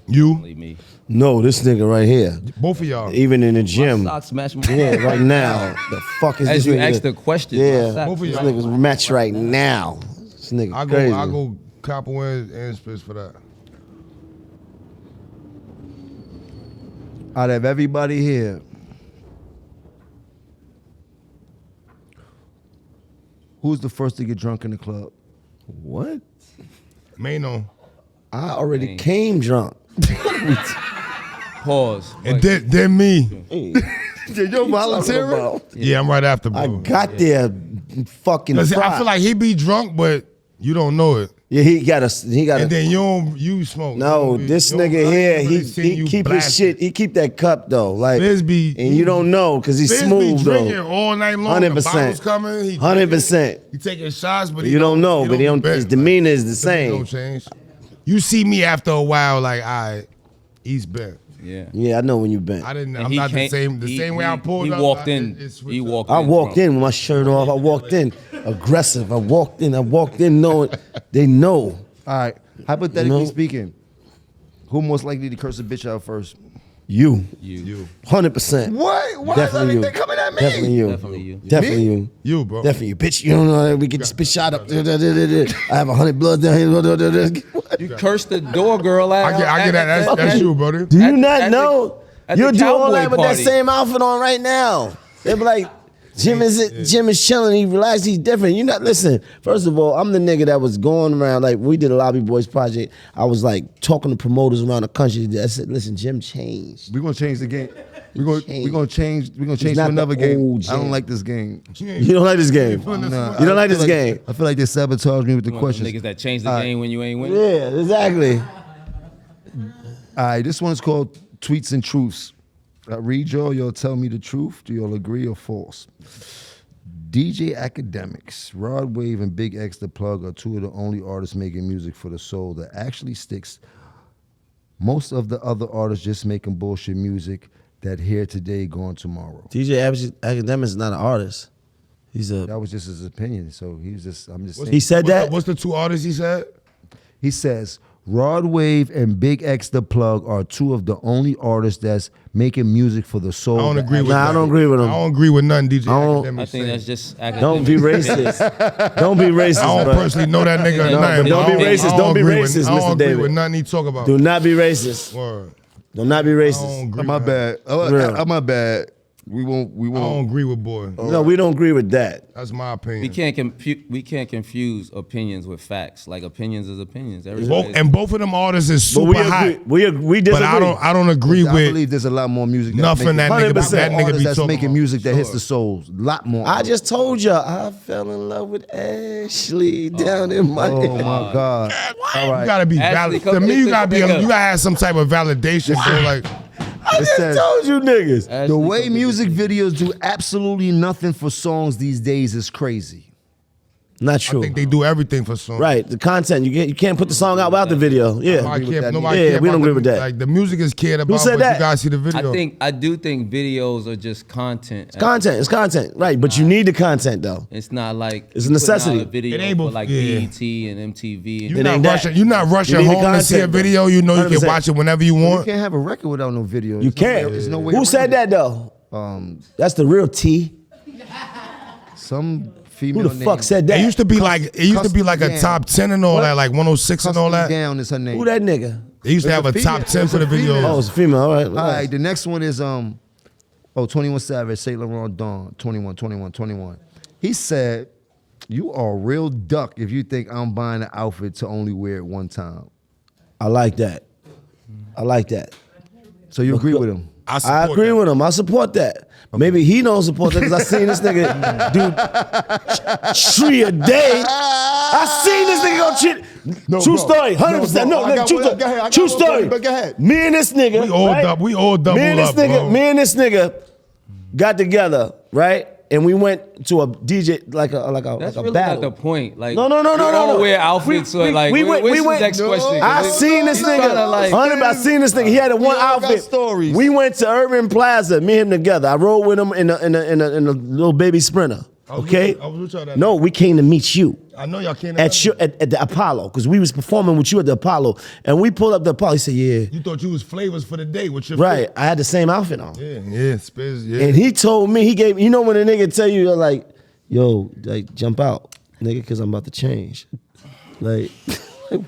You? Leave me. No, this nigga right here. Both of y'all. Even in the gym. Socks match my Yeah, right now. The fuck is As this you nigga? asked the question. Yeah. my socks Both of This y'all. nigga's match right now. This nigga I crazy. go Copper and Spitz for that. Out of everybody here, who's the first to get drunk in the club? What? Maino. I already came drunk. Pause. And then me. Did you volunteer? Yeah, I'm right after, bro. I got there fucking 'Cause I fried. feel like he be drunk, but you don't know it. Yeah, he got And a then you smoke. no, You don't be- this you don't- nigga I here, ain't really seen he you keep his blast shit, it. he keep that cup though. Like Fizz be- and you don't know because he's Fizz smooth be drinking though. all night long. The 100%. bottles coming. He 100%. He taking shots, but You don't know, but bet. his demeanor is the Like, same. Don't change. You see me after a while, like, all right, he's bent. Yeah. Yeah, I know when you bent. And I'm he not the can't- same. The he- same way I he- pulled he up. walked I- in. it switched He up. walked I in walked drunk. in with my shirt off. I walked in aggressive. I walked in knowing they know. All right, hypothetically You know? speaking, who most likely to curse a bitch out first? You. You. 100%. What? Why Definitely you. they coming at me? Definitely you. Definitely you. Definitely you. You, bro. Definitely you. Bitch, you don't know we get this bitch shot up. I have 100 blood down here. You cursed the door girl out. I get that. That's you, brother. Do you At not the- know? at the You'll do all cowboy that with that party. same outfit on right now. They be like, Jim is chilling. He relaxed. He's different. You not listen. First of all, I'm the nigga that was going around like we did a Lobby Boys project. I was like talking to promoters around the country. I said, listen, Jim changed. We're gonna change the game. We're gonna change to not another the game. old I don't Jim. like this game. You don't like this game. Nah, You don't like I feel this game. I feel like they sabotage me with the One of them questions. niggas that change the game when you ain't winning. Yeah, exactly. All right, this one's called Tweets and Truths. I read y'all tell me the truth. Do y'all agree or false? DJ Academics, Rod Wave, and Big X the Plug are two of the only artists making music for the soul that actually sticks. Most of the other artists just making bullshit music that here today, gone tomorrow. DJ Academic is not an artist. He's a. That was just his opinion. So he was just, I'm just saying. He said that. What's the two artists he said? He says, Rod Wave and Big X the Plug are two of the only artists that's making music for the soul. I don't agree with Nah, that. I don't agree with him. I don't agree with nothing DJ don't- Academic I think said. that's just academic. Don't be racist. Don't be racist, I don't bro. personally know that nigga. or No, nothing, but but don't I be racist. I Don't be agree with- racist, I don't Mr. agree David. with nothing he talk about. Do not be racist. Word. Do not be I racist. don't agree. My with that. bad. Real. My bad. We won't. I don't agree with boy. No, we don't agree with that. That's my opinion. We can't confuse opinions with facts. Like opinions is opinions. Both of them artists is But super we hot. agree. We disagree. But I don't agree I with believe there's a lot more music. nothing that nigga, 100%. that nigga artists be that's talking making about. music that hits the souls. A lot more. I just told you I fell in love with Ashley down in my. Oh my God! All You right. gotta be Ashley, valid. come To me, you listen, gotta be. nigga. You gotta have some type of validation. So like, I just says- told you niggas. The way music videos do absolutely nothing for songs these days is crazy. Not I true. think they do everything for songs. Right, the content you can't put the song out without the video. Yeah, Nobody with care, that. nobody Yeah, care we don't about agree with that. Like the music is cared about, said but that? you guys see the video. I do think videos are just content. It's content, right? But you need the content though. It's not like It's a you putting necessity. out a video It ain't for both- like yeah. BET and MTV. You're It not ain't that. rushing. You're not rushing You need the home to see a content, though. video. You know you can 100%. watch it whenever you You want. can't have a record without no video. You can't. There's no way. Who around said it. that though? That's the real T. Some Who female. the fuck name. said that? It used to be like a Custom top 10 and all that, like 106 and all Custody that. Down is her name. Who that nigga? They used to It's have a a top female. 10 for the It's a female. video. Oh, it's a female. All right. All right, the next one is 21 Savage, Saint Laurent Dawn, 21. He said, "You are a real duck if you think I'm buying an outfit to only wear it one time." I like that. I like that. So you agree with him? I support agree that. with him. I support that. Maybe he don't support that because I seen this nigga do tree a day. I seen this nigga go cheat. No, True bro. story, 100%. No, No, bro. I got true one. story. Go ahead. I got True one, story. but go ahead. Me and this nigga. We all right? double Me and this up, nigga. bro. Me and this nigga got together, right? And we went to a DJ like a That's like a really battle. not the point. Like No. we all wear outfits. We like went. what's We his went. next question? I seen this He's nigga. tryna, like- 100%, I seen this nigga. He had a one all got outfit. stories. We went to Urban Plaza. Me and him together. I rode with him in a little baby Sprinter. I was Okay. with- I was with y'all that No, we came to meet you. I know y'all can't. At the Apollo, because we was performing with you at the Apollo, and we pulled up the Apollo. He said, "Yeah, You thought you was flavors for the day with your right." I had the same outfit on, Yeah, Spiz, yeah. and he told me he gave. You know when a nigga tell you like, "Yo, like jump out, nigga," because I'm about to change. Like,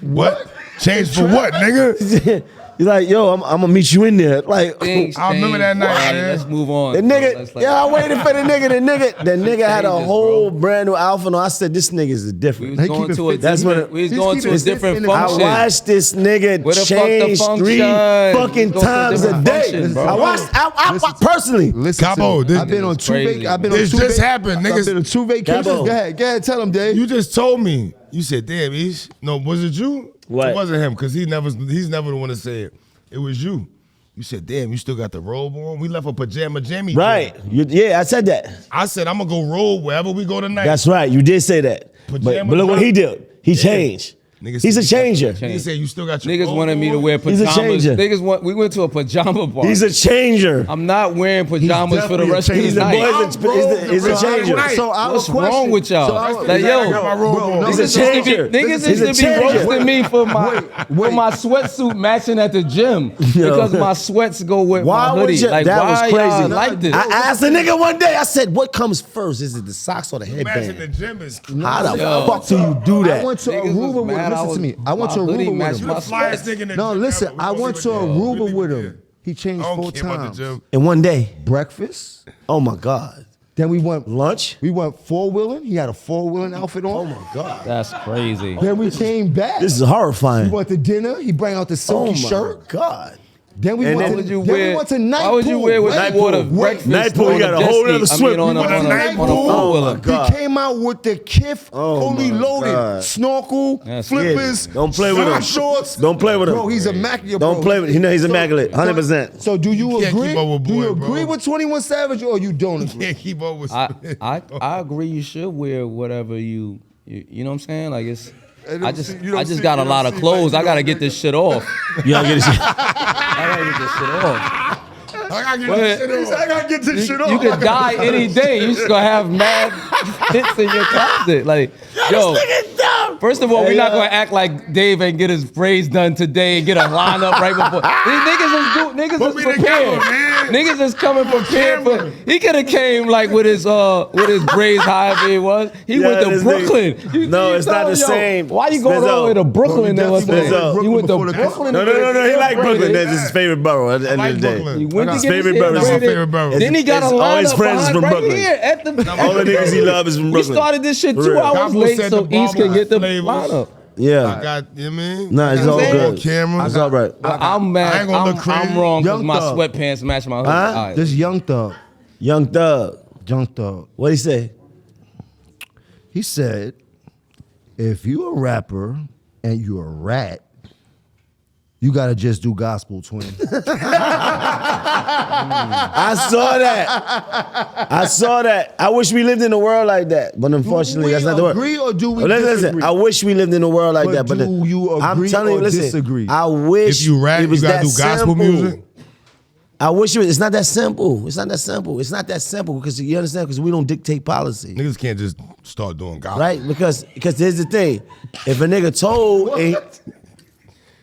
What? Change for what, nigga? he's like, "Yo, I'm gonna meet you in there." Like, Things I remember change, that night, bro. man. Let's move on. the bro. nigga, Let's, like- yeah, I waited for the nigga. The nigga had a changes, whole bro. brand new outfit on. I said, "This nigga is We different." was They going keep it to a fit. That's what different. it- We was He's going keeping to a it fit different in the- I function. watched this nigga Where the fuck the change function? 3 fucking Go to a times a different day. function, bro. I watched. I personally. Listen, Cabo, to me. this- I've been on This is two. crazy. I've been on This two. just happened, I've niggas. been on 2 vacations. Cabo. Go ahead, tell him, Dave. You just told me. You said, "Damn, Ish." No, was it you? What? It wasn't him because he's never the one to say it. It was you. You said, "Damn, you still got the robe on." We left a pajama jammy. Right. Yeah, I said that. I said, "I'm gonna go roll wherever we go tonight." That's right. You did say that. But Pajama look what drop. he did. He changed. Niggas He's a said you changer. Niggas said you still got your Niggas robe wanted me to on? wear He's a pajamas. changer. We went to a pajama bar. He's a changer. I'm not wearing pajamas for the definitely a rest of the He's a night. boy. He's a changer. Right. So I have What's a question. wrong with y'all? So I have a- Like, yo, I got my robe on. He's a Niggas used to be- changer. Niggas He's a used to be changer. roasting me for my sweatsuit matching at the gym because my sweats go with Why my would hoodie. you? Like, That was why crazy. y'all like this? I asked the nigga one day. I said, "What comes first? Is it the socks or the Matching the headband? gym is How the Yo. fuck do you do I that?" went to Niggas was Aruba with mad him. I Listen was- to me. I went to my hoodie Aruba with matched him. my the flyest nigga in the No, gym listen. ever. I We went to gonna leave it Aruba there. with him. He changed I don't 4 care about the times. gym. In one day. Breakfast, Oh my God. Then we went Lunch? We went 4-wheeling. He had a 4-wheeling outfit on. Oh my God. That's crazy. Then we came back. This is horrifying. We went to dinner. He brought out the silky Oh my shirt. God. Then we And went then to, would you then wear? we went to night Why would you pool. wear with Night water pool. breakfast? Night pool, on you got a jet whole ski? other I swim. mean, on a Night pool. four-wheeler. God. He came out with the Kith, Oh, fully my loaded, God. snorkel, That's flippers, Yeah, don't play with him. shorts. Don't play with him. Bro, he's immaculate. Don't bro. play with him. He's immaculate, 100%. So do you can't agree? keep up with Do you boy, agree bro. with 21 Savage or you don't agree? Can't keep up with. I agree. You should wear whatever you know what I'm saying. Like it's. I just got a lot of clothes. I gotta get this shit off. You gotta get this shit. I gotta get this shit off. I gotta get Go this ahead. shit off. I gotta get this shit off. You could die any day. You just gonna have mad hits in your closet. Like, yo. First of all, we're not gonna act like Dave ain't get his braids done today and get a lineup right before. These niggas Put is me the prepared. camera, man. Niggas is coming prepared for. He could have came like with his braids however it was. He went to this Brooklyn. nigga- No, it's not the same. Why you going all the way to Brooklyn? Bro, Then what's definitely that? went to You went to Brooklyn before the- Brooklyn. No, to get no. He his like hair Brooklyn. braided. That's his favorite borough at the end like of the day. Brooklyn. He went to His get his favorite hair borough. That's my braided. favorite borough. Then he got a All lineup his friends is behind from right Brooklyn. here at the. All the niggas he love is from We Brooklyn. started this shit For 2 real. hours Gospel late said so the East can barber get the flavors. lineup. I Yeah. got, you know what I mean? Nah, it's You know all what I'm saying? good. Camera. It's all right. I'm mad. I ain't gonna look crazy. I'm wrong because Young my Thug. sweatpants match my hood. Huh? All right. This Young Thug. Young Thug. Young Thug. What'd he say? He said, if you a rapper and you a rat, you gotta just do gospel, twin. I saw that. I wish we lived in a world like that, but unfortunately, that's not the world. Agree or do we Listen, disagree? I wish we lived in a world like But that, but do you I'm agree telling you, or listen, disagree? I wish If you rap, it was you gotta that do gospel simple. music? I wish it was. It's not that simple. It's not that simple. It's not that simple because you understand because we don't dictate policy, Niggas can't just start doing gospel. right? Because here's the thing: if a nigga told,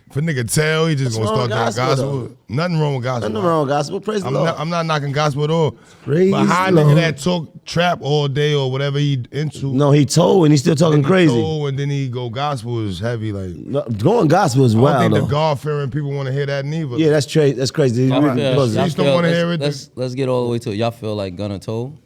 If a nigga tell, he just What's gonna wrong start with doing gospel, gospel. Nothing wrong with gospel. nothing wrong with gospel. Praise the Lord. I'm not knocking gospel at all. Praise but how a the nigga Lord. that talk trap all day or whatever he into, No, he told and he's still talking and he crazy. told, and then he go gospel is heavy. Like No, going gospel is I don't wild think though. the God fearing people want to hear that neither. Yeah, that's crazy. That's crazy. Y'all Really feel- close. y'all Just don't feel- wanna let's- hear it. Let's get all the way to it. Y'all feel like Gunna told?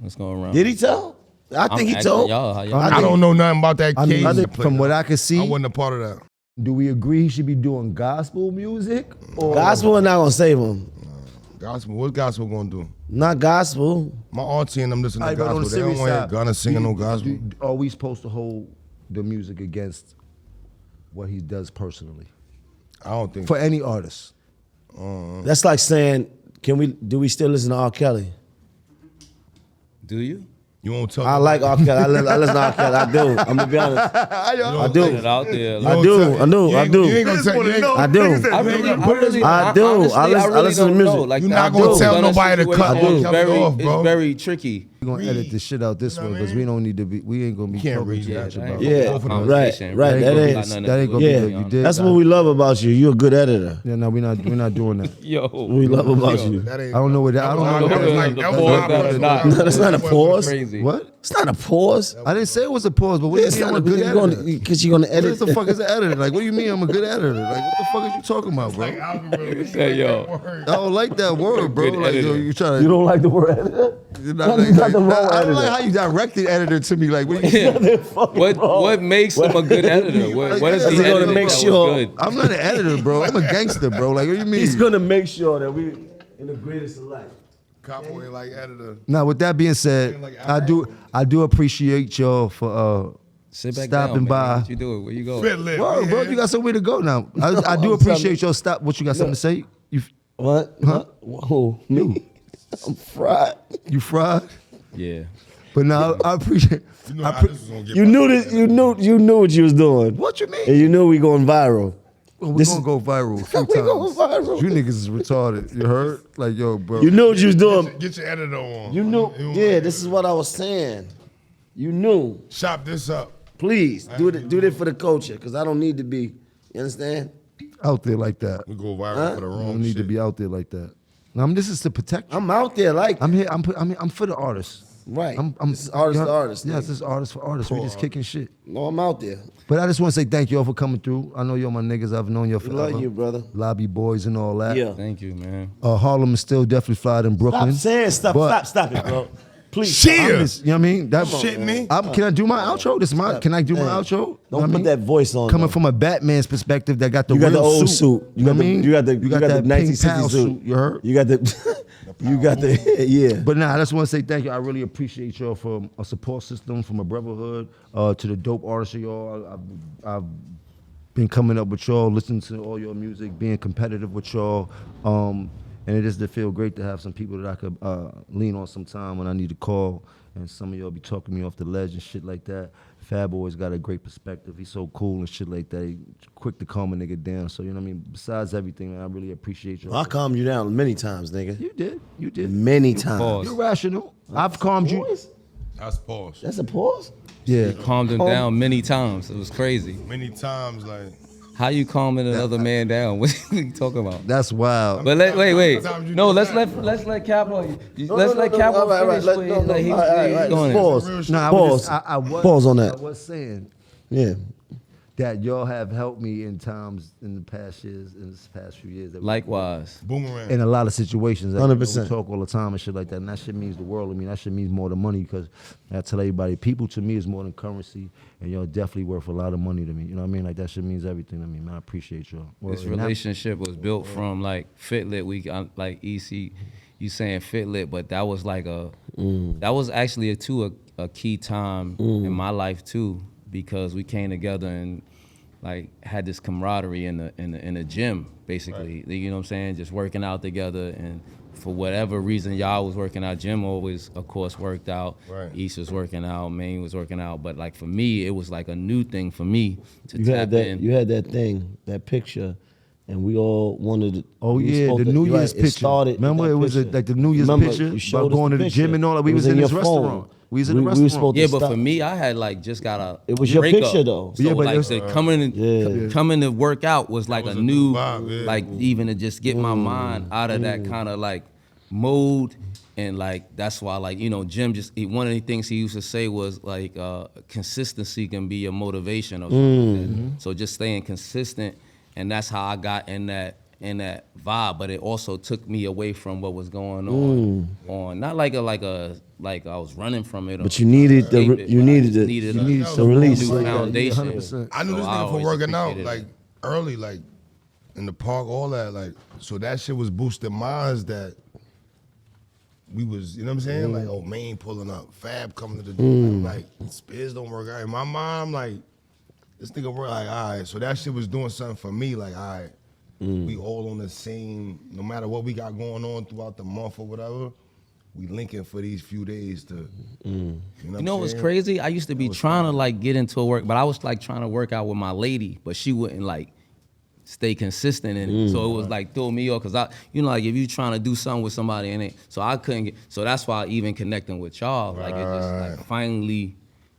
Let's go around. Did he tell? I think he asking told. y'all. How y'all I don't know nothing about that I case. mean, from what I can see, I wasn't a part of that. do we agree he should be doing gospel music? Or Gospel is not gonna save him. Gospel, what's gospel gonna do? Not gospel. My auntie and them listen to All right, but on gospel. the They don't serious want to hear side, Gunna singing no gospel. Are we supposed to hold the music against what he does personally I don't think. for any artist? That's like saying, do we still listen to R. Kelly? Do you? You won't tell. I like R. Kelly. I listen to R. Kelly. I do. I'm gonna be honest. I Put do. it out there. I Like, do. You ain't gonna tell. You ain't, I do. I I do. really, honestly, I listen to music. Like, You're the not gonna tell Gunna nobody to cut situation is R. Kelly off, bro. It's very tricky. We're gonna edit this shit out this way because we don't need to be. We ain't gonna be. can't talking read to that. you that about ain't Yeah, it. gonna be a right, conversation. right. That That ain't ain't- got nothing that ain't to gonna do be with good. it, You y'all. did. That's what we love about you. You're a good editor. Yeah, no, we're not doing that. Yo, We love about you. That ain't. I don't know what that. I don't know. That was like- that was not That's personal. not- No, that's not a pause. crazy. What? It's not a pause. I didn't say it was a pause, but what do you It's mean I'm not a good editor? because you're gonna What edit. the fuck is an editor? Like, what do you mean I'm a good editor? Like, what the fuck are you talking about, bro? Say, yo. I don't like that word, bro. Good Like, yo, editor. you trying to. You don't like the word editor? You're not, You got the wrong I don't like editor. how you directed editor to me. Like, what do you What makes him a good editor? What is He's he gonna editing make that was sure- good? I'm not an editor, bro. I'm a gangster, bro. Like, what do you mean? He's gonna make sure that we in the greatest of life. Cowboy ain't like editor. Now, with that being said, I do appreciate y'all for Sit back stopping down, by. man. What you doing? Where you going? Fit lit. Whoa, bro, you got somewhere to go now. I do appreciate y'all stop. What you got something to say? What? Huh? Whoa, me? I'm fried. You fried? Yeah. But now I appreciate. You know how this was gonna get. You knew this. You knew what you was doing. What you mean? And you knew we going viral. Well, we're This gonna go viral a few We going times. viral. You niggas is retarded. You heard? Like, yo, bro. You knew what you was doing. Get your editor on. You knew. Yeah, this is what I was saying. You knew. Chop this up. Please do it for the culture, because I don't need to be. You understand? out there like that. We go viral for the I wrong don't need shit. to be out there like that. This is to protect you. I'm out there like I'm here. I'm for the artists. right. I'm This is artist to artist. Yes, nigga. this is artist for artists. We just kicking shit. No, I'm out there. But I just want to say thank you all for coming through. I know y'all my niggas. I've known y'all We forever. love you, brother. Lobby boys and all that. Yeah. Thank you, man. Harlem is still definitely fly in Brooklyn. Stop saying stuff. But- Stop it, bro. Please. Shit. I'm just, you know what I mean? That Shit me. Can I do my outro? This is my. Can I do my outro? You know what I Don't put mean? that voice on. Coming though. from a Batman's perspective, that got the You got real the old suit. You know what I mean? You got the that the pink 1960s pal suit. You heard? You got the you got the yeah. But nah, I just want to say thank you. I really appreciate y'all for a support system, from a brotherhood to the dope artists of y'all. I've been coming up with y'all, listening to all your music, being competitive with y'all. And it just feel great to have some people that I could lean on sometime when I need to call. And some of y'all be talking me off the ledge and shit like that. Fab always got a great perspective. He's so cool and shit like that. He quick to calm a nigga down. So, you know what I mean? Besides everything, man, I really appreciate y'all. I calmed you down many times, nigga. You did. You did. Many times. Pause. You're rational. I've calmed you. Pause? That's pause. That's a pause? Yeah. Calmed him down many times. It was crazy. Many times, like. How you calming another man down? What are you talking about? That's wild. But wait. Sometimes you No, do let's that. let Capo. Let's let Capo all right, finish. let- please. no, no, Like, he's all right, going in. pause. No, I Pause. was just, I was, Pause on that. I was saying Yeah. that y'all have helped me in times in the past years, in this past few years. That Likewise. Boomerang. in a lot of situations. That, 100%. We talk all the time and shit like that. And that shit means the world to me. That shit means more than money, because I tell everybody, people to me is more than currency, and y'all definitely worth a lot of money to me. You know what I mean? Like, that shit means everything to me, man. I appreciate y'all. This And that- relationship was built from like Fitlit. Like EC, you saying Fitlit, but that was like that was actually a key time in my life too, because we came together and like had this camaraderie in the gym, basically. Right. You know what I'm saying? Just working out together, and for whatever reason y'all was working out, Jim always of course worked out. Right. East was working out, Maine was working out, but like for me it was like a new thing for me to You tap had that in. you had that thing, that picture, and we all wanted to. Oh we yeah, supposed the to- New you're Year's right, picture. It started. with Remember, that it was picture. like the New Year's Remember, picture you showed about us going to the picture. gym and all that. We It was in your this phone. restaurant. We was in the We was restaurant. supposed to Yeah, but stop. for me, I had like just got a It was your breakup. picture, though. So Yeah, but like it was- the coming to work out was like a was a new new vibe, yeah. like even to just get my mind out of that kind of like mode. And like that's why like, you know, Jim one of the things he used to say was like consistency can be your motivation or something like that. So just staying consistent, and that's how I got in that vibe. But it also took me away from what was going on not like I was running from it. But you needed the escape it, you but I needed just the needed you a needed new the release. new Yeah, foundation. 100%. I knew So this I nigga for always working out appreciated like early, like in the park, all that. Like, so that shit was boosting minds that we was, you know what I'm saying? Like, oh, Maine pulling up, Fab coming to the gym. Like, Spears don't work out. In my mom, like, this nigga work, like, all right. So that shit was doing something for me, like, all right, we all on the same, no matter what we got going on throughout the month or whatever, we linking for these few days to, you know What's crazy? I used to be trying to like get into a work, but I was like trying to work out with my lady, but she wouldn't like stay consistent in it. So it was like throw me off, cause I, you know, like if you trying to do something with somebody in it, so I couldn't get. So that's why even connecting with y'all, like it just like finally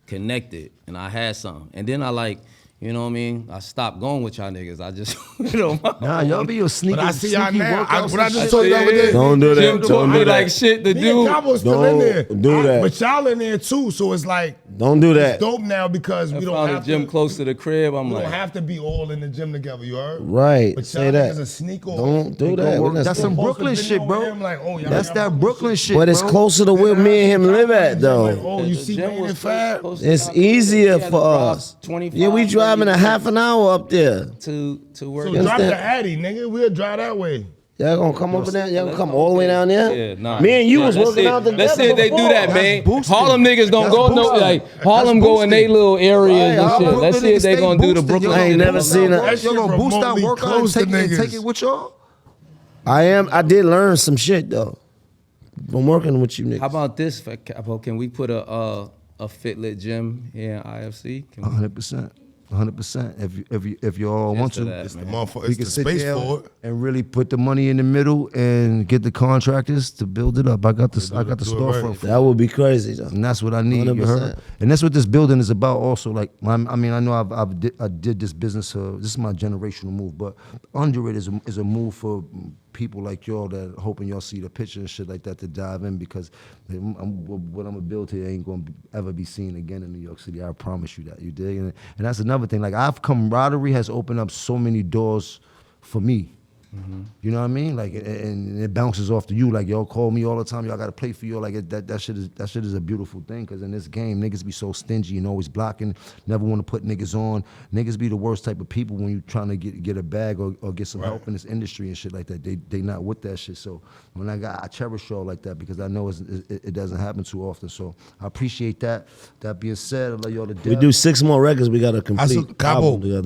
connected, and I had something, and then I like. You know what I mean? I stopped going with y'all niggas. I just, you know. Nah, y'all be your sneaky. But I see y'all sneaky now. workouts What I and just shit. told you the other day. Don't do that. Jim Don't told do me that. like shit to Me and do. Cabo's still in Don't there. do that. But y'all in there too, so it's like, Don't do that. it's dope now because we I don't found a have gym to. close to the crib. I'm We like, don't have to be all in the gym together, you heard? Right. But Say y'all that. niggas a sneak off. Don't do Go that. work. We're not That's some saying- Brooklyn Post a shit, video bro. of him like, oh, y'all That's got that Brooklyn shit, But it's bro. closer to where me and him live at, though. Like, oh, you the see gym Maine was and Fab? close to It's my- easier we had to for drive us. 25, Yeah, we driving 30 a half an hour up there. to work. So You drop understand? the Addy, nigga. We'll drive that way. Y'all gonna come over there? Y'all gonna come all the way down there? Yeah, nah. Me and you Yeah, was let's working see- out together. Let's see if they do before. that, man. boosting. Harlem niggas don't That's go no boosting. like Harlem That's go in boosting. they little areas Right, and shit. Harlem Let's see if they Stay gonna do the boosting. Brooklyn. I ain't shit. never seen that. That shit Y'all gonna boost out remotely workout and close to take it niggas. with y'all? I did learn some shit though from working with you niggas. How about this, Capo? Can we put a Fitlit gym here in IFC? Can we 100%. 100%. If you all want to to, that, It's the man. motherfucker. we It's can the sit space there for it. and really put the money in the middle and get the contractors to build it up. I got the do it right. storefront for That would be crazy though. and that's what I need. You 100%. heard? And that's what this building is about. Also, like I mean, I know I did this business. This is my generational move, but under it is a move for people like y'all that hoping y'all see the picture and shit like that to dive in, because what I'm gonna build here ain't gonna ever be seen again in New York City. I promise you that. You dig? And that's another thing. Like camaraderie has opened up so many doors for me. You know what I mean? Like, and it bounces off to you. Like, y'all call me all the time. Y'all got to play for you. Like, that shit is a beautiful thing. Because in this game, niggas be so stingy and always blocking. Never want to put niggas on. Niggas be the worst type of people when you trying to get a bag or get some help in this industry and shit like that. They not with that shit. So when I cherish y'all like that because I know it doesn't happen too often. So I appreciate that. That being said, I love y'all to death. We do 6 more records. We got to complete. Cabo, album together.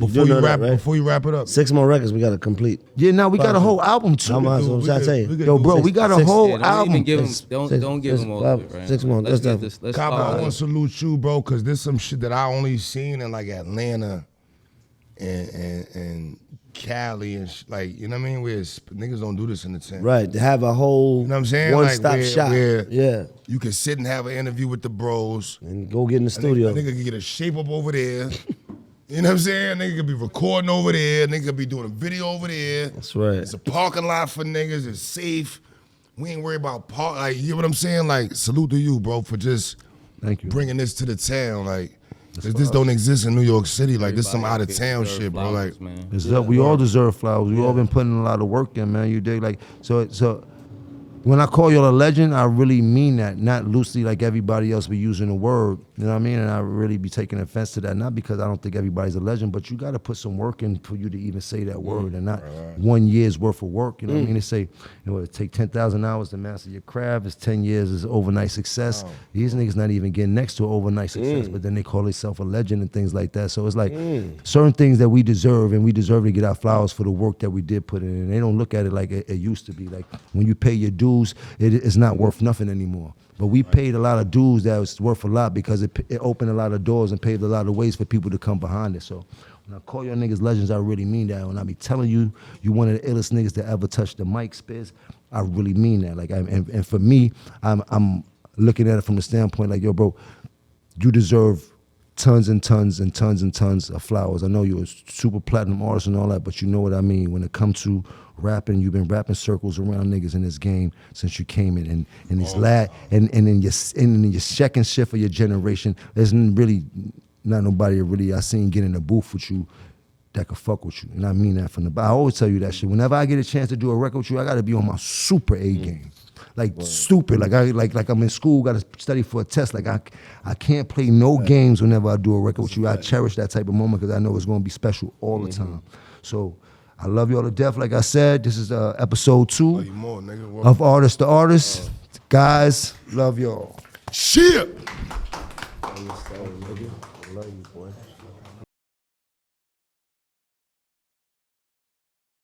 before you wrap it up. 6 more records. We got to complete. Yeah, now we got a whole album too. I'm saying. Yo, bro, we got a whole album. Don't give him all of it, right? 6 more. Let's Cabo, I want to salute you, bro, because there's some shit that I only seen in like Atlanta and Cali and like, you know what I mean? Where niggas don't do this in the tent. Right, to have a whole You know what I'm saying? one-stop shop. Where Yeah, you can sit and have an interview with the bros. and go get in the studio. A nigga can get a shape up over there. You know what I'm saying? Nigga could be recording over there. Nigga could be doing a video over there. That's right. It's a parking lot for niggas. It's safe. We ain't worried about park. Like, you know what I'm saying? Like, salute to you, bro, for just Thank you. bringing this to the town. Like, this don't exist in New York City. Like, this some out of town shit, bro. Like, We all deserve flowers. We all been putting a lot of work in, man. You dig? Like, so when I call y'all a legend, I really mean that, not loosely like everybody else be using the word. You know what I mean? And I really be taking offense to that, not because I don't think everybody's a legend, but you got to put some work in for you to even say that word, and not 1 year's worth of work. You know what I mean? They say, it take 10,000 hours to master your craft. It's 10 years is overnight success. These niggas not even getting next to overnight success, but then they call themselves a legend and things like that. So it's like certain things that we deserve, and we deserve to get our flowers for the work that we did put in. And they don't look at it like it used to be. Like when you pay your dues, it's not worth nothing anymore. But we paid a lot of dues that was worth a lot because it opened a lot of doors and paved a lot of ways for people to come behind it. So when I call your niggas legends, I really mean that. When I be telling you, you one of the illest niggas that ever touched the mic, Spiz, I really mean that. Like, and for me, I'm looking at it from the standpoint like, yo, bro, you deserve tons and tons and tons and tons of flowers. I know you're a super platinum artist and all that, but you know what I mean. When it comes to rapping, you've been rapping circles around niggas in this game since you came in. And this and in your second shift of your generation, there's really not nobody really I seen get in the booth with you that could fuck with you. And I mean that from the I always tell you that shit. Whenever I get a chance to do a record with you, I gotta be on my super A game. Like stupid, like I'm in school, gotta study for a test. Like I can't play no games whenever I do a record with you. I cherish that type of moment because I know it's gonna be special all the time. So I love y'all to death. Like I said, this is episode 2 of Artist to Artist. Guys, love y'all. shit.